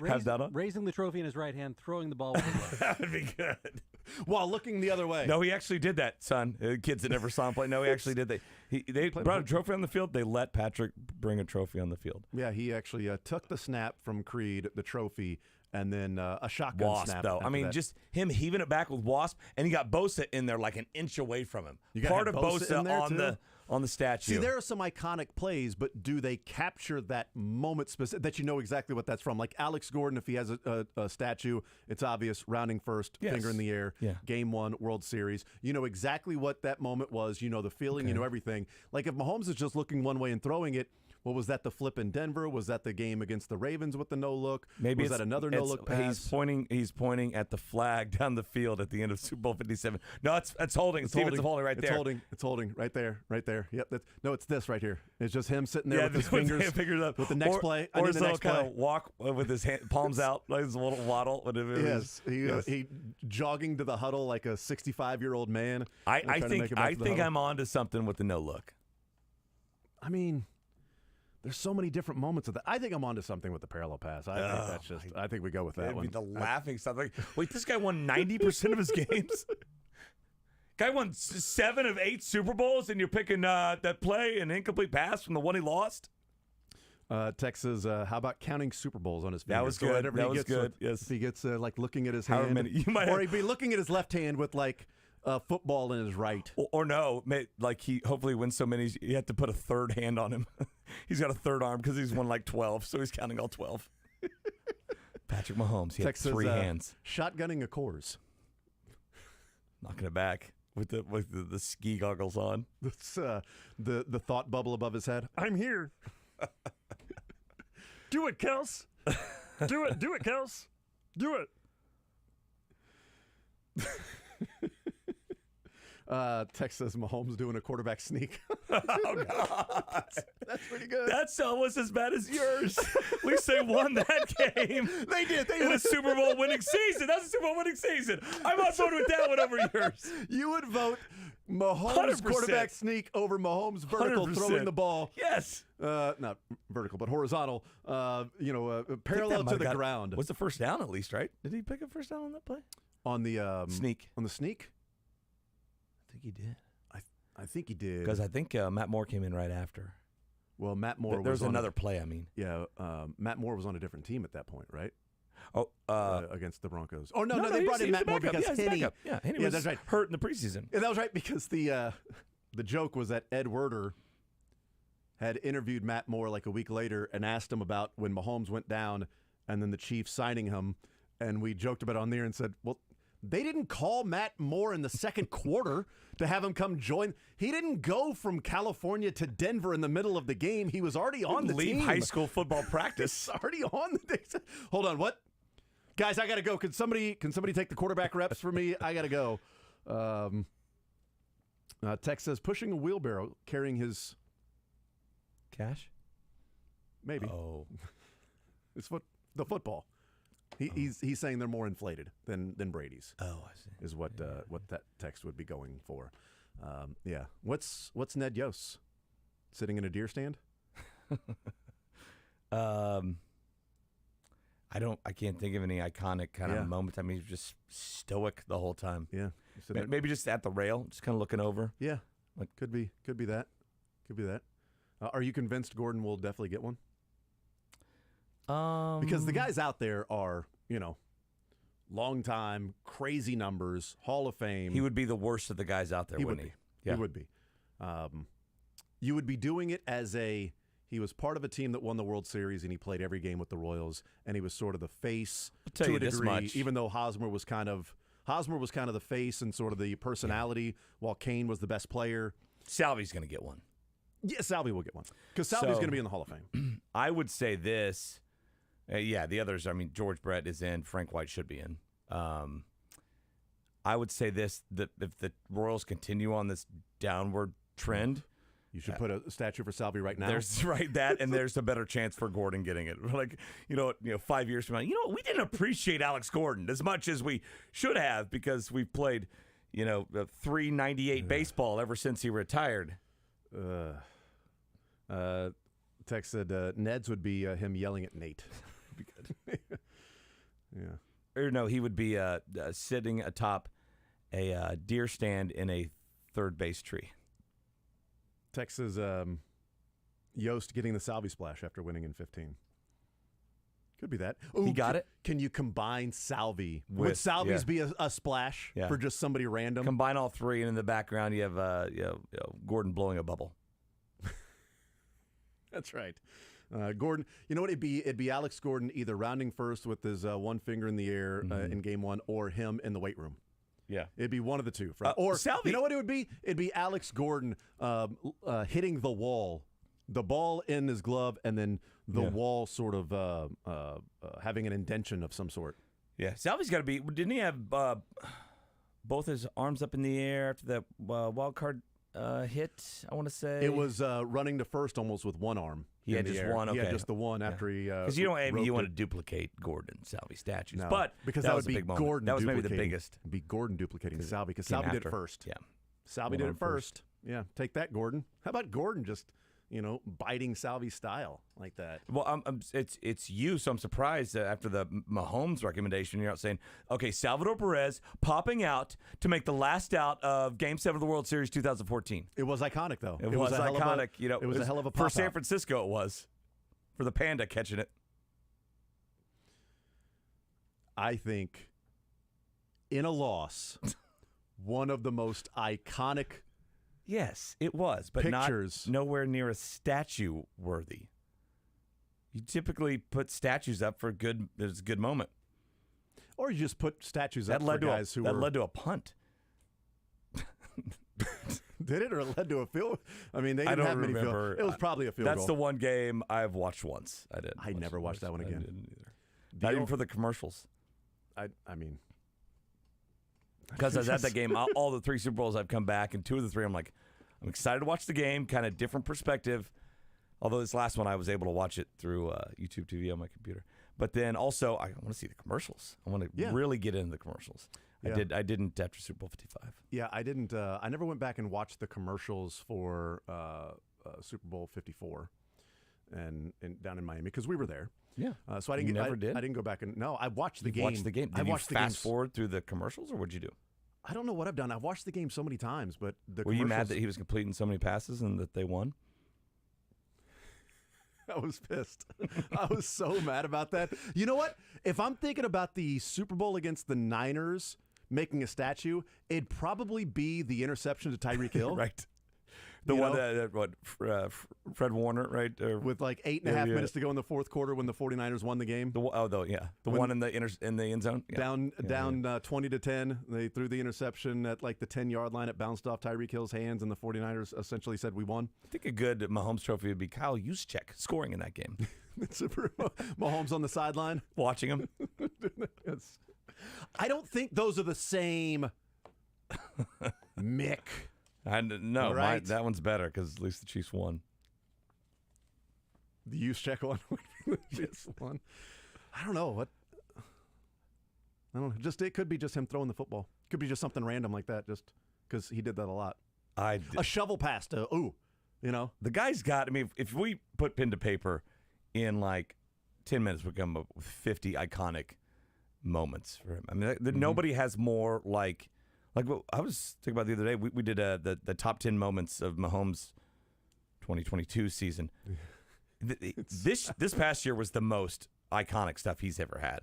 Have that on. Raising the trophy in his right hand, throwing the ball with his left. That would be good. While looking the other way. No, he actually did that, son. Kids that never saw him play. No, he actually did that. They brought a trophy on the field. They let Patrick bring a trophy on the field. Yeah, he actually took the snap from Creed, the trophy, and then a shotgun Wasp, snap. though. I mean, just him heaving it back with Wasp, and he got Bosa in there like an inch away from him. Part of Bosa on the statue. See, there are some iconic plays, but do they capture that moment that you know exactly what that's from? Like Alex Gordon, if he has a statue, it's obvious, rounding first, finger in the air, Game 1, World Series. You know exactly what that moment was. You know the feeling, you know everything. Like if Mahomes is just looking one way and throwing it, well, was that the flip in Denver? Was that the game against the Ravens with the no-look? Maybe was that another no-look pass? He's pointing at the flag down the field at the end of Super Bowl 57. No, it's holding. It's holding right there. It's holding right there. Yep. It's this right here. It's just him sitting there with his fingers up. With the next play. Or his little kind of walk with his palms out, like his little waddle. Yes. He jogging to the huddle like a 65-year-old man. I think I'm on to something with the no-look. I mean, there's so many different moments of that. I think I'm onto something with the parallel pass. I think we go with that one. The laughing stuff. Like, wait, this guy won 90% of his games? Guy won 7 of 8 Super Bowls, and you're picking that play, an incomplete pass from the one he lost? Texas, how about counting Super Bowls on his fingers? That was good. That was good. Yes. If he gets like looking at his hand, or he'd be looking at his left hand with like football in his right. Or no, like he hopefully wins so many, you have to put a third hand on him. He's got a third arm because he's won like 12, so he's counting all 12. Patrick Mahomes, he Texas, had 3 hands. Shotgunning a Coors. Knocking it back. with the ski goggles on. That's the thought bubble above his head. I'm here. Do it, Kels. Do it, Kels. Do it. Text says Mahomes doing a quarterback sneak. Oh, God. That's pretty good. That's almost as bad as yours. At least they won that game. They did. They in won. a Super Bowl winning season. That's a Super Bowl winning season. I'm on board with that one over yours. You would vote Mahomes 100%. quarterback sneak over Mahomes vertical 100%. throwing the ball. Yes. Not vertical, but horizontal. Parallel to the ground. Was the first down at least, right? Did he pick a first down on that play? On the sneak. On the sneak? I think he did. I think he did. Because I think Matt Moore came in right after. Well, Matt Moore There's was another play, I mean. Yeah, Matt Moore was on a different team at that point, right? Oh, against the Broncos. Oh, no, they brought in Matt Moore because Henney. Yeah, Henney was that's right. hurt in the preseason. Yeah, that was right because the joke was that Ed Werder had interviewed Matt Moore like a week later and asked him about when Mahomes went down and then the Chiefs signing him. And we joked about it on there and said, well, they didn't call Matt Moore in the second quarter to have him come join. He didn't go from California to Denver in the middle of the game. He was already on the team. Leave high school football practice. He's already on the team. Hold on, what? Guys, I got to go. Can somebody take the quarterback reps for me? I got to go. Tex says, pushing a wheelbarrow, carrying his... Cash? Maybe. Oh. It's the football. He's saying they're more inflated than Brady's. Oh, I see. Is what that text would be going for. Yeah. What's Ned Yost? Sitting in a deer stand? I can't think of any iconic kind of moments. I mean, he's just stoic the whole time. Yeah. Maybe just at the rail, just kind of looking over. Yeah. Could be that. Could be that. Are you convinced Gordon will definitely get one? Because the guys out there are, long time, crazy numbers, Hall of Fame. He would be the worst of the guys out there, wouldn't he? Yeah. He would be. You would be doing it as he was part of a team that won the World Series and he played every game with the Royals and he was sort of the face to a degree, even though Hosmer was kind of the face and sort of the personality while Kane was the best player. Salvi's going to get one. Yeah, Salvi will get one because Salvi's going to be in the Hall of Fame. I would say this. The others, I mean, George Brett is in. Frank White should be in. I would say this, that if the Royals continue on this downward trend. You should put a statue for Salvi right now. There's and there's a better chance for Gordon getting it. Like, 5 years from now, we didn't appreciate Alex Gordon as much as we should have because we've played, 398 baseball ever since he retired. Tex said Ned's would be him yelling at Nate. Be good. Yeah. Or no, he would be sitting atop a deer stand in a third base tree. Tex says Yost getting the Salvi splash after winning in 15. Could be that. Ooh, he got it. Can you combine Salvi? Would Salvi's be a splash for just somebody random? Combine all three, and in the background you have Gordon blowing a bubble. That's right. Gordon, you know what? It'd be Alex Gordon either rounding first with his one finger in the air in game one, or him in the weight room. Yeah, it'd be one of the two. Or Salvi. You know what it would be? It'd be Alex Gordon hitting the wall, the ball in his glove, and then the wall sort of having an indention of some sort. Yeah, Salvi's got to be. Didn't he have both his arms up in the air after that wild card hit? I want to say it was running to first almost with one arm. He had just one. Okay. He had just the one after he. Because you want to duplicate Gordon Salvi statues, no, but because that would be Gordon. That was maybe the biggest. It'd be Gordon duplicating Salvi because Salvi did it first. Yeah, Salvi did it first. Yeah, take that, Gordon. How about Gordon just biting Salvi style like that? Well, it's you, so I'm surprised that after the Mahomes recommendation, you're out saying, okay, Salvador Perez popping out to make the last out of Game 7 of the World Series 2014. It was iconic, though. It was iconic. It was a hell of a pop-out. For San Francisco, it was. For the Panda catching it. I think in a loss, one of the most iconic Yes, it was, but pictures. Nowhere near a statue worthy. You typically put statues up for there's a good moment. Or you just put statues up for guys who led to a punt. Did it, or it led to a field? I mean, they I didn't don't have many remember. It was probably a field goal. That's the one game I've watched once. I did. I never watched that one again. I didn't either. Not even for the commercials. I mean, because I was at that game, all the 3 Super Bowls I've come back, and 2 of the 3, I'm like, I'm excited to watch the game, kind of different perspective. Although this last one, I was able to watch it through YouTube TV on my computer. But then also, I want to see the commercials. I want to really get into the commercials. Yeah. I didn't after Super Bowl 55. Yeah, I didn't. I never went back and watched the commercials for Super Bowl 54, and down in Miami because we were there. Yeah. So I didn't. I didn't go back and no. I watched the game. Watched the game. Did I you watched the fast forward through the commercials, or what'd you do? I don't know what I've done. I've watched the game so many times, but Were you mad that he was completing so many passes and that they won? I was pissed. I was so mad about that. You know what? If I'm thinking about the Super Bowl against the Niners making a statue, it'd probably be the interception to Tyreek Hill. Right. The one that Fred Warner, right? With like 8.5 minutes to go in the fourth quarter when the 49ers won the game. The one in the end zone. Yeah. Down 20-10. They threw the interception at like the 10-yard line. It bounced off Tyreek Hill's hands, and the 49ers essentially said, we won. I think a good Mahomes trophy would be Kyle Juszczyk scoring in that game. Mahomes on the sideline. Watching him. I don't think those are the same Mick. No, right. that one's better because at least the Chiefs won. The Juszczyk one would be the Chiefs one. I don't know what. I don't know. It could be just him throwing the football. Could be just something random like that. Just because he did that a lot. A shovel pass to the guy's got. I mean, if we put pen to paper, in like 10 minutes, we come up with 50 iconic moments for him. I mean, nobody has more like what I was thinking about the other day. We did the top 10 moments of Mahomes' 2022 season. This past year was the most iconic stuff he's ever had.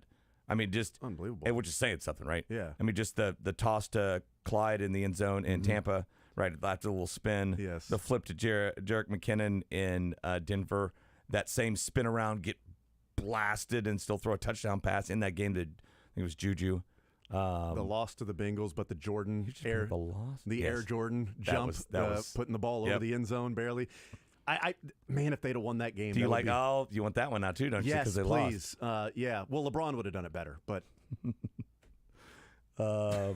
I mean, just unbelievable. And we're just saying something, right? Yeah. I mean, just the toss to Clyde in the end zone in Tampa, right after the little spin. Yes. The flip to Jerick McKinnon in Denver. That same spin around, get blasted and still throw a touchdown pass in that game. That I think it was Juju. The loss to the Bengals, but the Jordan Air Jordan jump, that was putting the ball over the end zone barely. Man, if they'd have won that game, do you you want that one now too, don't you? Yes, because they please. Lost. Yeah. Well, LeBron would have done it better, but lots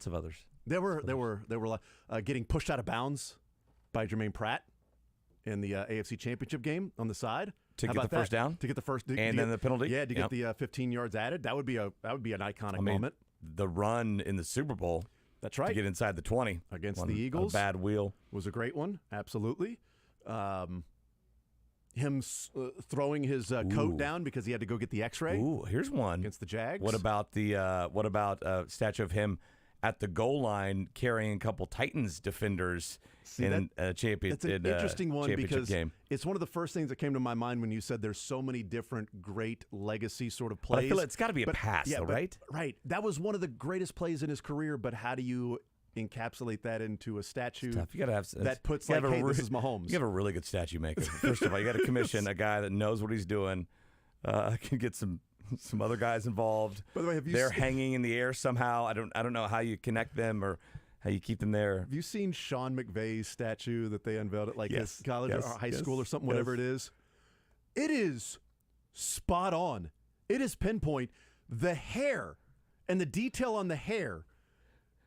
of others. They were getting pushed out of bounds by Jermaine Pratt in the AFC Championship game on the side. To get the first down? To get the first and then the penalty? Yeah, to get the 15 yards added. That would be an iconic moment. The run in the Super Bowl. That's right. To get inside the 20 against the Eagles. A bad wheel. Was a great one. Absolutely. Him throwing his coat down because he had to go get the X-ray. Ooh, here's one against the Jags. What about the statue of him at the goal line carrying a couple Titans defenders in a championship? It's an interesting one because game. It's one of the first things that came to my mind when you said there's so many different great legacy sort of plays. But I feel it's got to be a pass, though, right? Right. That was one of the greatest plays in his career, but how do you encapsulate that into a statue you gotta have, that puts like, hey, this is Mahomes? You have a really good statue maker. First of all, you got to commission a guy that knows what he's doing, can get some other guys involved. By the way, they're hanging in the air somehow. I don't know how you connect them or how you keep them there. Have you seen Sean McVay's statue that they unveiled at his college or high school or something, whatever it is? It is spot on. It is pinpoint. The hair and the detail on the hair,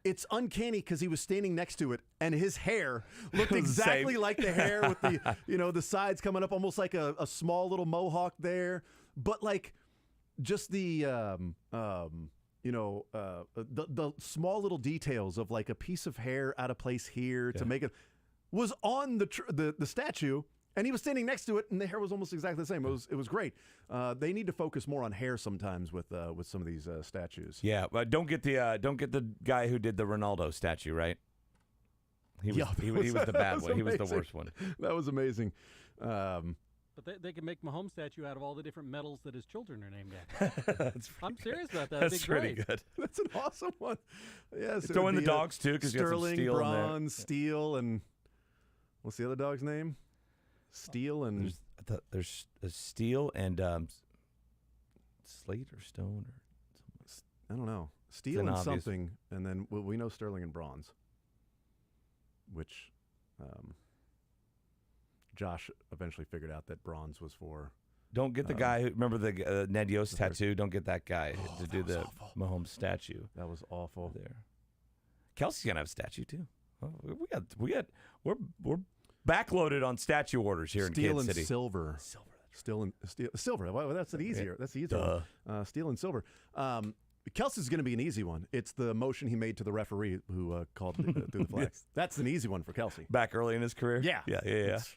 it's uncanny because he was standing next to it and his hair looked exactly like the hair with the the sides coming up, almost like a small little mohawk there. But like just the small little details of like a piece of hair out of place here to make it was on the statue, and he was standing next to it, and the hair was almost exactly the same. It was great. They need to focus more on hair sometimes with some of these statues. Yeah, but don't get the guy who did the Ronaldo statue, right? He was the bad one. He was the worst one. That was amazing. But they can make Mahomes statue out of all the different medals that his children are named after. I'm serious about that. That's pretty good. That's an awesome one. Yes. Throw in the dogs too, because Sterling, you have some steel bronze, in there. steel, and what's the other dog's name? Steel and there's a steel and slate or stone or I don't know. Steel and obvious. something, and then we know sterling and bronze, which Josh eventually figured out that bronze was for. Don't get the guy who, remember the Ned Yost tattoo? Don't get that guy to do the Mahomes statue. That was awful. There. Kelsey's going to have a statue, too. Oh, we're backloaded on statue orders here in Kansas City. Silver. Silver. Well, that's an easier. That's the easier one. Steel and silver. Kelsey's going to be an easy one. It's the motion he made to the referee who called through the flag. Yes. That's an easy one for Kelsey. Back early in his career? Yeah.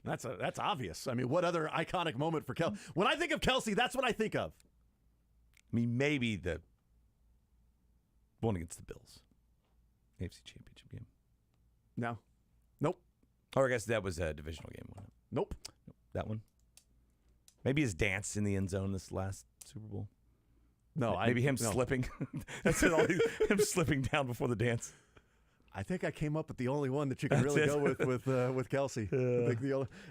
That's obvious. I mean, what other iconic moment for Kelsey? When I think of Kelsey, that's what I think of. I mean, maybe the one against the Bills. AFC Championship game. No. Nope. Or I guess that was a divisional game, wasn't it? Nope. That one? Maybe his dance in the end zone this last Super Bowl. No, maybe him slipping. That's it. Him slipping down before the dance. I think I came up with the only one that you can really go with Kelsey. And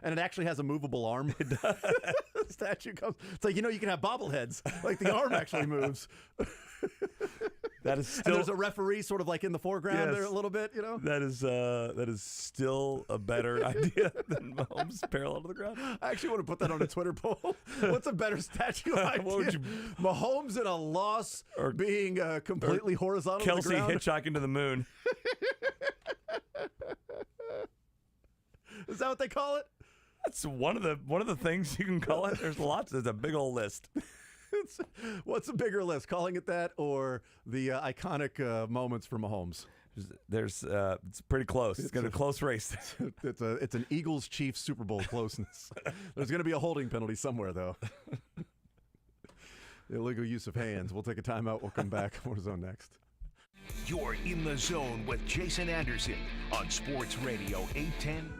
it actually has a movable arm. It does. The statue comes. It's like, you can have bobbleheads. Like the arm actually moves. That is still. And there's a referee sort of like in the foreground there a little bit. That is still a better idea than Mahomes parallel to the ground. I actually want to put that on a Twitter poll. What's a better statue idea? What would you? Mahomes in a loss or being completely horizontal. Kelsey to the ground? hitchhiking to the moon. Is that what they call it? That's one of the things you can call it. There's lots. There's a big old list. What's a bigger list, calling it that or the iconic moments for Mahomes? There's it's pretty close. It's got a close race. It's an Eagles-Chiefs Super Bowl closeness. There's going to be a holding penalty somewhere, though. Illegal use of hands. We'll take a timeout. We'll come back. More Zone next. You're in the zone with Jason Anderson on Sports Radio 810.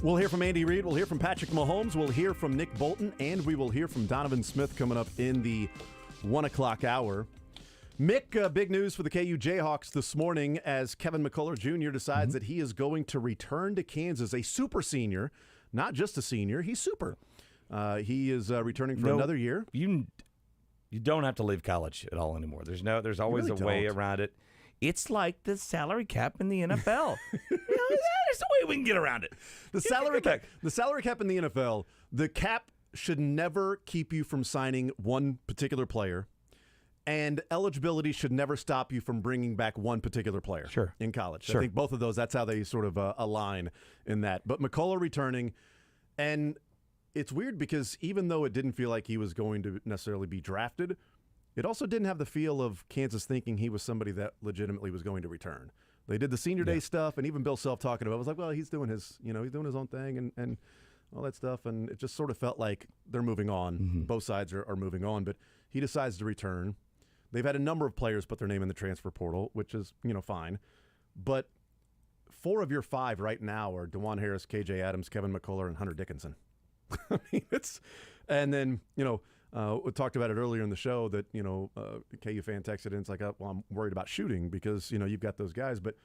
We'll hear from Andy Reid. We'll hear from Patrick Mahomes. We'll hear from Nick Bolton. And we will hear from Donovan Smith coming up in the 1 o'clock hour. Mick, big news for the KU Jayhawks this morning as Kevin McCullough Jr. decides that he is going to return to Kansas, a super senior, not just a senior. He's super. He is returning for another year. You don't have to leave college at all anymore. There's always really a way don't. around it. It's like the salary cap in the NFL. There's a way we can get around it. The salary cap in the NFL, the cap should never keep you from signing one particular player, and eligibility should never stop you from bringing back one particular player in college. Sure. I think both of those, that's how they sort of align in that. But McCullough returning, and it's weird because even though it didn't feel like he was going to necessarily be drafted, it also didn't have the feel of Kansas thinking he was somebody that legitimately was going to return. They did the senior day stuff, and even Bill Self talking about it was like, well, he's doing his own thing and all that stuff, and it just sort of felt like they're moving on. Both sides are moving on, but he decides to return. They've had a number of players put their name in the transfer portal, which is, fine. But 4 of your 5 right now are DeJuan Harris, KJ Adams, Kevin McCullough, and Hunter Dickinson. I mean, and then, we talked about it earlier in the show that, KU fan texted in, it's like, well, I'm worried about shooting because, you've got those guys. But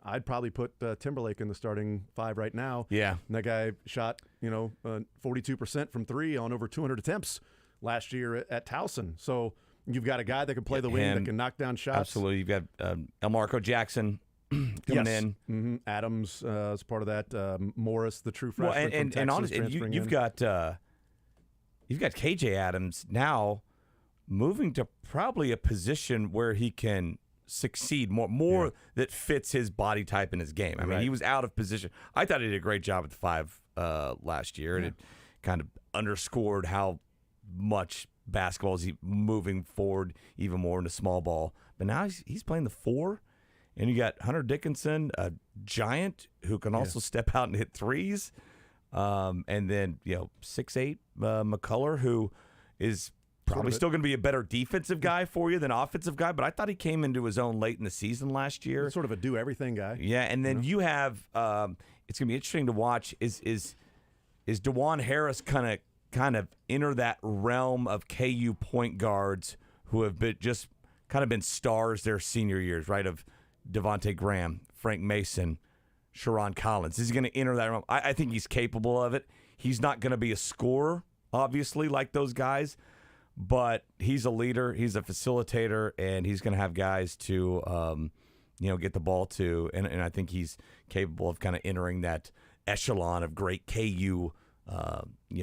I'd probably put Timberlake in the starting 5 right now. Yeah. And that guy shot, 42% from 3 on over 200 attempts last year at Towson. So you've got a guy that can play the wing, that can knock down shots. Absolutely. You've got Elmarco Jackson coming in. Mm-hmm. Adams is part of that. Morris, the true freshman from Texas, and honestly, you've got KJ Adams now moving to probably a position where he can succeed more that fits his body type and his game. I mean, he was out of position. I thought he did a great job at the 5 last year, and it kind of underscored how much basketball is he moving forward even more into small ball. But now he's playing the 4, and you got Hunter Dickinson, a giant who can also step out and hit threes. And then 6'8" McCullough, who is probably still going to be a better defensive guy for you than offensive guy. But I thought he came into his own late in the season last year. Sort of a do everything guy. Yeah, and then you have it's going to be interesting to watch. Is DeJuan Harris kind of enter that realm of KU point guards who have just been stars their senior years, right? Of Devontae Graham, Frank Mason, Sharon Collins. Is he going to enter that realm? I think he's capable of it. He's not going to be a scorer, obviously, like those guys, but he's a leader. He's a facilitator, and he's going to have guys to, get the ball to. And I think he's capable of kind of entering that echelon of great KU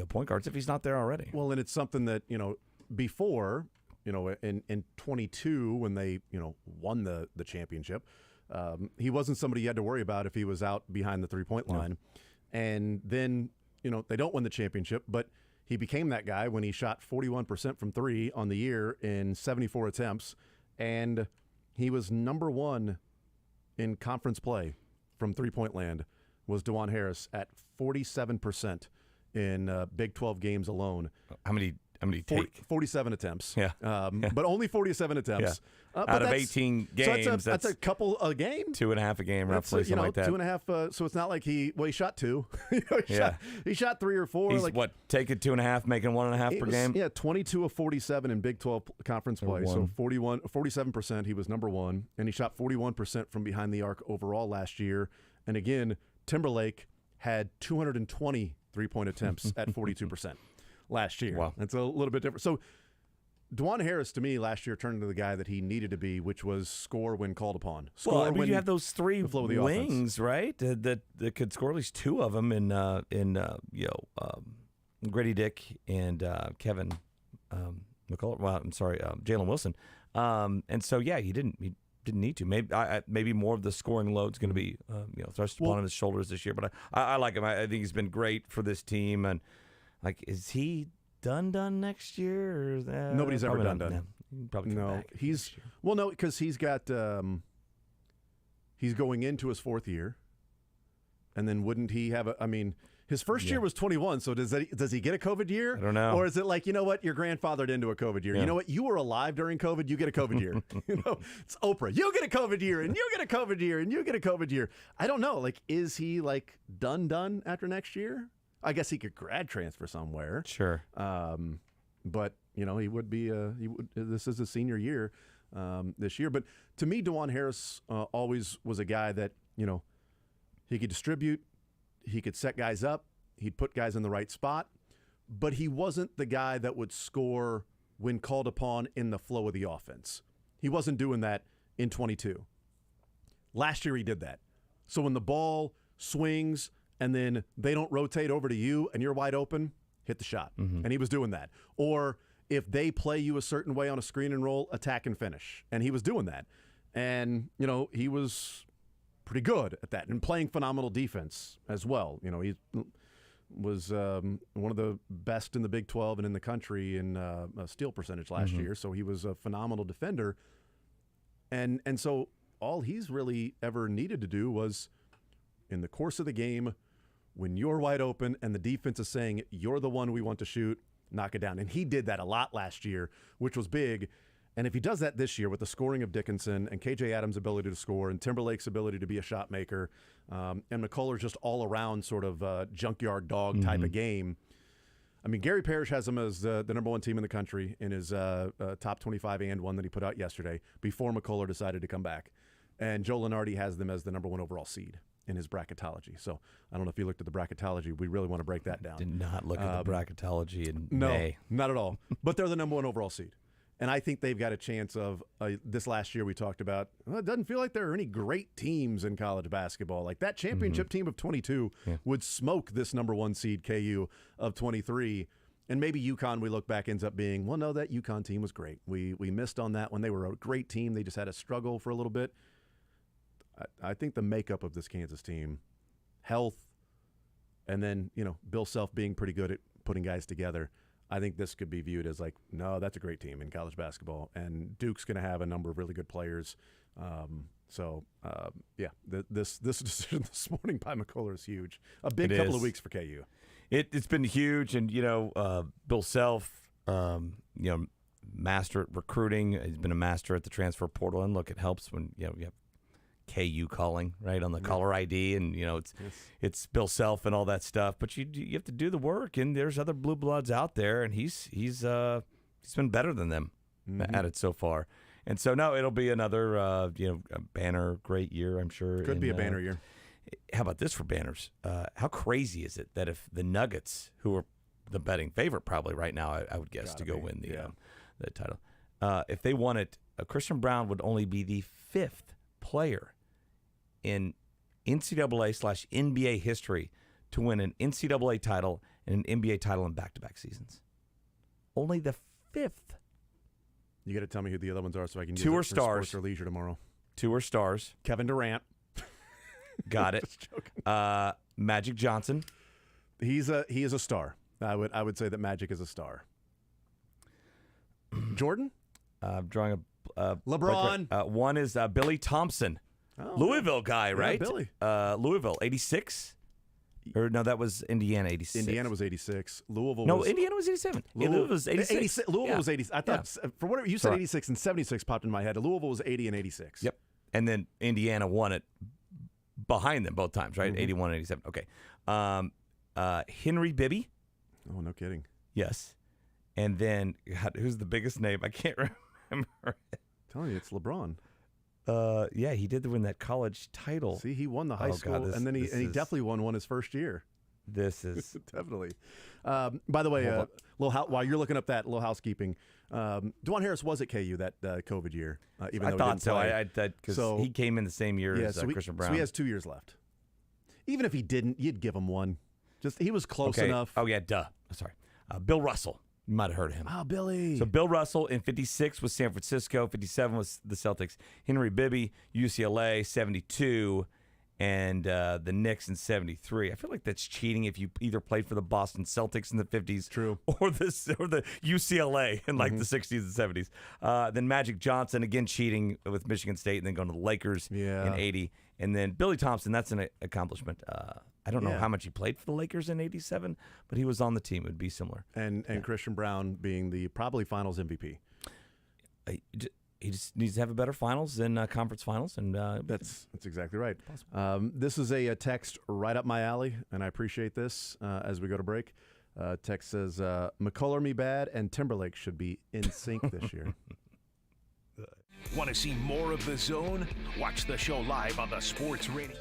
point guards if he's not there already. Well, and it's something that, before, in 22 when they, won the championship, he wasn't somebody you had to worry about if he was out behind the three-point line. And then, they don't win the championship, but he became that guy when he shot 41% from 3 on the year in 74 attempts. And he was number 1 in conference play from three-point land was DeJuan Harris at 47% in Big 12 games alone. How many take? 47 attempts. Yeah. But only 47 attempts. Out of 18 games, that's a couple a game. 2.5 a game, roughly, something like that. 2.5. So it's not like he shot 2. He shot 3 or 4. He's taking 2.5, making 1.5 per game? Yeah, 22 of 47 in Big 12 conference play. So 47%. He was number 1. And he shot 41% from behind the arc overall last year. And again, Timberlake had 220 three-point attempts at 42% last year. Wow. It's a little bit different. So DeJuan Harris, to me, last year turned into the guy that he needed to be, which was score when called upon. When you have those 3 wings, right? That could score at least 2 of them in Grady Dick and Kevin McCullough. Well, I'm sorry, Jalen Wilson. And so he didn't need to. Maybe more of the scoring load's going to be thrust upon his shoulders this year. But I like him. I think he's been great for this team. And is he done next year? Or nobody's ever done. No, probably come back he's because he's got he's going into his 4th year, and then wouldn't he have His first year was 21, so does he get a COVID year? I don't know. Or is it like, you know what, you're grandfathered into a COVID year? Yeah. You know what, you were alive during COVID, you get a COVID year. It's Oprah. You get a COVID year, and you get a COVID year, and you get a COVID year. I don't know. Like, is he like done after next year? I guess he could grad transfer somewhere. Sure. But he would be. This is his senior year this year. But to me, DeJuan Harris always was a guy that he could distribute. He could set guys up. He'd put guys in the right spot. But he wasn't the guy that would score when called upon in the flow of the offense. He wasn't doing that in 22. Last year he did that. So when the ball swings and then they don't rotate over to you and you're wide open, hit the shot. Mm-hmm. And he was doing that. Or if they play you a certain way on a screen and roll, attack and finish. And he was doing that. And, he was pretty good at that and playing phenomenal defense as well. He was one of the best in the Big 12 and in the country in steal percentage last year. So he was a phenomenal defender. And so all he's really ever needed to do was, in the course of the game, when you're wide open and the defense is saying you're the one we want to shoot, knock it down. And he did that a lot last year, which was big. And if he does that this year with the scoring of Dickinson and KJ Adams' ability to score and Timberlake's ability to be a shot maker, and McCullough's just all around sort of junkyard dog type of game. I mean, Gary Parrish has him as the number one team in the country in his top 25 and one that he put out yesterday before McCullough decided to come back. And Joe Lunardi has them as the number one overall seed in his bracketology. So I don't know if you looked at the bracketology. We really want to break that down. Did not look at the bracketology in No, May. not at all. But they're the number one overall seed. And I think they've got a chance of this last year we talked about. Well, it doesn't feel like there are any great teams in college basketball. Like that championship team of 22 would smoke this number one seed KU of 23. And maybe UConn, we look back, ends up being, well, no, that UConn team was great. We missed on that when they were a great team. They just had a struggle for a little bit. I think the makeup of this Kansas team, health, and then, Bill Self being pretty good at putting guys together, I think this could be viewed as like, no, that's a great team in college basketball. And Duke's going to have a number of really good players. This decision this morning by McCullough is huge. A big couple of weeks for KU. It's been huge. And, Bill Self, master at recruiting. He's been a master at the transfer portal. And look, it helps when, you have KU calling, right, on the caller ID, and it's Bill Self and all that stuff. But you have to do the work, and there's other blue bloods out there, and he's been better than them at it so far. And so no, it'll be another a banner great year, I'm sure. Could be a banner year. How about this for banners? How crazy is it that if the Nuggets, who are the betting favorite probably right now, I would guess, win the title, if they won it, Christian Braun would only be the 5th player in NCAA/NBA history to win an NCAA title and an NBA title in back-to-back seasons. Only the 5th. You got to tell me who the other ones are so I can use 2 are it for stars. Sports or Leisure tomorrow. 2 are stars. Kevin Durant. Got it. Just joking. Magic Johnson. He is a star. I would say that Magic is a star. Jordan? Drawing a LeBron. One is Billy Thompson. Oh, Louisville guy, right? Billy. Louisville, 86? Or no, that was Indiana, 86. Indiana was 86. Louisville No, was... Indiana was 87. Louisville was 86. Louisville was 80. I thought, for whatever, you said 86 and 76 popped in my head. Louisville was 80 and 86. Yep. And then Indiana won it behind them both times, right? 81 and 87. Okay. Henry Bibby. Oh, no kidding. Yes. And then, God, who's the biggest name? I can't remember. I'm telling you, it's LeBron. Yeah, he did win that college title. See, he won the high school, and then he definitely won his first year. This is definitely. By the way, while you're looking up that little housekeeping, DeJuan Harris was at KU that COVID year. Even I though thought he didn't so. play. I because he came in the same year as Christian Braun. So he has 2 years left. Even if he didn't, you'd give him one. Just he was close enough. Oh yeah, duh. Sorry, Bill Russell. You might have heard of him. Oh, Billy. So Bill Russell in 56 was San Francisco, 57 was the Celtics. Henry Bibby, UCLA, 72, and the Knicks in 73. I feel like that's cheating if you either played for the Boston Celtics in the 50s, true, or the UCLA in like the 60s and 70s. Then Magic Johnson, again cheating with Michigan State, and then going to the Lakers in 80. And then Billy Thompson, that's an accomplishment. I don't know Yeah. how much he played for the Lakers in '87, but he was on the team. It would be similar. And Christian Brown being the probably Finals MVP. He just needs to have a better finals than conference finals, and That's exactly right. This is a text right up my alley, and I appreciate this as we go to break. Text says, McCuller me bad, and Timberlake should be in sync this year. Want to see more of The Zone? Watch the show live on the Sports Radio.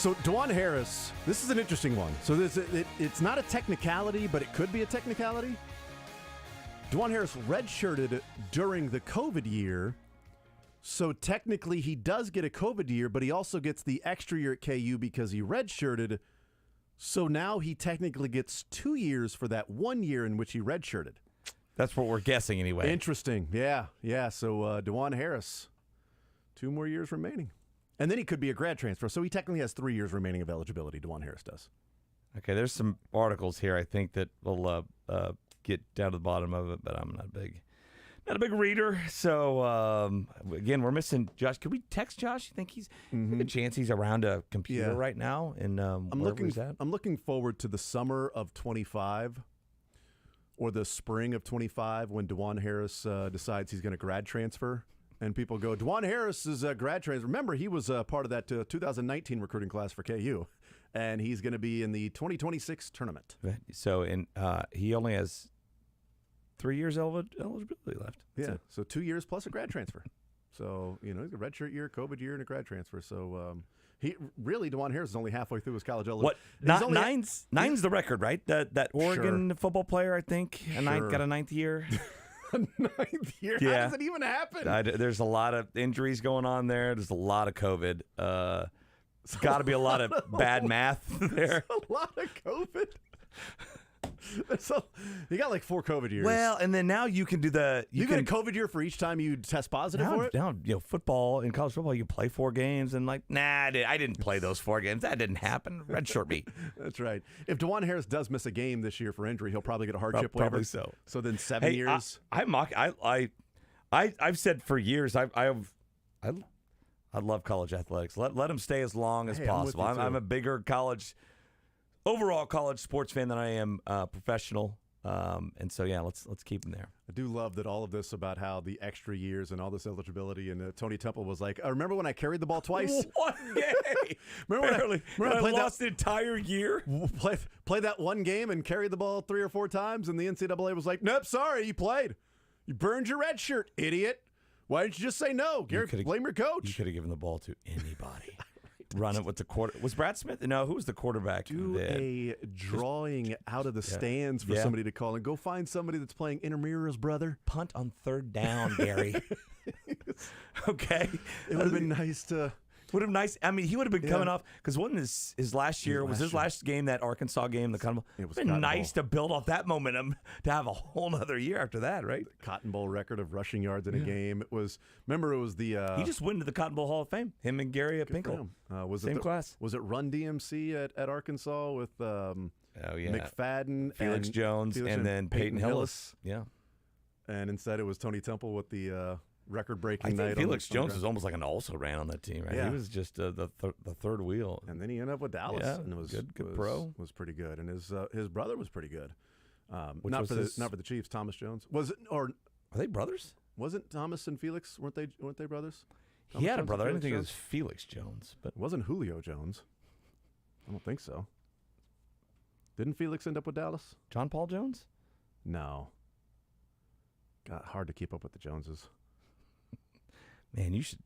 So DeJuan Harris, this is an interesting one. So it's not a technicality, but it could be a technicality. DeJuan Harris redshirted during the COVID year. So technically he does get a COVID year, but he also gets the extra year at KU because he redshirted. So now he technically gets 2 years for that 1 year in which he redshirted. That's what we're guessing anyway. Interesting. Yeah. So DeJuan Harris, 2 more years remaining. And then he could be a grad transfer. So he technically has 3 years remaining of eligibility, DeJuan Harris does. Okay, there's some articles here I think that will get down to the bottom of it, but I'm not a big reader. So, again, we're missing Josh. Could we text Josh? You think he's a chance he's around a computer right now? And I'm looking forward to the summer of 25 or the spring of 25 when DeJuan Harris decides he's going to grad transfer. And people go, DeJuan Harris is a grad transfer. Remember, he was part of that 2019 recruiting class for KU. And he's going to be in the 2026 tournament. Right. So, he only has 3 years eligibility left. Yeah, so 2 years plus a grad transfer. So, he's a redshirt year, COVID year, and a grad transfer. So, DeJuan Harris is only halfway through his college eligibility. What? Nine's the record, right? That Oregon football player, I think, got a ninth year. Ninth year? Yeah. How does it even happen? There's a lot of injuries going on there. There's a lot of COVID. It's got to be a lot of bad math there. A lot of COVID. You got like 4 COVID years. Well, and then now you can do you get a COVID year for each time you test positive for it? Now, football, in college football, you play 4 games and I didn't play those 4 games. That didn't happen. Redshirt me. That's right. If DeJuan Harris does miss a game this year for injury, he'll probably get a hardship waiver. Probably so. So then 7 years. I've said for years, I love college athletics. Let them stay as long as possible. I'm a bigger overall college sports fan than I am professional. And so, let's keep them there. I do love that all of this about how the extra years and all this eligibility. And Tony Temple was like, I remember when I carried the ball twice? One game. remember I lost the entire year? Play that one game and carried the ball 3 or 4 times. And the NCAA was like, nope, sorry, you played. You burned your red shirt, idiot. Why didn't you just say no? Gary, blame your coach. You could have given the ball to anybody. Run it with the quarter. Was Brad Smith? No, who was the quarterback? Do a drawing out of the stands for somebody to call and go find somebody that's playing intramurals, brother. Punt on 3rd down, Gary. Okay. It would have been nice to. Would have been nice. I mean, he would have been coming off because wasn't his last year? Was his last game that Arkansas game? The Cotton Bowl. It was been nice to build off that momentum to have a whole other year after that, right? The Cotton Bowl record of rushing yards in a game. It was. Remember, it was the. He just went to the Cotton Bowl Hall of Fame. Him and Gary Pinkel. Same class. Was it Run DMC at Arkansas with McFadden, Felix Jones, and then Peyton Hillis? Yeah. And instead, it was Tony Temple with the. Record-breaking night. I think Felix Jones was almost like an also-ran on that team, right? Yeah. He was just the third wheel. And then he ended up with Dallas. Yeah, and it was good pro. Was pretty good. And his brother was pretty good. Not for the Chiefs, Thomas Jones. Was it, or are they brothers? Wasn't Thomas and Felix, weren't they brothers? Thomas he had Jones a brother. I didn't think it was Felix Jones. But it wasn't Julio Jones. I don't think so. Didn't Felix end up with Dallas? John Paul Jones? No. Got hard to keep up with the Joneses. Man, you should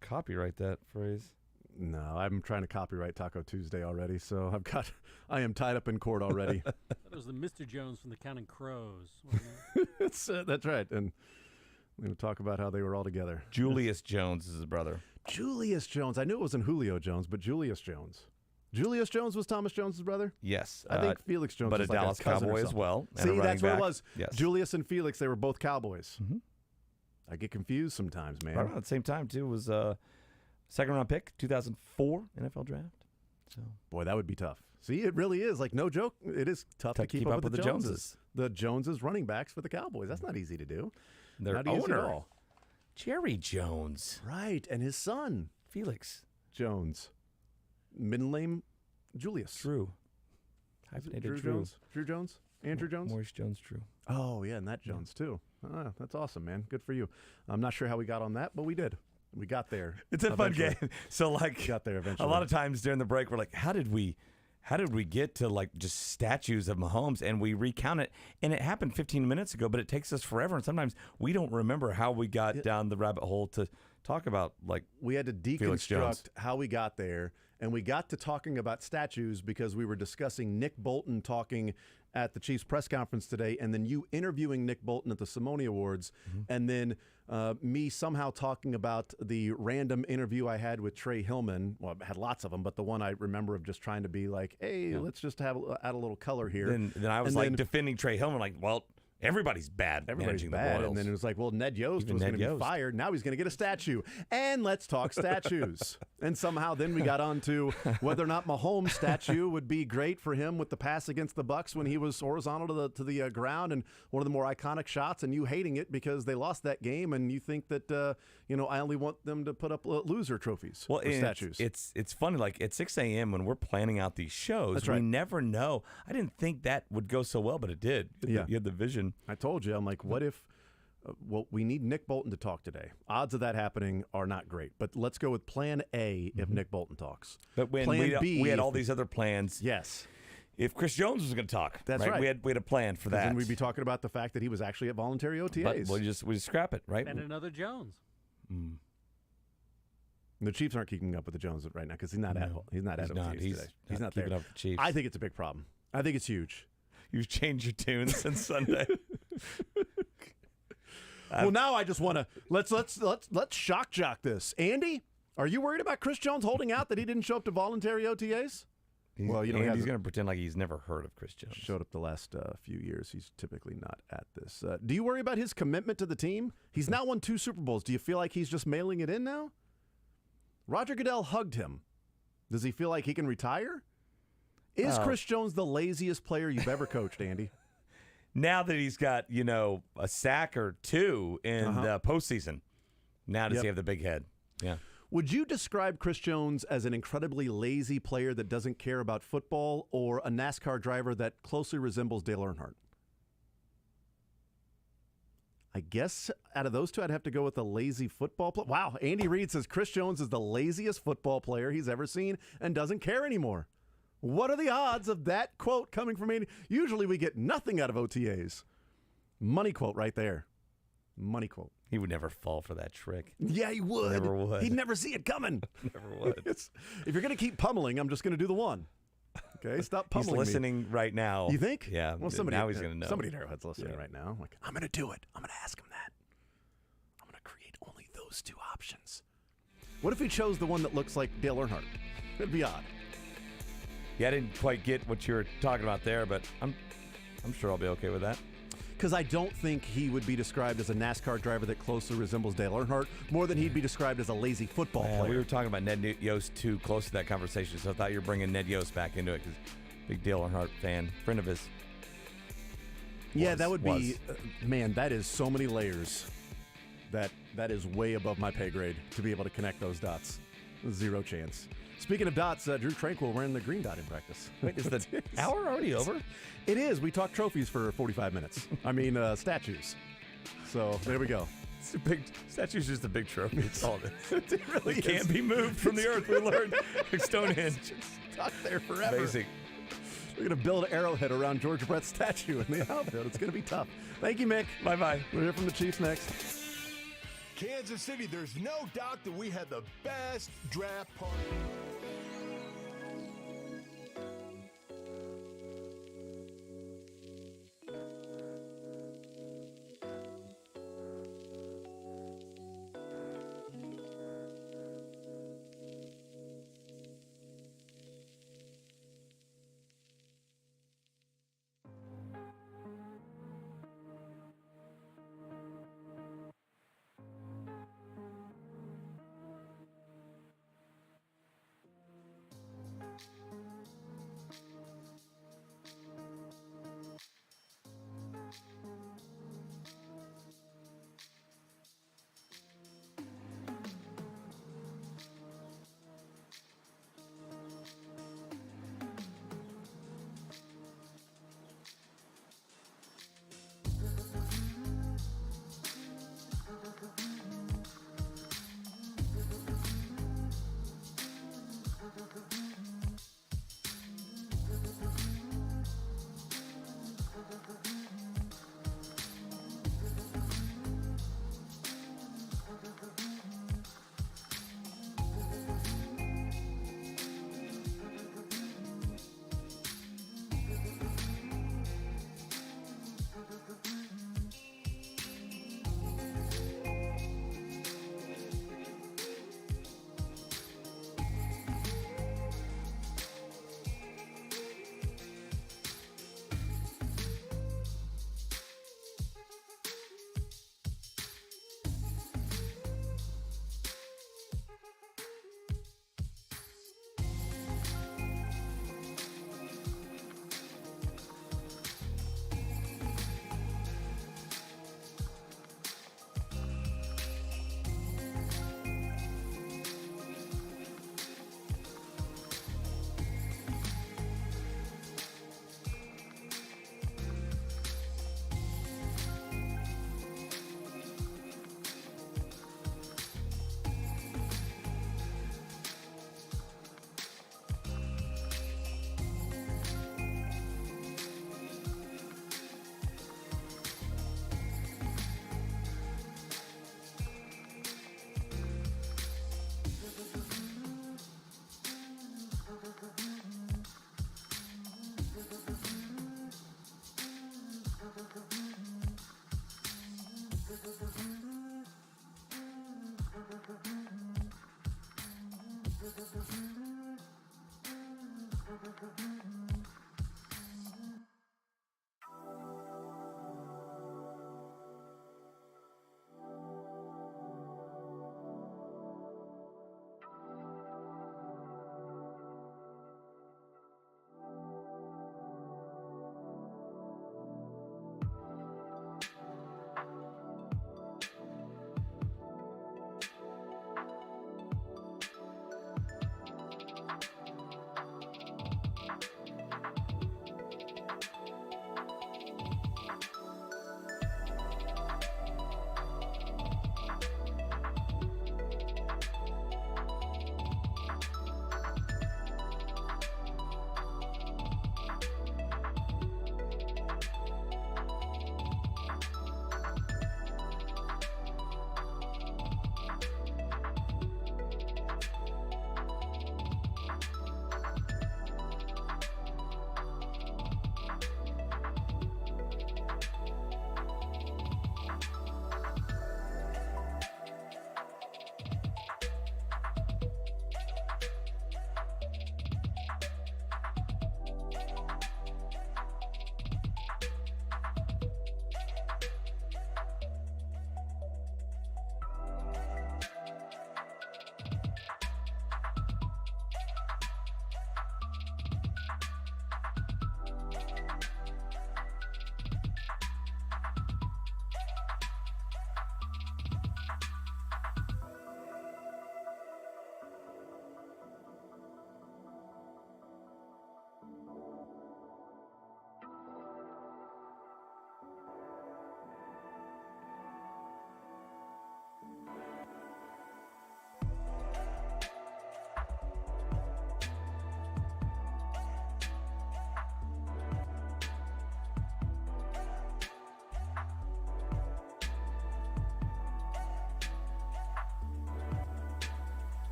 copyright that phrase. No, I'm trying to copyright Taco Tuesday already, so I am tied up in court already. That was the Mr. Jones from the Counting Crows. That's right. And we're going to talk about how they were all together. Julius Jones is his brother. Julius Jones. I knew it wasn't Julio Jones, but Julius Jones. Julius Jones was Thomas Jones' brother? Yes. I think Felix Jones was a Dallas Cowboy as well. See, that's what it was. Yes. Julius and Felix, they were both Cowboys. Mm-hmm. I get confused sometimes, man. Right around the same time, too, was second-round pick, 2004 NFL draft. So, boy, that would be tough. See, it really is. Like, no joke, it is tough to keep up with the Joneses. The Joneses running backs for the Cowboys. That's not easy to do. Their not owner, easy at all. Jerry Jones. Right, and his son. Felix Jones. Middle name, Julius. Drew. Hyphenated Drew Jones? Drew Jones? Andrew Jones? Maurice Jones-Drew. Oh, yeah, and that Jones, too. Oh, that's awesome, man. Good for you. I'm not sure how we got on that, but we did. We got there. It's a fun game. So, got there eventually. A lot of times during the break, we're like, how did we get to, like, just statues of Mahomes? And we recount it. And it happened 15 minutes ago, but it takes us forever. And sometimes we don't remember how we got down the rabbit hole to talk about, like, we had to deconstruct how we got there. and we got to talking about statues because we were discussing Nick Bolton talking at the Chiefs press conference today, and then you interviewing Nick Bolton at the Simone Awards, and then me somehow talking about the random interview I had with Trey Hillman. Well, I had lots of them, but the one I remember of just trying to be like, hey, let's just add a little color here. Then I was defending Trey Hillman, like, well, everybody's bad. Everybody's managing bad. The Royals. And then it was like, well, Ned Yost was going to be fired. Now he's going to get a statue. And let's talk statues. And somehow then we got on to whether or not Mahomes' statue would be great for him with the pass against the Bucs when he was horizontal to the ground and one of the more iconic shots, and you hating it because they lost that game, and you think that I only want them to put up loser trophies for statues. It's funny. Like at 6 a.m. when we're planning out these shows, That's right. We never know. I didn't think that would go so well, but it did. You had the vision. I told you, I'm like, what if? We need Nick Bolton to talk today. Odds of that happening are not great, but let's go with Plan A if Nick Bolton talks. But when Plan B, we had all these other plans. Yes. If Chris Jones was going to talk, that's right. We had a plan for that. Then we'd be talking about the fact that he was actually at voluntary OTAs. But we just scrap it, right? And another Jones. The Chiefs aren't keeping up with the Jones right now because he's not at OTAs today. He's not keeping there. up with the Chiefs. I think it's a big problem. I think it's huge. You've changed your tune since Sunday. Well, now I just want to let's shock jock this. Andy, are you worried about Chris Jones holding out that he didn't show up to voluntary OTAs? Well, he's going to pretend like he's never heard of Chris Jones. Showed up the last few years. He's typically not at this. Do you worry about his commitment to the team? He's now won 2 Super Bowls. Do you feel like he's just mailing it in now? Roger Goodell hugged him. Does he feel like he can retire? Is Chris Jones the laziest player you've ever coached, Andy? Now that he's got, a sack or 2 in the postseason, now does he have the big head? Yeah. Would you describe Chris Jones as an incredibly lazy player that doesn't care about football, or a NASCAR driver that closely resembles Dale Earnhardt? I guess out of those two, I'd have to go with a lazy football player. Wow, Andy Reid says Chris Jones is the laziest football player he's ever seen and doesn't care anymore. What are the odds of that quote coming from Andy? Usually we get nothing out of OTAs. Money quote right there. Money quote. He would never fall for that trick. Yeah, he would. Never would. He'd never see it coming. Never would. If you're going to keep pummeling, I'm just going to do the one. Okay, stop pummeling He's listening right now. You think? Yeah. Well, now he's going to know. Somebody at Arrowhead's listening right now. Like, I'm going to do it. I'm going to ask him that. I'm going to create only those 2 options. What if he chose the one that looks like Dale Earnhardt? It'd be odd. Yeah, I didn't quite get what you were talking about there, but I'm sure I'll be okay with that. Because I don't think he would be described as a NASCAR driver that closely resembles Dale Earnhardt more than he'd be described as a lazy football player. We were talking about Ned Yost too close to that conversation, so I thought you were bringing Ned Yost back into it because big Dale Earnhardt fan, friend of his. Yeah, that would be, man, that is so many layers. That is way above my pay grade to be able to connect those dots. Zero chance. Speaking of dots, Drew Tranquil ran the green dot in practice. Wait, is the hour already over? It is. We talked trophies for 45 minutes. I mean, statues. So there we go. It's a big statue's just a big trophy. It's all it. It really can't be moved from the earth. We learned Stonehenge. It's stuck there forever. Basic. We're going to build an arrowhead around George Brett's statue in the outfield. It's going to be tough. Thank you, Mick. Bye-bye. We'll hear from the Chiefs next. Kansas City, there's no doubt that we had the best draft party.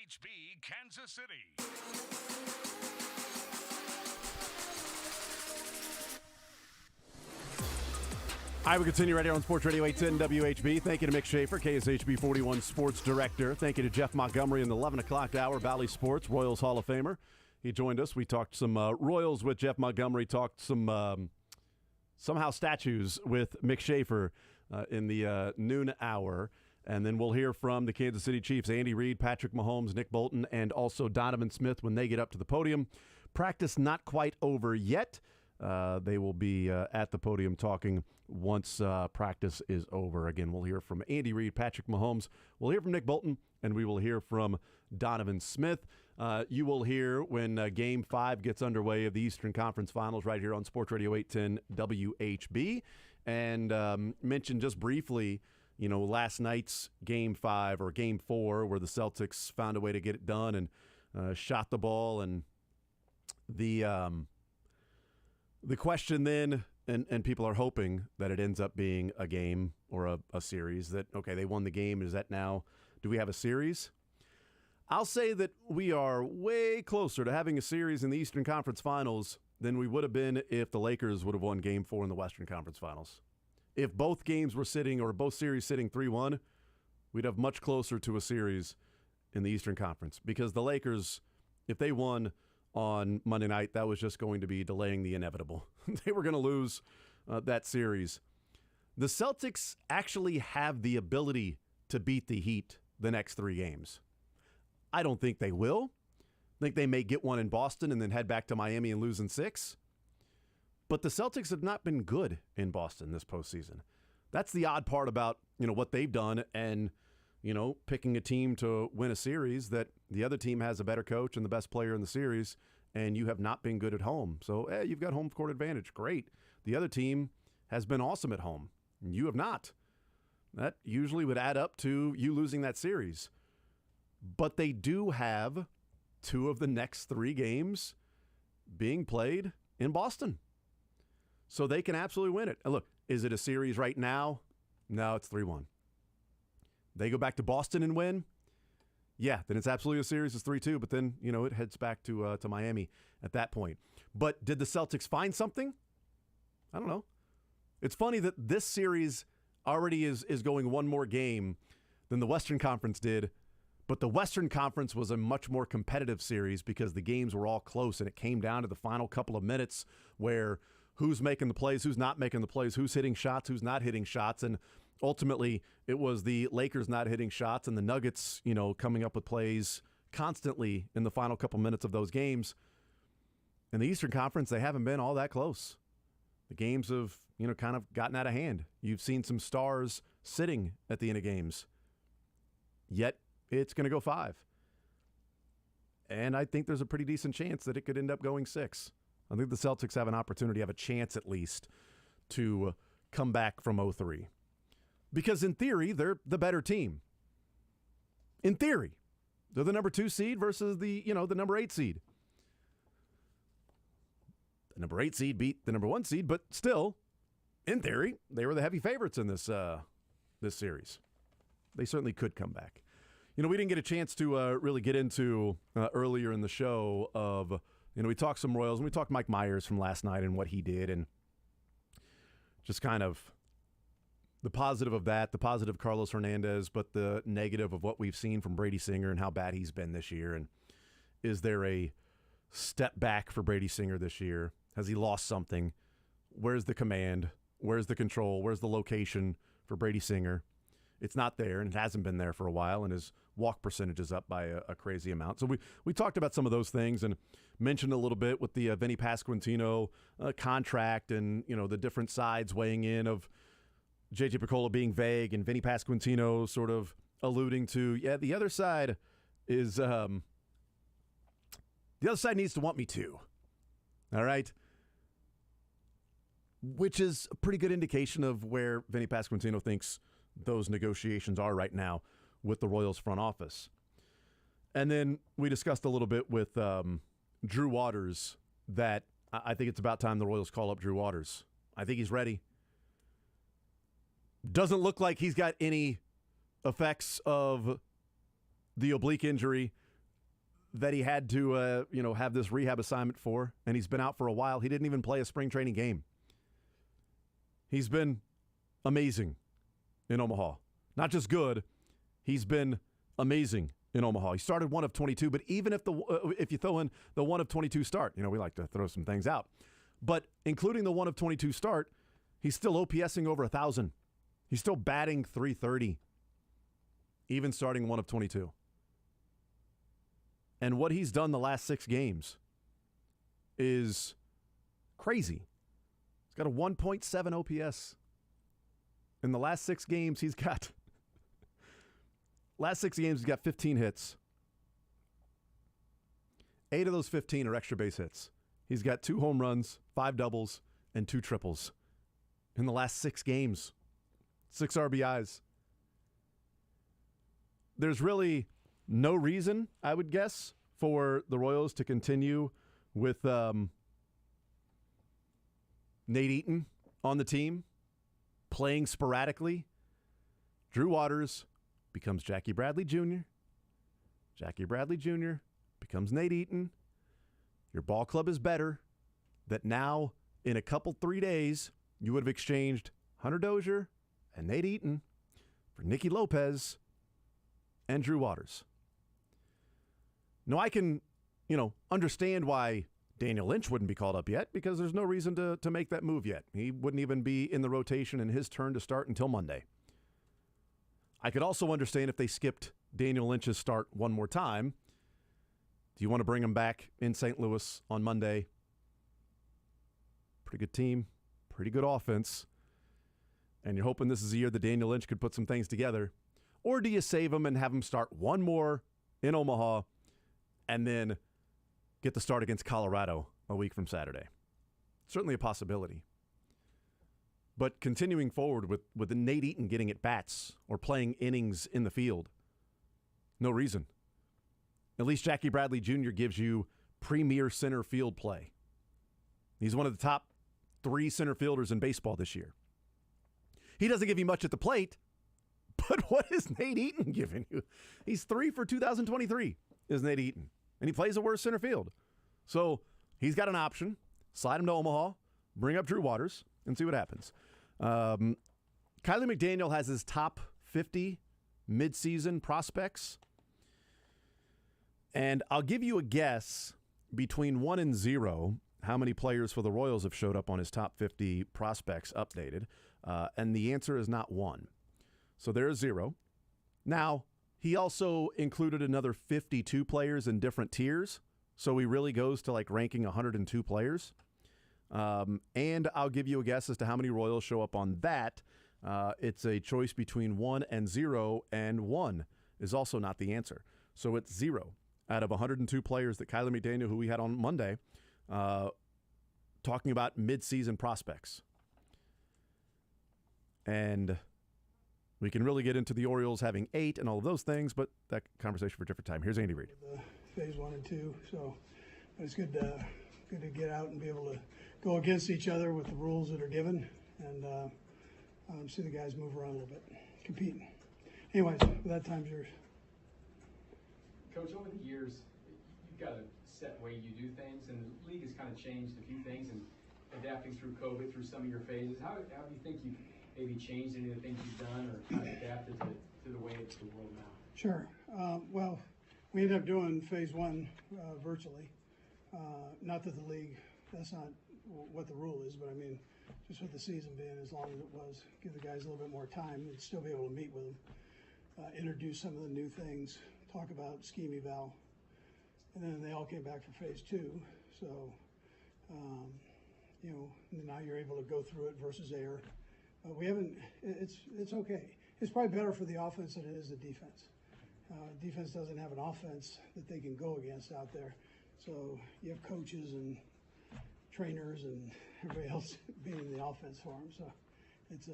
WHB Kansas City. All right, we continue right here on Sports Radio 810 WHB. Thank you to Mick Schaefer, KSHB 41 Sports Director. Thank you to Jeff Montgomery in the 11 o'clock hour, Valley Sports, Royals Hall of Famer. He joined us. We talked some Royals with Jeff Montgomery, talked some somehow statues with Mick Schaefer in the noon hour. And then we'll hear from the Kansas City Chiefs, Andy Reid, Patrick Mahomes, Nick Bolton, and also Donovan Smith when they get up to the podium. Practice not quite over yet. They will be at the podium talking once practice is over. Again, we'll hear from Andy Reid, Patrick Mahomes. We'll hear from Nick Bolton, and we will hear from Donovan Smith. You will hear when Game 5 gets underway of the Eastern Conference Finals right here on Sports Radio 810 WHB. And mention just briefly, last night's Game 5 or Game 4 where the Celtics found a way to get it done and shot the ball. And the question then, and people are hoping that it ends up being a game or a series, that, okay, they won the game. Is that now, do we have a series? I'll say that we are way closer to having a series in the Eastern Conference Finals than we would have been if the Lakers would have won Game 4 in the Western Conference Finals. If both games were sitting, or both series sitting 3-1, we'd have much closer to a series in the Eastern Conference. Because the Lakers, if they won on Monday night, that was just going to be delaying the inevitable. They were going to lose that series. The Celtics actually have the ability to beat the Heat the next 3 games. I don't think they will. I think they may get one in Boston and then head back to Miami and lose in 6. But the Celtics have not been good in Boston this postseason. That's the odd part about, what they've done and, picking a team to win a series, that the other team has a better coach and the best player in the series, and you have not been good at home. So, you've got home court advantage. Great. The other team has been awesome at home. You have not. That usually would add up to you losing that series. But they do have 2 of the next 3 games being played in Boston. So they can absolutely win it. And look, is it a series right now? No, it's 3-1. They go back to Boston and win? Yeah, then it's absolutely a series. It's 3-2, but then, it heads back to Miami at that point. But did the Celtics find something? I don't know. It's funny that this series already is going one more game than the Western Conference did, but the Western Conference was a much more competitive series because the games were all close, and it came down to the final couple of minutes where who's making the plays, who's not making the plays, who's hitting shots, who's not hitting shots. And ultimately, it was the Lakers not hitting shots and the Nuggets, coming up with plays constantly in the final couple minutes of those games. In the Eastern Conference, they haven't been all that close. The games have, kind of gotten out of hand. You've seen some stars sitting at the end of games. Yet, it's going to go 5. And I think there's a pretty decent chance that it could end up going 6. I think the Celtics have an opportunity, have a chance at least, to come back from 0-3. Because in theory, they're the better team. In theory. They're the number 2 seed versus the number 8 seed. The number 8 seed beat the number 1 seed, but still, in theory, they were the heavy favorites in this series. They certainly could come back. We didn't get a chance to really get into earlier in the show of, we talked some Royals, and we talked Mike Myers from last night and what he did, and just kind of the positive of that, the positive of Carlos Hernandez, but the negative of what we've seen from Brady Singer and how bad he's been this year. And is there a step back for Brady Singer this year? Has he lost something? Where's the command? Where's the control? Where's the location for Brady Singer? It's not there, and it hasn't been there for a while, and his walk percentage is up by a crazy amount. So we talked about some of those things and mentioned a little bit with the Vinny Pasquantino contract and, the different sides weighing in of J.J. Picollo being vague and Vinny Pasquantino sort of alluding to, the other side is the other side needs to want me too. All right? Which is a pretty good indication of where Vinny Pasquantino thinks those negotiations are right now with the Royals front office. And then we discussed a little bit with Drew Waters that I think it's about time the Royals call up Drew Waters. I think he's ready. Doesn't look like he's got any effects of the oblique injury that he had to, have this rehab assignment for, and he's been out for a while. He didn't even play a spring training game. He's been amazing in Omaha. Not just good, he's been amazing in Omaha. He started 1 of 22, but even if you throw in the 1 of 22 start, we like to throw some things out. But including the 1 of 22 start, he's still OPSing over 1,000. He's still batting .330, even starting 1 of 22. And what he's done the last 6 games is crazy. He's got a 1.7 OPS. In the last 6 games, he's got 15 hits. 8 of those 15 are extra base hits. He's got 2 home runs, 5 doubles, and 2 triples in the last 6 games. 6 RBIs. There's really no reason, I would guess, for the Royals to continue with Nate Eaton on the team, playing sporadically. Drew Waters becomes Jackie Bradley Jr. Jackie Bradley Jr. becomes Nate Eaton. Your ball club is better. That now, in a couple, 3 days, you would have exchanged Hunter Dozier and Nate Eaton for Nicky Lopez and Drew Waters. Now, I can, understand why Daniel Lynch wouldn't be called up yet, because there's no reason to make that move yet. He wouldn't even be in the rotation and his turn to start until Monday. I could also understand if they skipped Daniel Lynch's start one more time. Do you want to bring him back in St. Louis on Monday? Pretty good team, pretty good offense. And you're hoping this is a year that Daniel Lynch could put some things together. Or do you save him and have him start one more in Omaha and then get the start against Colorado a week from Saturday? Certainly a possibility. But continuing forward with Nate Eaton getting at bats or playing innings in the field, no reason. At least Jackie Bradley Jr. gives you premier center field play. He's one of the top 3 center fielders in baseball this year. He doesn't give you much at the plate, but what is Nate Eaton giving you? He's 3 for 2023 is Nate Eaton, and he plays a worse center field. So he's got an option. Slide him to Omaha, bring up Drew Waters, and see what happens. Kiley McDaniel has his top 50 midseason prospects. And I'll give you a guess between 1 and 0 how many players for the Royals have showed up on his top 50 prospects updated. And the answer is not 1. So there's 0. Now, he also included another 52 players in different tiers. So he really goes to ranking 102 players. And I'll give you a guess as to how many Royals show up on that. It's a choice between 1 and 0, and 1 is also not the answer. So it's 0 out of 102 players that Kiley McDaniel, who we had on Monday, talking about midseason prospects. And we can really get into the Orioles having 8 and all of those things, but that conversation for a different time. Here's Andy Reid. Phase 1 and 2, so it's good to get out and be able to go against each other with the rules that are given, and see the guys move around a little bit, competing. Anyways, that time's yours. Coach, over the years, you've got a set way you do things, and the league has kind of changed a few things, and adapting through COVID, through some of your phases. How do you think you've maybe changed any of the things you've done, or kind of adapted to the way it's the world now? Sure. Well, we ended up doing phase 1 virtually. Not that the league, that's not what the rule is, but I mean, just with the season being as long as it was, give the guys a little bit more time and still be able to meet with them, introduce some of the new things, talk about scheme eval, and then they all came back for phase 2. So, now you're able to go through it versus air. We haven't. It's okay. It's probably better for the offense than it is the defense. Defense doesn't have an offense that they can go against out there. So you have coaches and trainers and everybody else being in the offense for them. So it's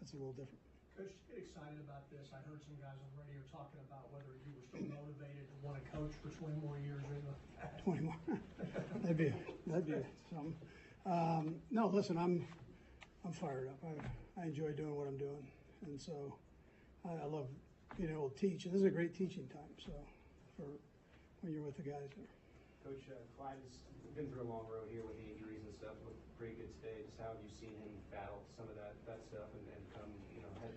that's a little different. Coach, get excited about this. I heard some guys on the radio talking about whether you were still motivated to want to coach for 20 more years or anything like that. 20 more. that'd be something. No, listen, I'm fired up. I enjoy doing what I'm doing, and so I love being able to teach. And this is a great teaching time. So for when you're with the guys there. Coach, Clyde has been through a long road here with the injuries and stuff. Looked pretty good today. Just how have you seen him battle some of that stuff and come,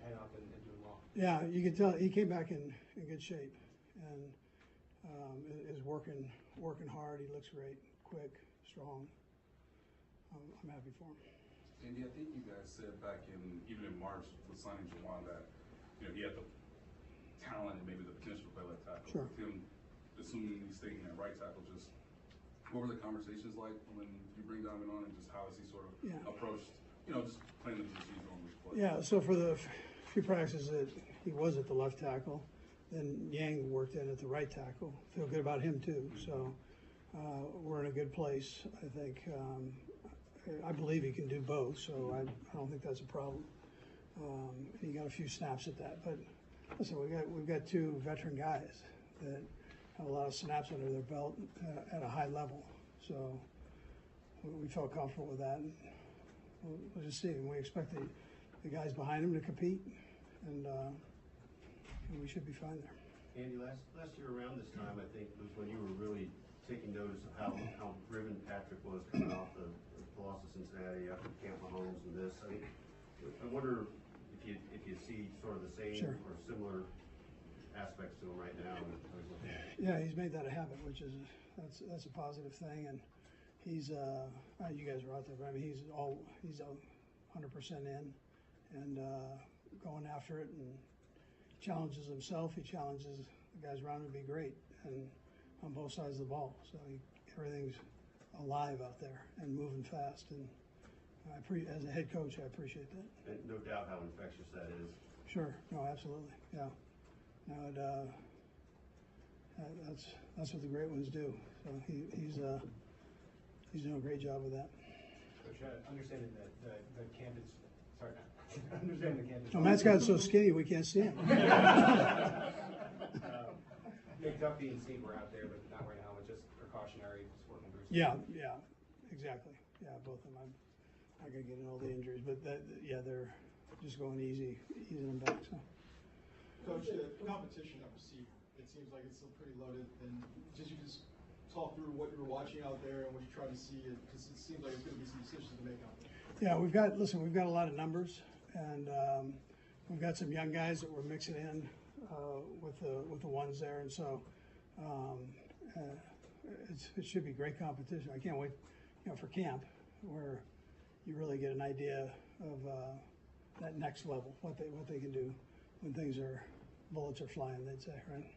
head up and doing well? Yeah, you can tell he came back in good shape and is working hard. He looks great, quick, strong. I'm happy for him. Andy, I think you guys said back even in March with signing Juwan that he had the talent and maybe the potential to play left tackle. Sure. With him, assuming he's staying at right tackle, just what were the conversations like when you bring Donovan on, and just how has he sort of approached, just playing the position on this play? Yeah. So for the few practices that he was at the left tackle, then Yang worked in at the right tackle. Feel good about him too. So we're in a good place. I think. I believe he can do both, so I don't think that's a problem. He got a few snaps at that, but listen, we've got two veteran guys that have a lot of snaps under their belt at a high level. So we felt comfortable with that. And we'll just see. And we expect the guys behind him to compete, and we should be fine there. Andy, last year around this time, I think, was when you were really taking notice of how driven Patrick was coming off the loss of Cincinnati after Camp Mahomes and this. I mean, I wonder if you see sort of the same or similar aspects to him right now. Yeah, he's made that a habit, which is that's a positive thing, and he's you guys are out there, but I mean he's 100% in and going after it and challenges himself. He challenges the guys around him to be great and on both sides of the ball. So everything's alive out there and moving fast, and as a head coach, I appreciate that. And no doubt how infectious that is. Sure, no, absolutely, yeah. No, that's what the great ones do. So he's doing a great job with that. Coach, understanding that the camp is understanding the camp is. Oh, Matt's got so skinny we can't see him. Nick Duffy and Steve were out there, but not right now. It's just precautionary, just working through. Yeah, exactly. Yeah, both of them. I'm not gonna get into all the injuries, but they're just going easy, easing them back. So. Coach, the competition at receiver, it seems like it's still pretty loaded. And you just talk through what you were watching out there and what you're trying to see, because it seems like it's going to be some decisions to make out there. Yeah, we've got a lot of numbers, and we've got some young guys that we're mixing in with the ones there, and so it should be great competition. I can't wait, for camp where you really get an idea of that next level, what they can do when bullets are flying, they'd say, right?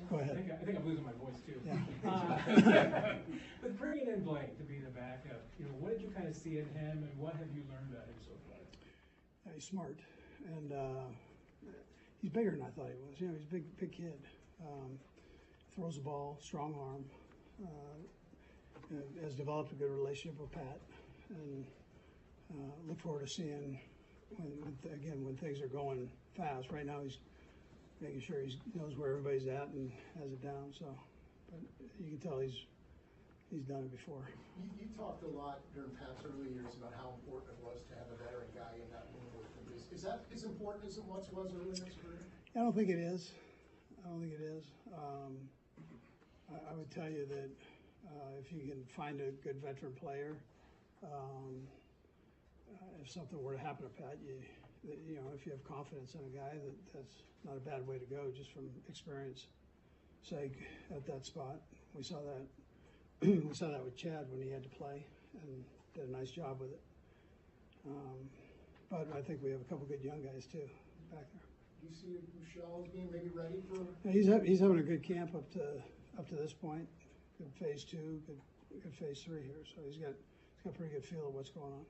Go ahead. I think I'm losing my voice too. Yeah. But bringing in Blaine to be the backup, what did you kind of see in him, and what have you learned about him so far? He's smart, and he's bigger than I thought he was. He's a big kid. Throws the ball, strong arm. Has developed a good relationship with Pat, and look forward to seeing when things are going fast. Right now he's making sure he knows where everybody's at and has it down. So, but you can tell he's done it before. You talked a lot during Pat's early years about how important it was to have a veteran guy in that room with him. Is that as important as it once was early in his career? I don't think it is. I would tell you that if you can find a good veteran player, if something were to happen to Pat, if you have confidence in a guy, that's not a bad way to go, just from experience sake at that spot. We saw that. We saw that with Chad when he had to play, and did a nice job with it. But I think we have a couple good young guys too back there. Do you see Michelle being maybe ready for? Yeah, he's having a good camp up to this point. Good phase 2, good phase 3 here. So he's got a pretty good feel of what's going on.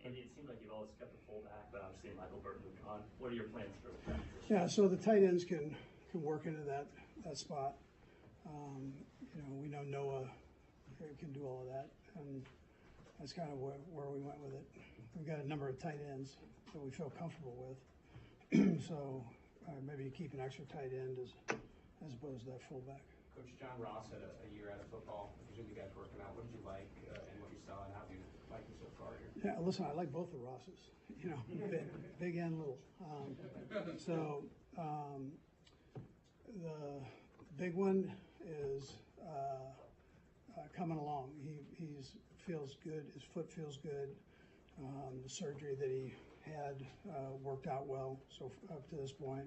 Andy, it seemed like you've always kept a fullback, but obviously Michael Burton moved on. What are your plans for that? Yeah, so the tight ends can work into that spot. We know Noah can do all of that, and that's kind of where we went with it. We've got a number of tight ends that we feel comfortable with. So maybe you keep an extra tight end as opposed to that fullback. Coach John Ross had a year out of football. I presume you guys working out. What did you like and what you saw, and how do you like him so far here? Yeah, listen, I like both the Rosses. Big and little. big one is coming along. He feels good. His foot feels good. The surgery that he had worked out well so up to this point.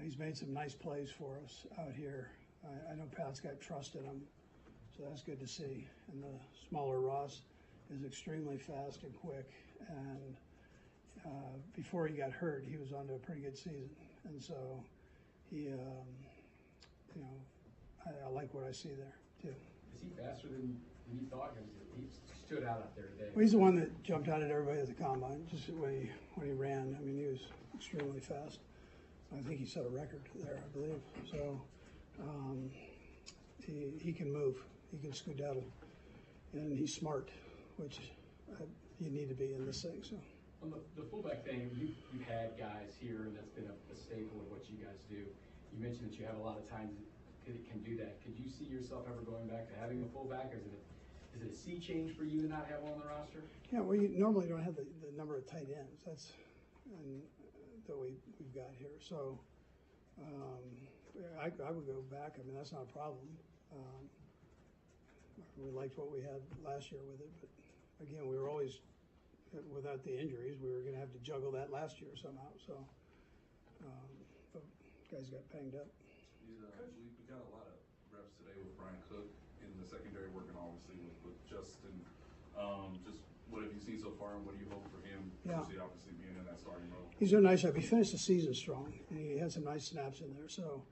He's made some nice plays for us out here. I know Pat's got trust in him, so that's good to see. And the smaller Ross is extremely fast and quick. And before he got hurt, he was on to a pretty good season. And so he, I like what I see there too. Is he faster than you thought? He stood out there today. Well, he's the one that jumped out at everybody at the combine. Just when he ran, I mean, he was extremely fast. I think he set a record there, I believe. So he can move. He can skedaddle, and he's smart, which you need to be in this thing. So. On the fullback thing, you've had guys here, and that's been a staple of what you guys do. You mentioned that you have a lot of times that it can do that. Could you see yourself ever going back to having a fullback, or is it a sea change for you to not have one on the roster? Yeah, well, you normally don't have the number of tight ends. That's that we've got here. So I would go back. I mean, that's not a problem. We liked what we had last year with it, but again, we were always, without the injuries, we were going to have to juggle that last year somehow. So but guys got banged up. Yeah, we got a lot of reps today with Brian Cook in the secondary, working obviously with Justin. Just what have you seen so far, and what do you hope for him? Yeah. Obviously being in that starting role. He's doing a nice job. He finished the season strong, and he had some nice snaps in there. So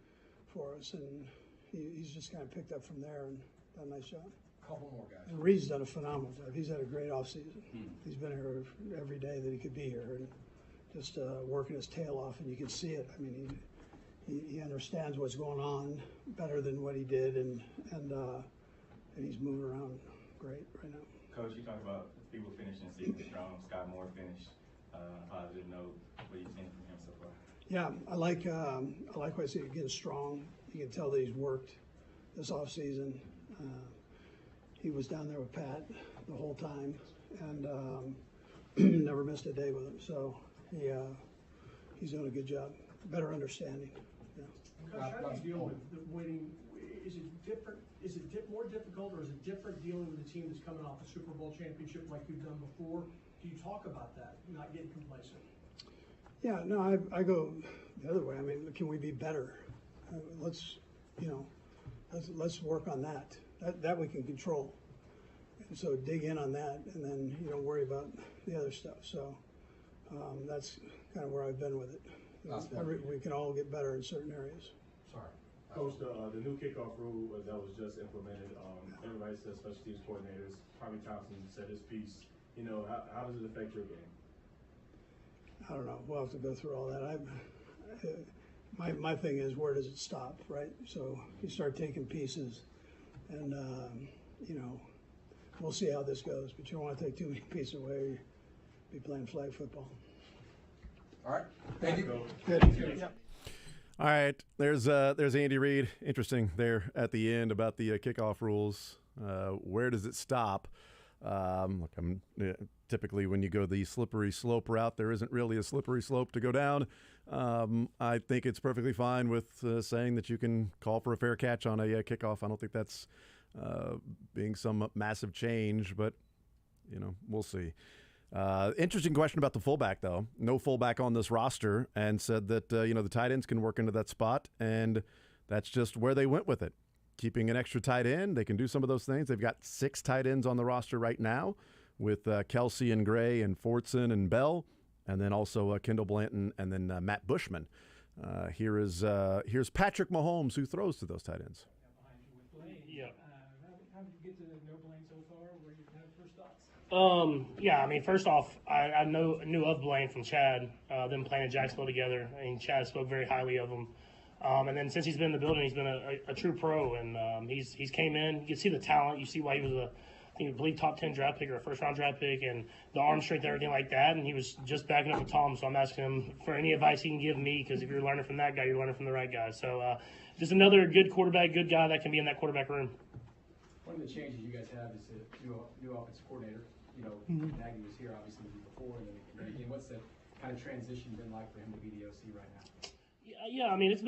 for us, and he's just kind of picked up from there and done a nice job. Couple more guys. And Reed's done a phenomenal job. He's had a great offseason. He's been here every day that he could be here, and just working his tail off, and you can see it. I mean, he understands what's going on better than what he did, and he's moving around great right now. Coach, you talk about people finishing the season strong. Scott Moore finished positive note. What are you seeing from him so far? Yeah, I like what I see. Again, strong. You can tell that he's worked this offseason. He was down there with Pat the whole time, and never missed a day with him. So he's doing a good job. Better understanding. Yeah. Coach, how do you deal with the winning? Is it different? Is it more difficult, or is it different dealing with a team that's coming off a Super Bowl championship like you've done before? Do you talk about that, not getting complacent? Yeah, no, I go the other way. I mean, can we be better? Let's work on that. That we can control. And so dig in on that, and then you don't worry about the other stuff. So that's kind of where I've been with it. We can all get better in certain areas. Sorry. Coach, the new kickoff rule that was just implemented, everybody says special teams coordinators. Harvey Thompson said his piece. How does it affect your game? I don't know. We'll have to go through all that. My thing is, where does it stop, right? So you start taking pieces, and we'll see how this goes. But you don't want to take too many pieces away, or you'll be playing flag football. All right. Thank you. Good. Yep. All right, there's Andy Reid. Interesting there at the end about the kickoff rules. Where does it stop? Typically when you go the slippery slope route, there isn't really a slippery slope to go down. I think it's perfectly fine with saying that you can call for a fair catch on a kickoff. I don't think that's being some massive change, but we'll see. Interesting question about the fullback, though. No fullback on this roster, and said that the tight ends can work into that spot, and that's just where they went with it. Keeping an extra tight end, they can do some of those things. They've got 6 tight ends on the roster right now, with Kelsey and Gray and Fortson and Bell, and then also Kendall Blanton and then Matt Bushman. Here's Patrick Mahomes, who throws to those tight ends. Yeah. How did you get to know Blaine so far? Where you have first thoughts? Yeah, I mean, first off, I knew of Blaine from Chad, them playing in Jacksonville together. I mean, Chad spoke very highly of him. And then since he's been in the building, he's been a true pro, and he's came in. You can see the talent. You see why he was I believe top 10 draft pick or a first round draft pick, and the arm strength and everything like that. And he was just backing up with Tom, so I'm asking him for any advice he can give me, because if you're learning from that guy, you're learning from the right guy. So just another good quarterback, good guy that can be in that quarterback room. One of the changes you guys have is the new offensive coordinator. Nagy was here obviously before, and then again, what's the kind of transition been like for him to be the OC right now? Yeah, I mean it's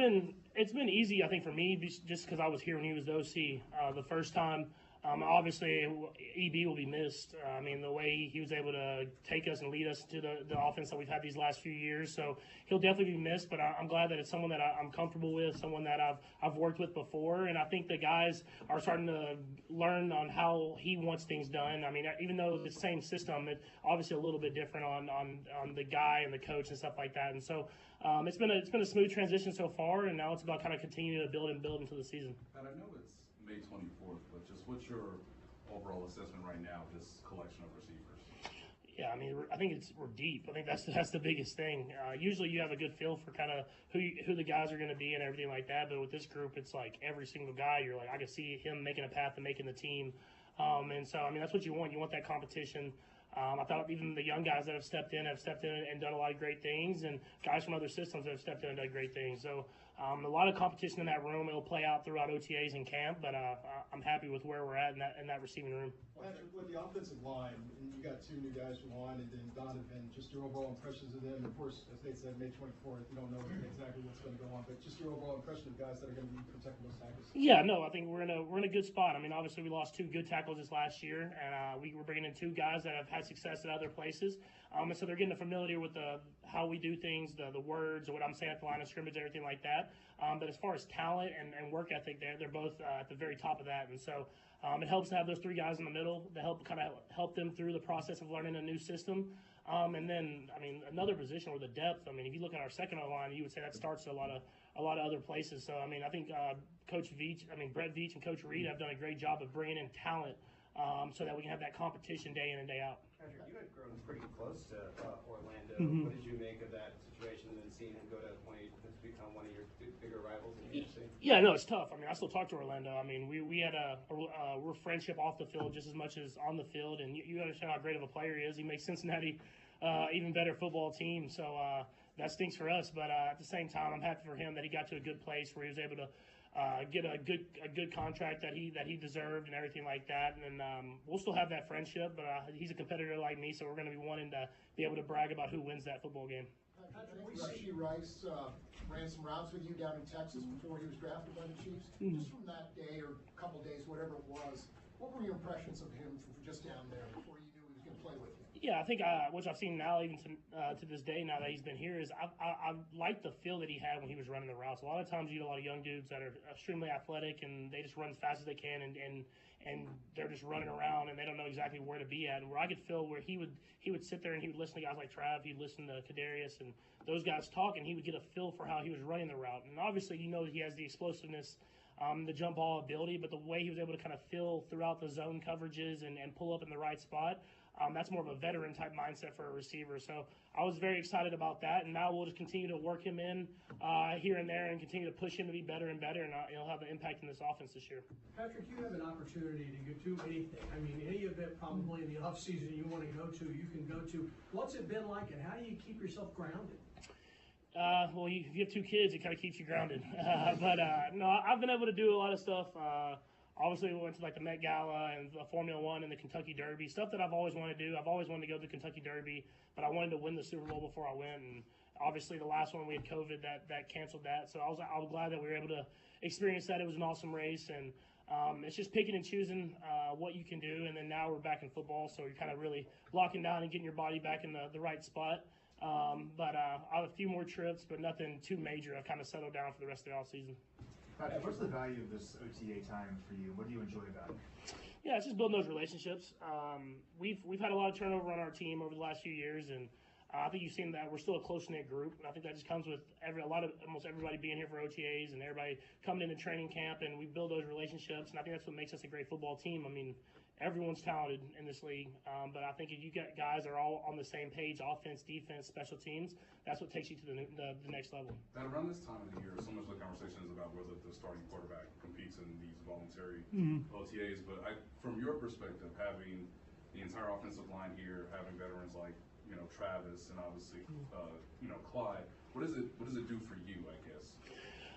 been easy, I think, for me just because I was here when he was the OC the first time. Obviously, EB will be missed. I mean, the way he was able to take us and lead us to the offense that we've had these last few years. So he'll definitely be missed, but I'm glad that it's someone that I'm comfortable with, someone that I've worked with before. And I think the guys are starting to learn on how he wants things done. I mean, even though it's the same system, it's obviously a little bit different on the guy and the coach and stuff like that. And so it's been a smooth transition so far, and now it's about kind of continuing to build into the season. And I know it's May 24th, but just what's your overall assessment right now of this collection of receivers? Yeah, I mean, I think we're deep. I think that's the biggest thing. Usually you have a good feel for kind of who the guys are going to be and everything like that, but with this group, it's like every single guy, you're like, I can see him making a path and making the team. And so, I mean, that's what you want. You want that competition. I thought even the young guys that have stepped in and done a lot of great things, and guys from other systems that have stepped in and done great things. So a lot of competition in that room. It'll play out throughout OTAs and camp, but I'm happy with where we're at in that receiving room. Patrick, with the offensive line, and you got 2 new guys from line, and then Donovan, just your overall impressions of them. Of course, as Nate said, May 24th, you don't know exactly what's going to go on, but just your overall impression of guys that are going to be protecting those tackles. Yeah, no, I think we're in a good spot. I mean, obviously we lost 2 good tackles this last year, and we were bringing in 2 guys that have had success at other places, and so they're getting familiar with how we do things, the words, or what I'm saying at the line of scrimmage, everything like that. But as far as talent and work ethic, they're both at the very top of that, and so it helps to have those 3 guys in the middle to help them through the process of learning a new system. And then, I mean, another position where the depth. I mean, if you look at our second line, you would say that starts at a lot of other places. So, I mean, I think Brett Veach and Coach Reed have done a great job of bringing in talent so that we can have that competition day in and day out. Patrick, you had grown pretty close to Orlando. Mhm. What did you make of that situation, and then seeing him go to become one of your bigger rivals in the NFC? Yeah, no, it's tough. I mean, I still talk to Orlando. I mean, we had we're friendship off the field just as much as on the field, and you understand how great of a player he is. He makes Cincinnati even better football team. So that stinks for us, but at the same time, I'm happy for him that he got to a good place where he was able to get a good contract that he deserved and everything like that. And we'll still have that friendship, but he's a competitor like me, so we're going to be wanting to be able to brag about who wins that football game. Patrick, Rashee Rice ran some routes with you down in Texas before he was drafted by the Chiefs. Mhm. Just from that day or a couple days, whatever it was, what were your impressions of him from just down there before you knew he was going to play with you? Yeah, I think which I've seen now, even to this day, now that he's been here, is I like the feel that he had when he was running the routes. A lot of times you get a lot of young dudes that are extremely athletic and they just run as fast as they can and they're just running around and they don't know exactly where to be at. And where I could feel where he would sit there and he would listen to guys like Trav, he'd listen to Kadarius and those guys talk, and he would get a feel for how he was running the route. And obviously, you know, he has the explosiveness, the jump ball ability, but the way he was able to kind of feel throughout the zone coverages and pull up in the right spot, that's more of a veteran type mindset for a receiver. So I was very excited about that, and now we'll just continue to work him in here and there and continue to push him to be better and better, and he'll have an impact in this offense this year. Patrick, you have an opportunity to go to anything. I mean, any event probably in the offseason you want to go to, you can go to. What's it been like, and how do you keep yourself grounded? Well, if you have 2 kids, it kind of keeps you grounded. But no, I've been able to do a lot of stuff. Obviously, we went to like the Met Gala and the Formula One and the Kentucky Derby, stuff that I've always wanted to do. I've always wanted to go to the Kentucky Derby, but I wanted to win the Super Bowl before I went. And obviously, the last one we had COVID that canceled that. So I was glad that we were able to experience that. It was an awesome race, and it's just picking and choosing what you can do. And then now we're back in football, so you're kind of really locking down and getting your body back in the right spot. But I have a few more trips, but nothing too major. I've kind of settled down for the rest of the offseason. Patrick, what's the value of this OTA time for you? What do you enjoy about it? Yeah, it's just building those relationships. We've had a lot of turnover on our team over the last few years, and I think you've seen that we're still a close-knit group. And I think that just comes with almost everybody being here for OTAs and everybody coming into training camp, and we build those relationships. And I think that's what makes us a great football team. I mean, everyone's talented in this league, but I think if you get guys that are all on the same page, offense, defense, special teams, that's what takes you to the next level. That around this time of the year, so much of the conversation is about whether the starting quarterback competes in these voluntary OTAs. But from your perspective, having the entire offensive line here, having veterans like Travis and obviously Clyde, what does it do for you, I guess?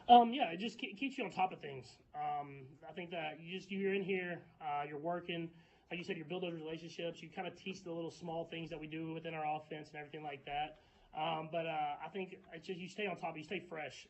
Yeah, it just keeps you on top of things. I think that you're in here, you're working. Like you said, you build those relationships. You kind of teach the little small things that we do within our offense and everything like that. But I think it's just you stay on top, you stay fresh,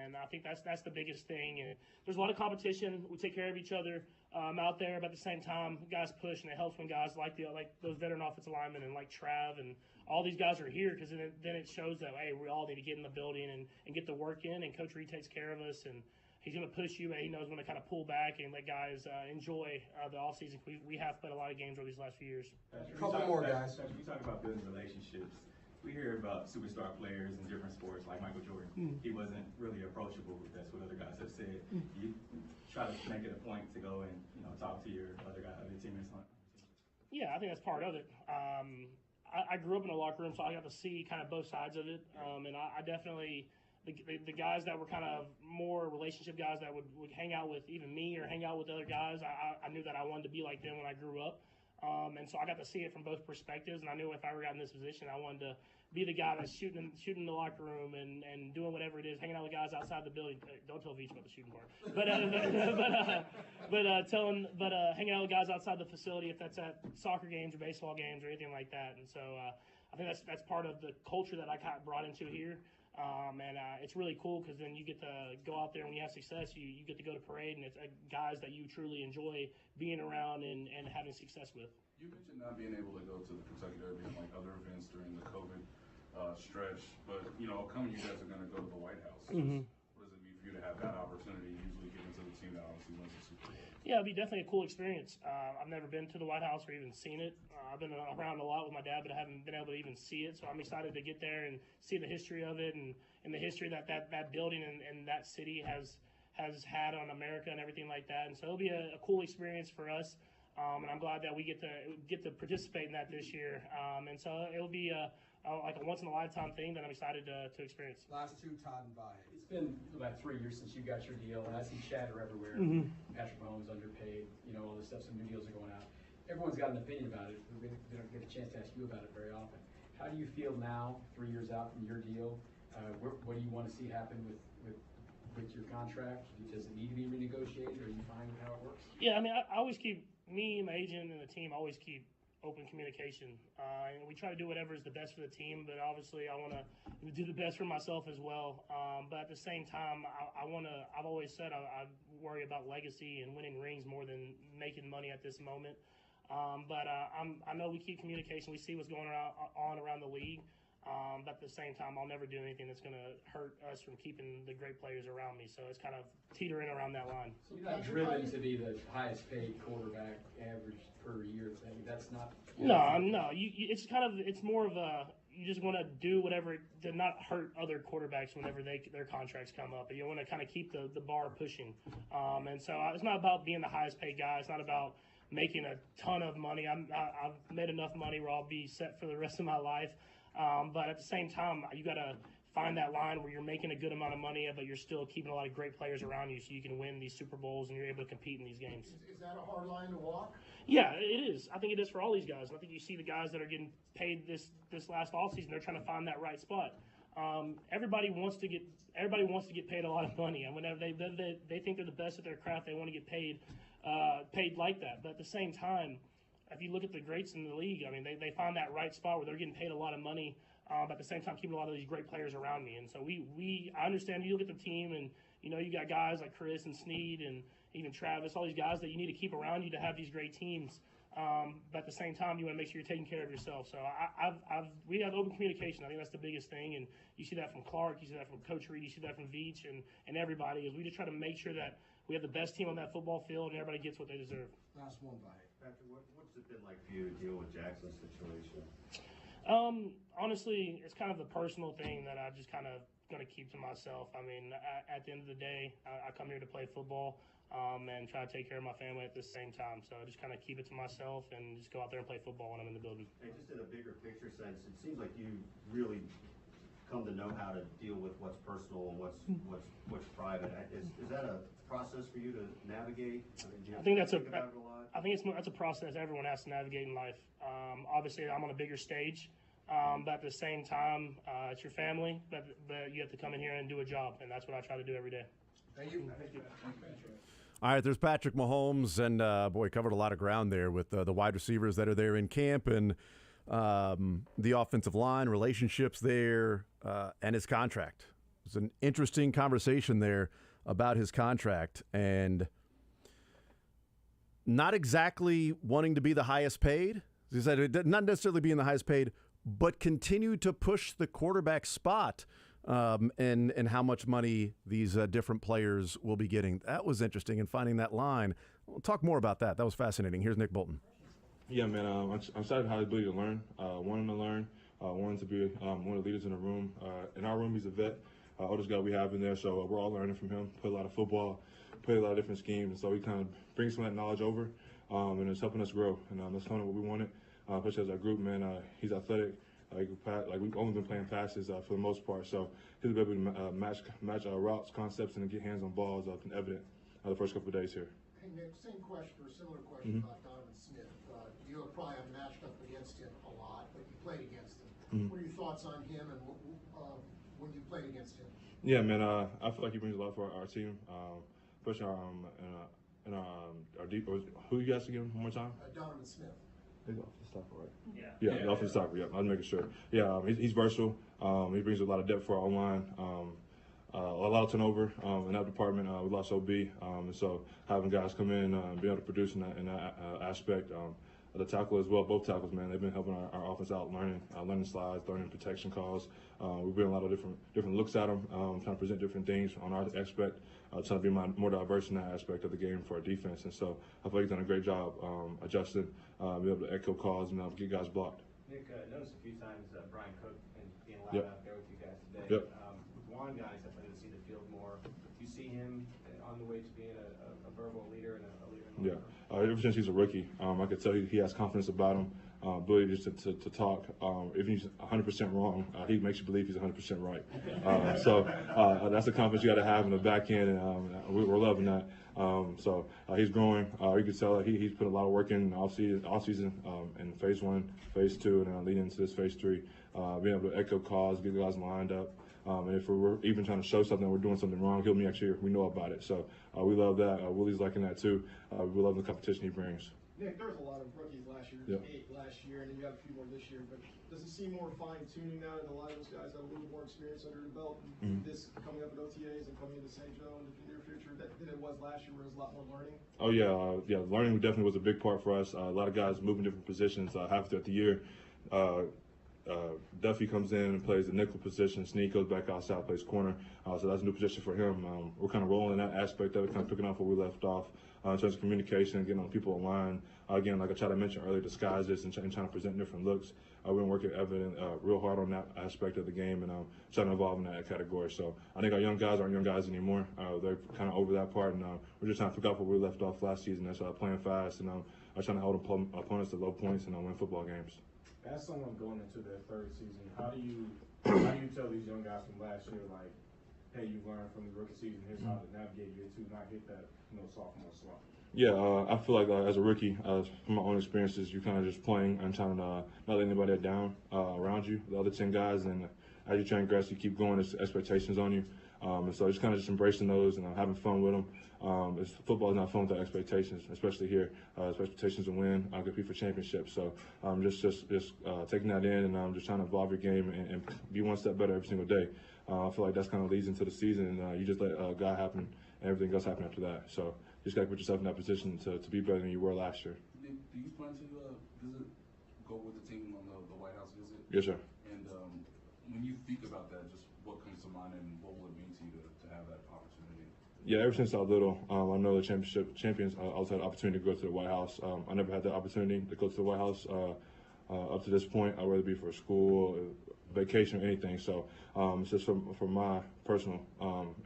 and I think that's the biggest thing. And there's a lot of competition. We take care of each other out there, but at the same time, guys push, and it helps when guys like those veteran offensive linemen and like Trav and all these guys are here, because then it shows that, hey, we all need to get in the building and get the work in, and Coach Reed takes care of us, and he's going to push you, but he knows when to kind of pull back and let guys enjoy the offseason. We have played a lot of games over these last few years. Couple more guys. You talk about building relationships. We hear about superstar players in different sports, like Michael Jordan. He wasn't really approachable. That's what other guys have said. You try to make it a point to go and talk to your other teammates. Yeah, I think that's part of it. I grew up in a locker room, so I got to see kind of both sides of it. And I definitely, the guys that were kind of more relationship guys that would hang out with even me or hang out with other guys, I knew that I wanted to be like them when I grew up. And so I got to see it from both perspectives, and I knew if I ever got in this position, I wanted to be the guy that's shooting in the locker room and doing whatever it is, hanging out with guys outside the building. Don't tell Veach about the shooting part, but hanging out with guys outside the facility, if that's at soccer games or baseball games or anything like that. And so I think that's part of the culture that I kind of brought into here. And it's really cool because then you get to go out there when you have success. You get to go to parade, and it's guys that you truly enjoy being around and having success with. You mentioned not being able to go to the Kentucky Derby and like other events during the COVID stretch, but upcoming you guys are going to go to the White House. Mm-hmm. What does it mean for you to have that opportunity? Usually given to the team that obviously wins the Super Bowl. Yeah, it'd be definitely a cool experience. I've never been to the White House or even seen it. I've been around a lot with my dad, but I haven't been able to even see it. So I'm excited to get there and see the history of it and the history that building and that city has had on America and everything like that. And so it'll be a cool experience for us. And I'm glad that we get to participate in that this year. And so it'll be like a once in a lifetime thing that I'm excited to experience. Last two, Todd and Vi. It's been about 3 years since you got your deal, and I see chatter everywhere. Patrick Mahomes underpaid, all this stuff. Some new deals are going out. Everyone's got an opinion about it. We don't get a chance to ask you about it very often. How do you feel now, 3 years out from your deal? What do you want to see happen with your contract? Does it need to be renegotiated, or are you fine with how it works? Yeah, I mean, I always keep, me, my agent, and the team always keep open communication. And we try to do whatever is the best for the team, but obviously I want to do the best for myself as well. But at the same time, I've always said I worry about legacy and winning rings more than making money at this moment. But I know we keep communication. We see what's going on around the league. But at the same time, I'll never do anything that's going to hurt us from keeping the great players around me. So it's kind of teetering around that line. So you're not driven to be the highest paid quarterback average per year. I mean, that's not. No. It's more of a, you just want to do whatever to not hurt other quarterbacks whenever their contracts come up. And you want to kind of keep the bar pushing. And so it's not about being the highest paid guy. It's not about making a ton of money. I've made enough money where I'll be set for the rest of my life. But at the same time, you got to find that line where you're making a good amount of money, but you're still keeping a lot of great players around you so you can win these Super Bowls and you're able to compete in these games. Is that a hard line to walk? Yeah, it is. I think it is for all these guys. I think you see the guys that are getting paid this last offseason, they're trying to find that right spot. Everybody wants to get paid a lot of money. And whenever they think they're the best at their craft, they want to get paid like that. But at the same time, if you look at the greats in the league, I mean, they find that right spot where they're getting paid a lot of money, but at the same time keeping a lot of these great players around me. And so I understand. You look at the team, and you got guys like Chris and Snead and even Travis, all these guys that you need to keep around you to have these great teams. But at the same time, you want to make sure you're taking care of yourself. So we have open communication. I think that's the biggest thing, and you see that from Clark, you see that from Coach Reed, you see that from Veach, and everybody. Is we just try to make sure that we have the best team on that football field, and everybody gets what they deserve. Last one, Vi. Patrick, what's it been like for you to deal with Jackson's situation? Honestly, it's kind of the personal thing that I just kind of going to keep to myself. I mean, at the end of the day, I come here to play football and try to take care of my family at the same time. So I just kind of keep it to myself and just go out there and play football when I'm in the building. And just in a bigger picture sense, it seems like you really come to know how to deal with what's personal and what's private. Is that a process for you to navigate? I think that's a process everyone has to navigate in life. Obviously, I'm on a bigger stage, but at the same time, it's your family. But you have to come in here and do a job, and that's what I try to do every day. Thank you. All right, there's Patrick Mahomes, and boy, covered a lot of ground there with the wide receivers that are there in camp, and the offensive line, relationships there, and his contract. It was an interesting conversation there about his contract, and not exactly wanting to be the highest paid. He said not necessarily being the highest paid, but continue to push the quarterback spot, and how much money these different players will be getting. That was interesting, and finding that line. We'll talk more about that. That was fascinating. Here's Nick Bolton. Yeah, man, I'm excited how he's ability to learn, wanting to learn, wanting to be one of the leaders in the room. In our room, he's a vet, oldest guy we have in there, so we're all learning from him. Played a lot of football, played a lot of different schemes, and so he kind of brings some of that knowledge over, and it's helping us grow. And that's kind of what we wanted, especially as our group, man. He's athletic. We've only been playing passes for the most part, so his ability to match routes, concepts, and get hands on balls has been evident the first couple of days here. Hey, Nick, same question or similar question about Donovan Smith. You have probably have matched up against him a lot, but you played against him. What are your thoughts on him and when you played against him? Yeah, man, I feel like he brings a lot for our team, especially our deep. Who you guys again one more time? Donovan Smith. He's off the stopper, right? Yeah, off the stopper. Yeah, I was making sure. Yeah, he's versatile. He brings a lot of depth for our line. A lot of turnover in that department. We lost OB, and so having guys come in and be able to produce in that aspect. The tackle as well, both tackles, man, they've been helping our offense out, learning slides, learning protection calls. We've been a lot of different looks at them, trying to present different things on our aspect, trying to be more diverse in that aspect of the game for our defense. And so I feel like he's done a great job adjusting, be able to echo calls and get guys blocked. Nick, noticed a few times Brian Cook and being allowed Yep. out there with you guys today. Yep. With Juan guys that play to see the field more, do you see him on the way to being a verbal leader and a leader in the Yeah, ever since he's a rookie, I could tell he has confidence about him, ability just to talk. If he's 100% wrong, he makes you believe he's 100% right. So that's the confidence you got to have in the back end, and we're loving that. So he's growing. You can tell he's put a lot of work in off season in phase 1, phase 2, and leading into this phase 3. Being able to echo calls, get guys lined up. And if we're even trying to show something, we're doing something wrong, he'll make sure we know about it. So we love that. Willie's liking that too. We love the competition he brings. Nick, there was a lot of rookies last year, Yep. 8 last year, and then you have a few more this year. But does it seem more fine-tuning now that a lot of those guys have a little more experience under their belt? And this coming up at OTAs and coming into St. Joe in the near future than it was last year, where there was a lot more learning? Oh yeah. Learning definitely was a big part for us. A lot of guys moving different positions half throughout the year. Duffy comes in and plays the nickel position. Sneak goes back outside, plays corner. So that's a new position for him. We're kind of rolling that aspect of it, kind of picking off where we left off in terms of communication, getting on people online. Again, like I tried to mention earlier, disguises and trying to present different looks. We've been working real hard on that aspect of the game and trying to evolve in that category. So I think our young guys aren't young guys anymore. They're kind of over that part, and we're just trying to pick up where we left off last season. That's playing fast and trying to hold opponents to low points and win football games. As someone going into their third season, how do you tell these young guys from last year, like, hey, you learned from the rookie season, here's how to navigate year 2, not hit that sophomore slump? Yeah, I feel like as a rookie, from my own experiences, you're kind of just playing and trying to not let anybody down around you, the other 10 guys, and as you train grass, you keep going, there's expectations on you. And so just kind of just embracing those and having fun with them. Football is not fun without expectations, especially here. Expectations to win, compete for championships. So just taking that in and just trying to evolve your game and be one step better every single day. I feel like that's kind of leads into the season, and you just let God happen and everything else happen after that. So you just got to put yourself in that position to be better than you were last year. Do you plan to go with the team on the White House visit? Yes, sir. And when you think about that, just what comes to mind and what will it mean to you to have that opportunity? Yeah, ever since I was little, I know the champions always had the opportunity to go to the White House. I never had the opportunity to go to the White House up to this point. I'd rather be for school, vacation, or anything. So it's just from my personal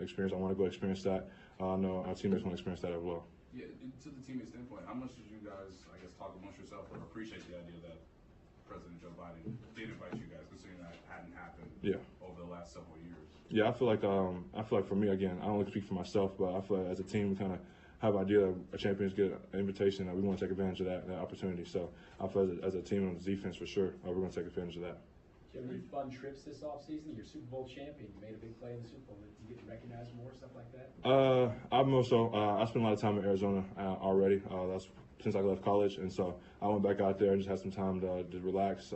experience, I want to go experience that. I know our teammates want to experience that as well. Yeah, to the teammate standpoint, how much did you guys, I guess, talk amongst yourself or appreciate the idea that President Joe Biden did invite you guys, considering that hadn't happened over the last several years? Yeah, I feel like for me, again, I don't like to speak for myself, but I feel like as a team, we kind of have an idea that our champions get an invitation, and we want to take advantage of that opportunity. So I feel as a team on the defense, for sure, we're going to take advantage of that. Do you have any fun trips this offseason? You're Super Bowl champion. You made a big play in the Super Bowl. You get recognized more, stuff like that? I'm also, I spend a lot of time in Arizona already. That's since I left college, and so I went back out there and just had some time to relax,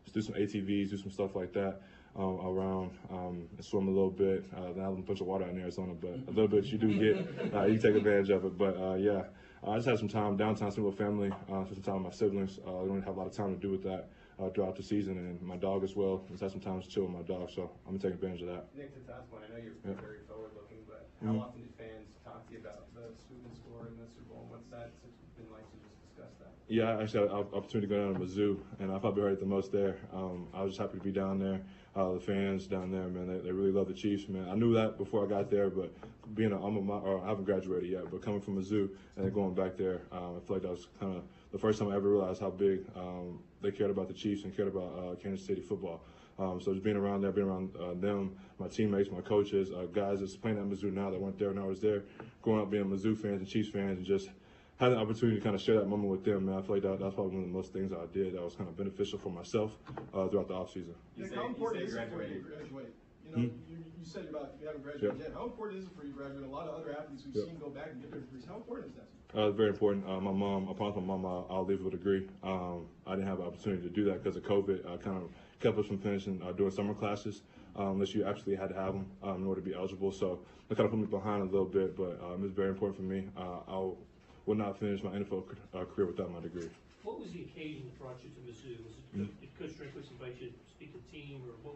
just do some ATVs, do some stuff like that around, and swim a little bit. Not a bunch of water out in Arizona, but a little bit you do get. You take advantage of it, but yeah. I just had some time downtown, spent with family, spent some time with my siblings. I don't have a lot of time to do with that throughout the season, and my dog as well. Just had some time to chill with my dog, so I'm gonna take advantage of that. Nick, to Todd's point, I know you're very forward-looking, but Mhm. how often do fans talk to you about the Swooping Score and the Super Bowl? What's that been like to just discuss that? Yeah, I actually had an opportunity to go down to Mizzou, and I probably heard it the most there. I was just happy to be down there. The fans down there, man, they really love the Chiefs, man. I knew that before I got there, but being an alma mater, or I haven't graduated yet, but coming from Mizzou and then going back there, I feel like that was kind of the first time I ever realized how big they cared about the Chiefs and cared about Kansas City football. So just being around there, being around them, my teammates, my coaches, guys that's playing at Mizzou now that weren't there when I was there, growing up being Mizzou fans and Chiefs fans, and just had an opportunity to kind of share that moment with them, man. I feel like that's probably one of the most things I did that was kind of beneficial for myself throughout the offseason. Nick, how important is it for you to graduate? You know, you said about you haven't graduated yet. How important is it for you to graduate? A lot of other athletes we've seen go back and get their degrees. How important is that to you? Very important. My mom, I promised my mom I'll leave with a degree. I didn't have an opportunity to do that because of COVID. Kind of kept us from finishing doing summer classes, unless you absolutely had to have them in order to be eligible. So that kind of put me behind a little bit, but it's very important for me. I will not finish my NFL career without my degree. What was the occasion that brought you to Mizzou? Was it did Coach Drinkwitz invite you to speak to the team, or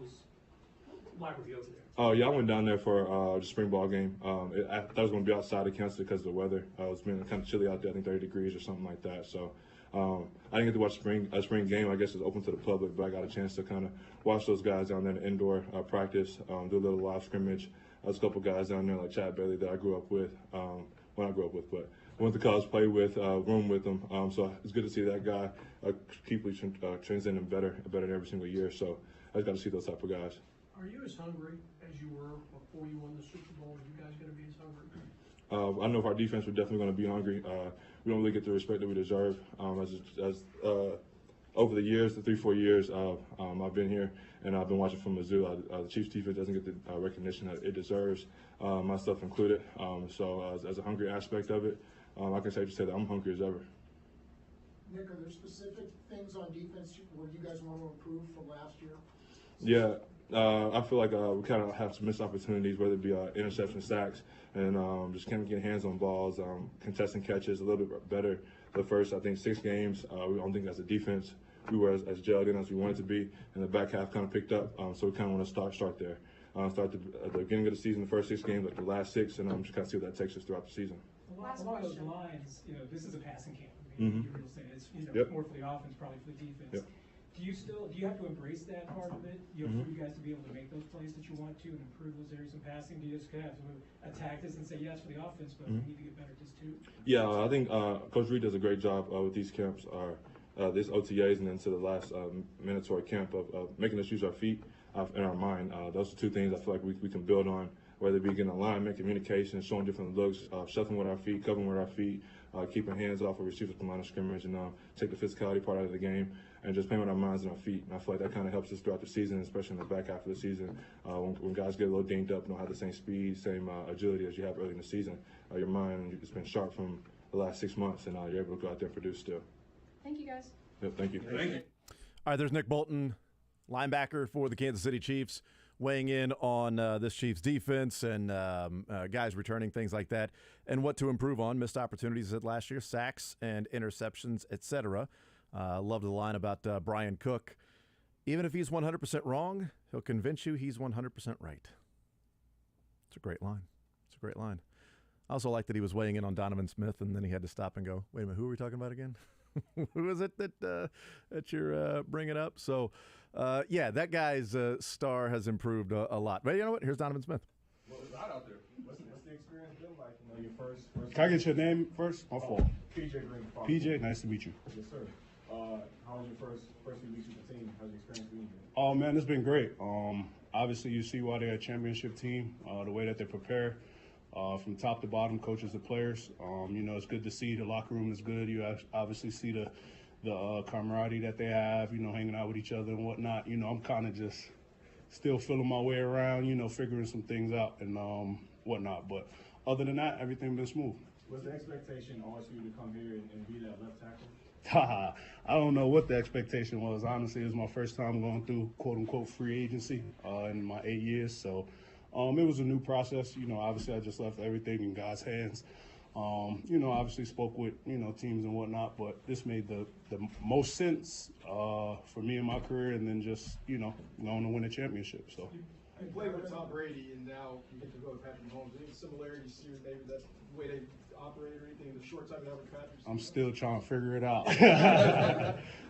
why were you over there? Oh yeah, I went down there for the spring ball game. I thought I was going to be outside of campus because of the weather. It was being kind of chilly out there, I think 30 degrees or something like that. So I didn't get to watch a spring game. I guess it's open to the public, but I got a chance to kind of watch those guys down there in the indoor practice, do a little live scrimmage. There's a couple guys down there like Chad Bailey that I grew up with. Well, I grew up with, but I went to college, played with, room with him. So it's good to see that guy keep transcending better every single year. So I just got to see those type of guys. Are you as hungry as you were before you won the Super Bowl? Are you guys going to be as hungry? I know for our defense, we're definitely going to be hungry. We don't really get the respect that we deserve. As over the years, the 3-4 years I've been here and I've been watching from Mizzou, the Chiefs defense doesn't get the recognition that it deserves, myself included. So as a hungry aspect of it, I can safely say that I'm hungry as ever. Nick, are there specific things on defense where you guys want to improve from last year? Yeah. I feel like we kind of have some missed opportunities, whether it be interception, sacks, and just kind of getting hands on balls, contesting catches a little bit better. The first, I think, 6 games, we don't think as a defense we were as gelled in as we wanted to be, and the back half kind of picked up. So we kind of want to start there. Start at the beginning of the season, the first 6 games, like the last 6, and just kind of see what that takes us throughout the season. Along those lines, this is a passing camp. I Mhm. mean, you were saying it's Yep. more for the offense, probably for the defense. Yep. Do you have to embrace that part of it? For you guys to be able to make those plays that you want to and improve those areas in passing? Do you just kind of have to attack this and say yes for the offense, but we need to get better at this too? Yeah, I think Coach Reed does a great job with these camps, this OTAs, and then to the last mandatory camp of making us use our feet and our mind. Those are 2 things I feel like we can build on, whether it be getting alignment, communication, showing different looks, shuffling with our feet, covering with our feet, keeping hands off of receivers from line of scrimmage, and take the physicality part out of the game, and just playing with our minds and our feet. And I feel like that kind of helps us throughout the season, especially in the back half of the season. When guys get a little dinged up, don't have the same speed, same agility as you have early in the season, your mind has been sharp from the last 6 months, and you're able to go out there and produce still. Thank you, guys. Yep, thank you. All right, there's Nick Bolton, linebacker for the Kansas City Chiefs, weighing in on this Chiefs defense and guys returning, things like that, and what to improve on. Missed opportunities at last year, sacks and interceptions, etc. Loved the line about Brian Cook. Even if he's 100% wrong, he'll convince you he's 100% right. It's a great line. It's a great line. I also like that he was weighing in on Donovan Smith, and then he had to stop and go, wait a minute, who are we talking about again? Who is it that you're bringing up? So, yeah, that guy's star has improved a lot. But you know what? Here's Donovan Smith. Well, it's hot out there. What's the experience been like? Your first. Can I get your name first? My fault. PJ Green. PJ, nice to meet you. Yes, sir. How was your first few weeks with the team? How's your experience been? Oh man, it's been great. Obviously, you see why they're a championship team. The way that they prepare, from top to bottom, coaches to players. It's good to see the locker room is good. You obviously see the camaraderie that they have. Hanging out with each other and whatnot. I'm kind of just still feeling my way around. Figuring some things out and whatnot. But other than that, everything been smooth. Was the expectation always for you to come here and be that left tackle? I don't know what the expectation was. Honestly, it was my first time going through quote-unquote free agency in my 8 years. So it was a new process. Obviously I just left everything in God's hands. Obviously spoke with, teams and whatnot, but this made the most sense for me in my career, and then just, going to win a championship. So. You played with Tom Brady, and now you get to go with Patrick Mahomes. Any similarities to maybe that way they operate or anything, the short time you have with Patrick? I'm still trying to figure it out.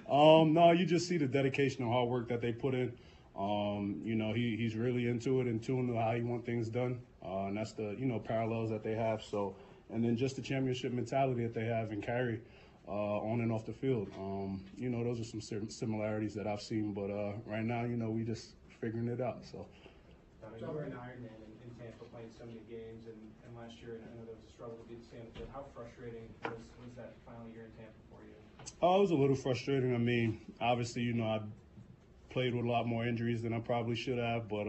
No, you just see the dedication and hard work that they put in. He's really into it and tuned to how he wants things done. And that's the, parallels that they have. So, and then just the championship mentality that they have and carry on and off the field. Those are some similarities that I've seen. But right now, we just figuring it out. So. You were an Ironman in Tampa playing so many games, and last year, I know there was a struggle to get to Tampa. How frustrating was that final year in Tampa for you? It was a little frustrating. I mean, obviously, I played with a lot more injuries than I probably should have, but,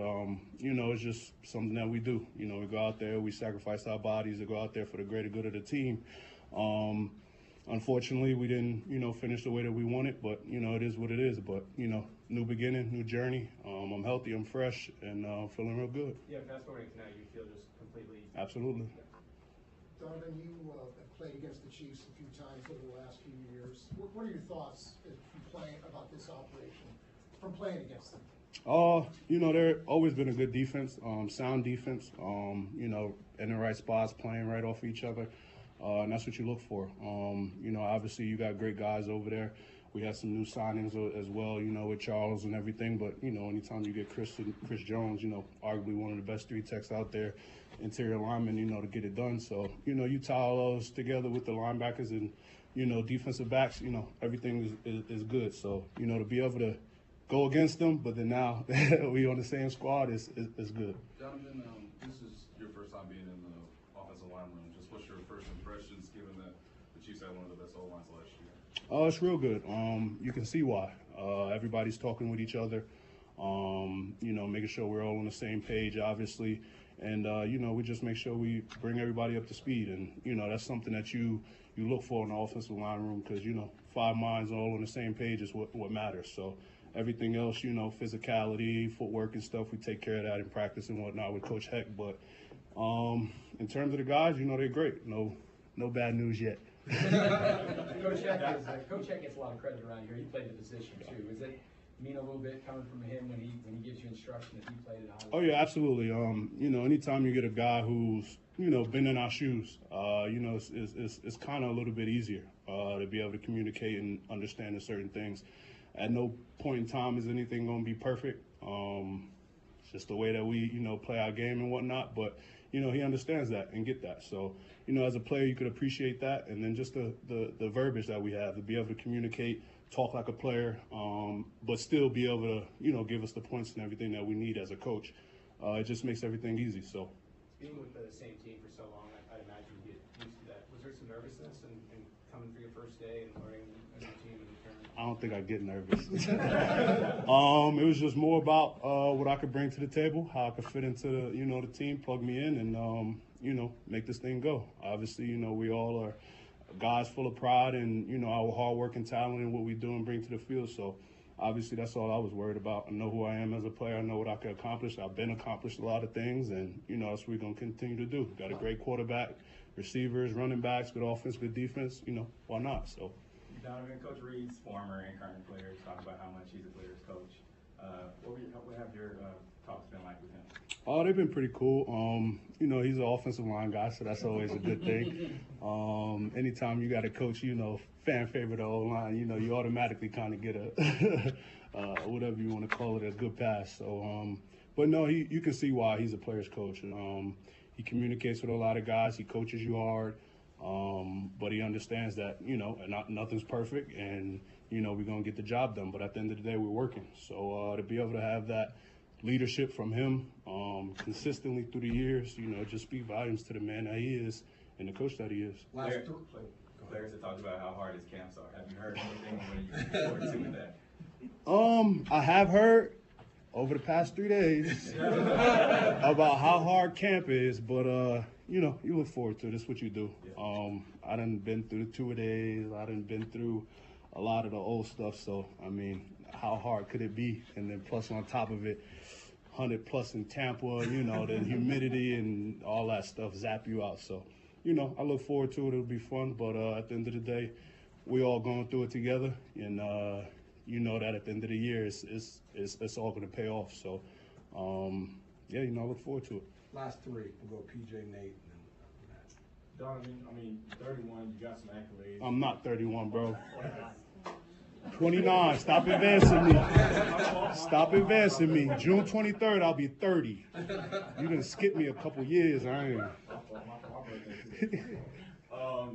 it's just something that we do. We go out there, we sacrifice our bodies to go out there for the greater good of the team. Unfortunately, we didn't, finish the way that we wanted, but, it is what it is. But, new beginning, new journey. I'm healthy, I'm fresh, and feeling real good. Yeah, fast forwarding to now, you feel just completely... Absolutely. Donovan, you have played against the Chiefs a few times over the last few years. What are your thoughts about this operation from playing against them? They're always been a good defense, sound defense, in the right spots, playing right off each other. And that's what you look for. Obviously you got great guys over there. We had some new signings as well, with Charles and everything. But, anytime you get Chris Jones, arguably one of the best 3 techs out there, interior lineman, to get it done. So, you tie all those together with the linebackers and, defensive backs, everything is good. So, to be able to go against them, but then now we on the same squad is good. Donovan, this is your first time being in the offensive line room. Just what's your first impressions, given that the Chiefs had one of the best O-lines last year? It's real good. You can see why. Everybody's talking with each other, making sure we're all on the same page, obviously. And, we just make sure we bring everybody up to speed. And, that's something that you look for in the offensive line room because, 5 minds all on the same page is what matters. So everything else, physicality, footwork and stuff, we take care of that in practice and whatnot with Coach Heck. But in terms of the guys, they're great. No bad news yet. Coach Heck gets a lot of credit around here. He played the position too. Does it mean a little bit coming from him when he gives you instruction that he played it on? Oh yeah, absolutely. Anytime you get a guy who's been in our shoes, it's kind of a little bit easier to be able to communicate and understand certain things. At no point in time is anything going to be perfect. It's just the way that we play our game and whatnot. But he understands that and get that. So, as a player, you could appreciate that. And then just the verbiage that we have to be able to communicate, talk like a player, but still be able to, give us the points and everything that we need as a coach. It just makes everything easy. So, being with the same team for so long, I'd imagine you get used to that. Was there some nervousness in coming for your first day and learning a new team in return? I don't think I get nervous. It was just more about what I could bring to the table, how I could fit into the team, plug me in, and make this thing go. Obviously, we all are guys full of pride and our hard work and talent and what we do and bring to the field. So obviously that's all I was worried about. I know who I am as a player. I know what I can accomplish. I've been accomplished a lot of things, and that's what we're gonna continue to do. Got a great quarterback, receivers, running backs, good offense, good defense. Why not? So. Donovan, Coach Reed's former and current players talk about how much he's a player's coach. What have your talks been like with him? Oh, they've been pretty cool. He's an offensive line guy, so that's always a good thing. Anytime you got a coach, fan favorite of O-line, you automatically kind of get a whatever you want to call it, a good pass. So, but no, you can see why he's a player's coach. He communicates with a lot of guys. He coaches you hard. But he understands that, nothing's perfect, and, we're going to get the job done. But at the end of the day, we're working. So to be able to have that leadership from him consistently through the years, just speak volumes to the man that he is and the coach that he is. Players have talked about how hard his camps are. Have you heard anything? What are you looking forward to with that? I have heard over the past 3 days about how hard camp is, but you know, you look forward to it. It's what you do. I done been through the two-a-days. I done been through a lot of the old stuff. So, I mean, how hard could it be? And then plus on top of it, 100 plus in Tampa, you know, the humidity and all that stuff zap you out. So, you know, I look forward to it. It'll be fun. But at the end of the day, we all going through it together. And you know that at the end of the year, it's all going to pay off. So, yeah, you know, I look forward to it. Last three, we'll go PJ, Nate, and then Matt. Donovan, I mean, 31, you got some accolades. I'm not 31, bro. 29. Stop advancing me. Stop advancing me. June 23rd, I'll be 30. You done skip me a couple years. I ain't.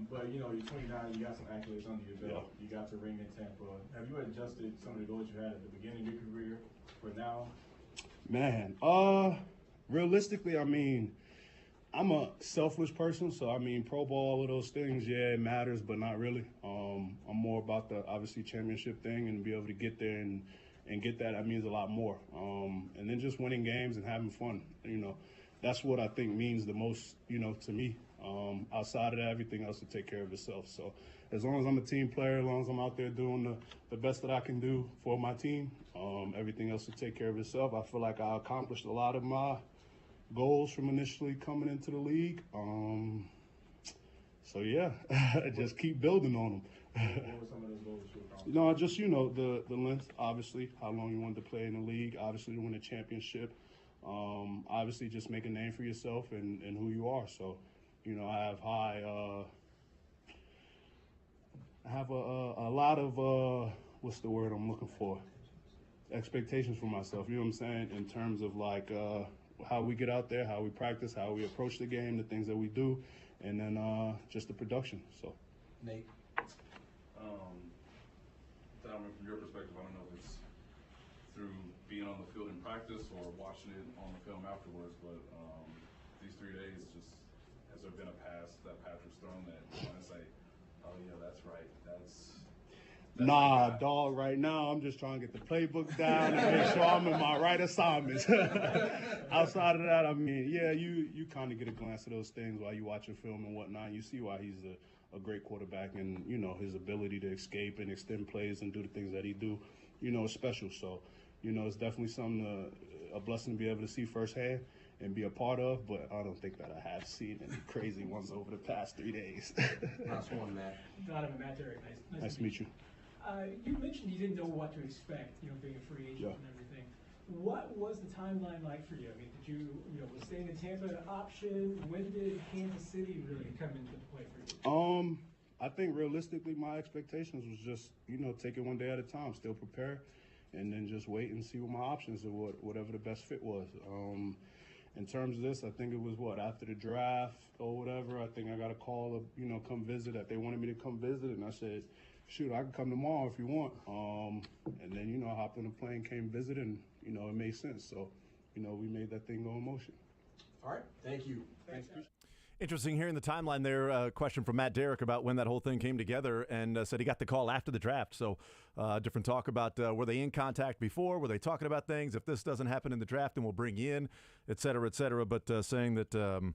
But you know, you're 29, you got some accolades under your belt. You got the ring in Tampa. Have you adjusted some of the goals you had at the beginning of your career for now? Man, realistically, I mean, I'm a selfish person, so I mean, Pro Bowl, all of those things, yeah, it matters, but not really. I'm more about the obviously championship thing and be able to get there and get that means a lot more. And then just winning games and having fun, you know, that's what I think means the most, you know, to me. Outside of that, everything else will take care of itself. So as long as I'm a team player, as long as I'm out there doing the best that I can do for my team, everything else will take care of itself. I feel like I accomplished a lot of my goals from initially coming into the league. So yeah, just keep building on them. What were some of those goals you accomplished? No, just, you know, the length, obviously, how long you wanted to play in the league, obviously to win a championship, obviously just make a name for yourself and who you are. So, you know, I have a lot of, what's the word I'm looking for? Expectations for myself, you know what I'm saying? In terms of like how we get out there, how we practice, how we approach the game, the things that we do, and then just the production, so. Nate? Donovan, from your perspective, I don't know if it's through being on the field in practice or watching it on the film afterwards, but these 3 days, just has there been a pass that Patrick's thrown that you want to say, oh yeah, that's right, that's Nah, dog, right now I'm just trying to get the playbook down and make sure I'm in my right assignments. Outside of that, I mean, yeah, you kind of get a glance at those things while you watch a film and whatnot. You see why he's a great quarterback, and, you know, his ability to escape and extend plays and do the things that he do, you know, is special. So, you know, it's definitely something, a blessing to be able to see firsthand and be a part of, but I don't think that I have seen any crazy ones over the past 3 days. Last one, Matt. Donovan, Matt Derrick, Nice to meet you. You mentioned you didn't know what to expect, you know, being a free agent and everything. What was the timeline like for you? I mean, did you know, was staying in Tampa an option? When did Kansas City really come into play for you? I think realistically, my expectations was just, you know, take it one day at a time, still prepare, and then just wait and see what my options are, whatever the best fit was. In terms of this, I think it was after the draft or whatever, I think I got a call of, you know, come visit, that they wanted me to come visit, and I said, shoot, I can come tomorrow if you want. And then, you know, I hopped on the plane, came visit, and, you know, it made sense. So, you know, we made that thing go in motion. All right, thank you. Thanks. Interesting hearing the timeline there. Question from Matt Derrick about when that whole thing came together, and said he got the call after the draft. So different talk about were they in contact before? Were they talking about things? If this doesn't happen in the draft, then we'll bring you in, et cetera, et cetera. But saying that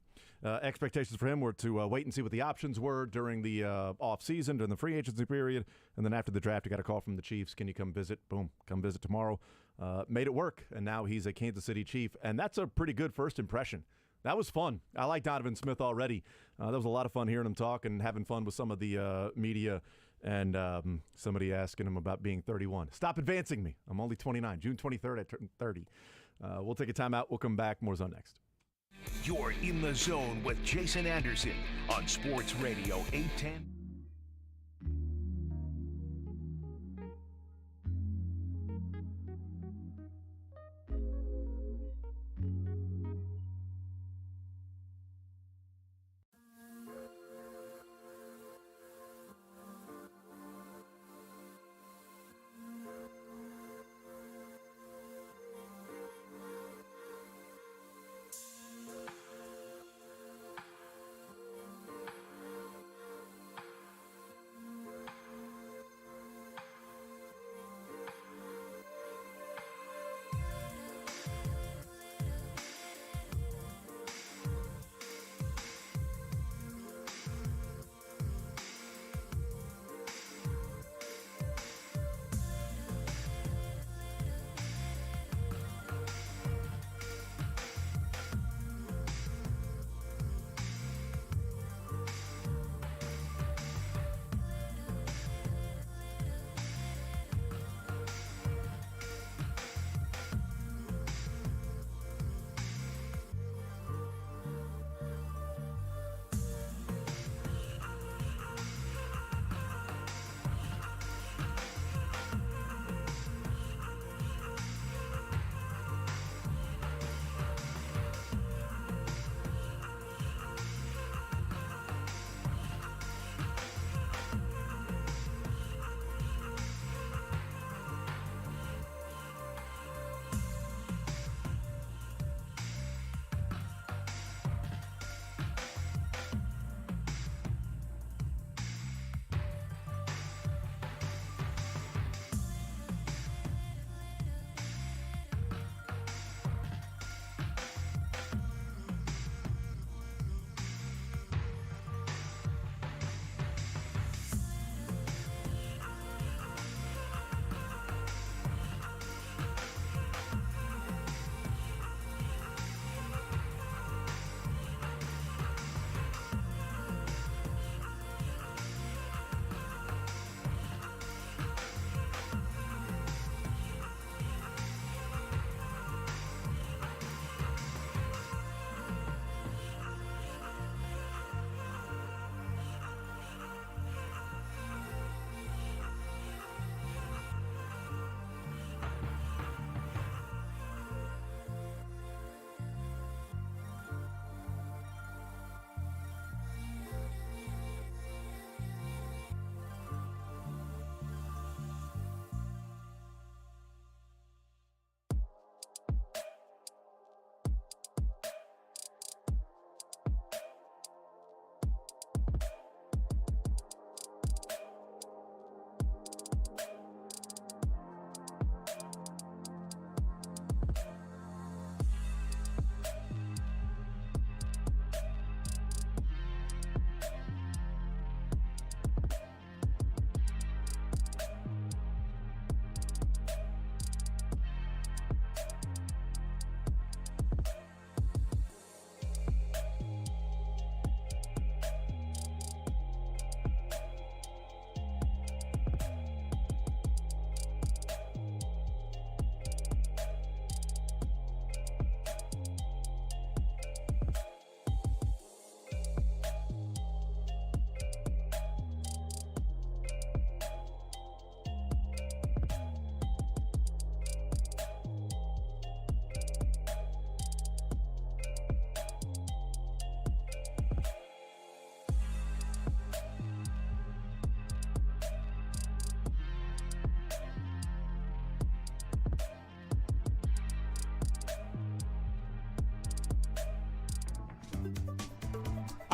expectations for him were to wait and see what the options were during the offseason, during the free agency period. And then after the draft, he got a call from the Chiefs. Can you come visit? Boom, come visit tomorrow. Made it work, and now he's a Kansas City Chief. And that's a pretty good first impression. That was fun. I like Donovan Smith already. That was a lot of fun hearing him talk and having fun with some of the media and somebody asking him about being 31. Stop advancing me. I'm only 29. June 23rd, I turned 30. We'll take a timeout. We'll come back. More Zone next. You're in the zone with Jason Anderson on Sports Radio 810.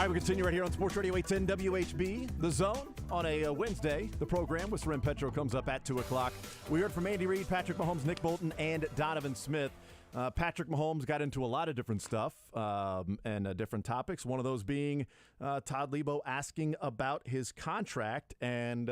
right, we continue right here on Sports Radio 810 WHB, The Zone, on a Wednesday. The program with Soren Petro comes up at 2 o'clock. We heard from Andy Reid, Patrick Mahomes, Nick Bolton, and Donovan Smith. Patrick Mahomes got into a lot of different stuff and different topics, one of those being Todd Lebo asking about his contract and,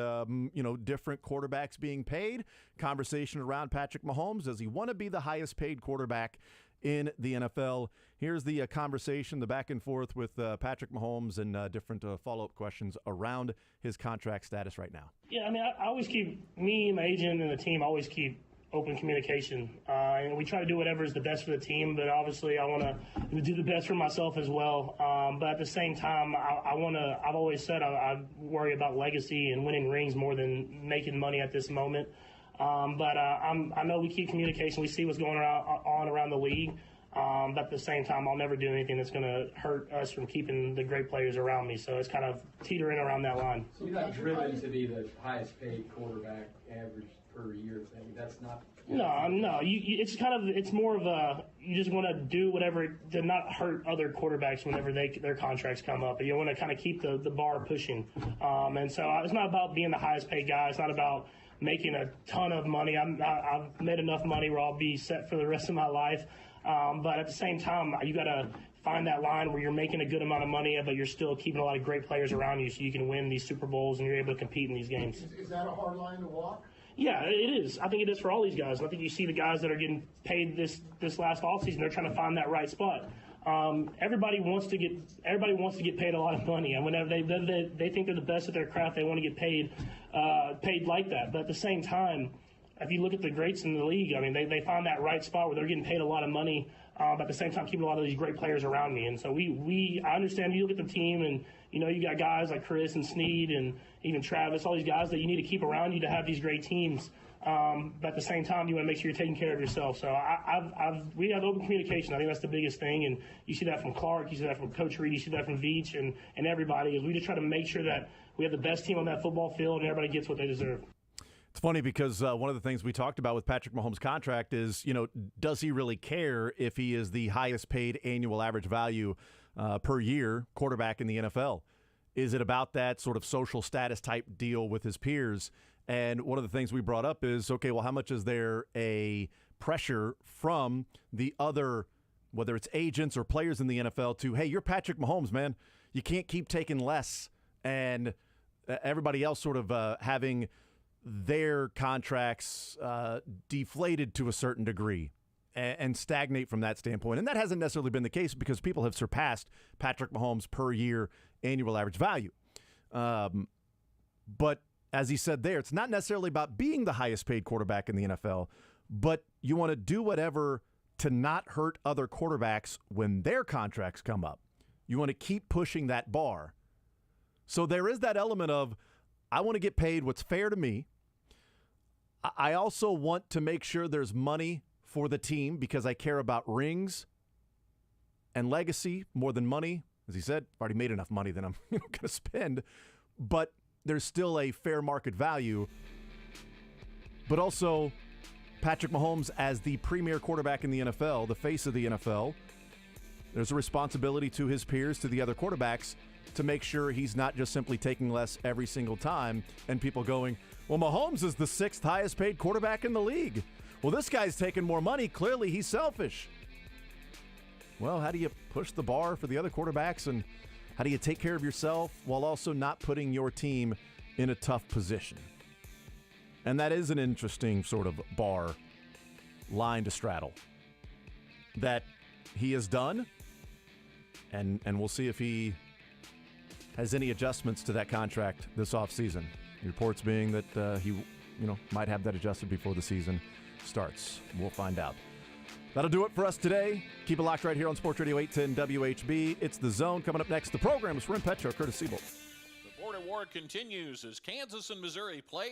different quarterbacks being paid. Conversation around Patrick Mahomes. Does he want to be the highest paid quarterback in the NFL? Here's the conversation, the back and forth with Patrick Mahomes and different follow-up questions around his contract status right now. Yeah, I mean, I always keep, me, my agent, and the team always keep open communication. And we try to do whatever is the best for the team, but obviously I want to do the best for myself as well. But at the same time, I've always said I worry about legacy and winning rings more than making money at this moment. But I know we keep communication. We see what's going on around the league. But at the same time, I'll never do anything that's going to hurt us from keeping the great players around me. So it's kind of teetering around that line. So you're not driven to be the highest paid quarterback average per year thing. That's not. No. It's more of a, you just want to do whatever to not hurt other quarterbacks whenever their contracts come up. And you want to kind of keep the bar pushing. And so it's not about being the highest paid guy. It's not about making a ton of money. I've made enough money where I'll be set for the rest of my life. But at the same time, you got to find that line where you're making a good amount of money, but you're still keeping a lot of great players around you so you can win these Super Bowls and you're able to compete in these games. Is that a hard line to walk? Yeah, it is. I think it is for all these guys. I think you see the guys that are getting paid this last offseason, they're trying to find that right spot. Everybody wants to get paid a lot of money, and whenever they think they're the best at their craft, they want to get paid like that. But at the same time, if you look at the greats in the league, I mean, they find that right spot where they're getting paid a lot of money, but at the same time keeping a lot of these great players around me. And so I understand. You look at the team, and you got guys like Chris and Snead and even Travis, all these guys that you need to keep around you to have these great teams. But at the same time, you want to make sure you're taking care of yourself. So we have open communication. I think that's the biggest thing. And you see that from Clark, you see that from Coach Reed, you see that from Veach and everybody. Is we just try to make sure that we have the best team on that football field and everybody gets what they deserve. It's funny because one of the things we talked about with Patrick Mahomes' contract is, does he really care if he is the highest paid annual average value per year quarterback in the NFL? Is it about that sort of social status type deal with his peers? And one of the things we brought up is, okay, well, how much is there a pressure from the other, whether it's agents or players in the NFL to, hey, you're Patrick Mahomes, man. You can't keep taking less. And everybody else sort of having their contracts deflated to a certain degree and stagnate from that standpoint. And that hasn't necessarily been the case because people have surpassed Patrick Mahomes per year annual average value. But as he said there, it's not necessarily about being the highest paid quarterback in the NFL, but you want to do whatever to not hurt other quarterbacks when their contracts come up. You want to keep pushing that bar. So there is that element of, I want to get paid what's fair to me. I also want to make sure there's money for the team because I care about rings and legacy more than money. As he said, I've already made enough money that I'm going to spend. But there's still a fair market value. But also, Patrick Mahomes as the premier quarterback in the NFL, the face of the NFL, there's a responsibility to his peers, to the other quarterbacks, to make sure he's not just simply taking less every single time and people going, well, Mahomes is the 6th highest paid quarterback in the league. Well, this guy's taking more money. Clearly, he's selfish. Well, how do you push the bar for the other quarterbacks, and how do you take care of yourself while also not putting your team in a tough position? And that is an interesting sort of bar line to straddle that he has done, and we'll see if he has any adjustments to that contract this offseason. Reports being that he might have that adjusted before the season starts. We'll find out. That'll do it for us today. Keep it locked right here on Sports Radio 810 WHB. It's The Zone. Coming up next, the program is Soren Petro, Curtis Siebel. The Border War continues as Kansas and Missouri play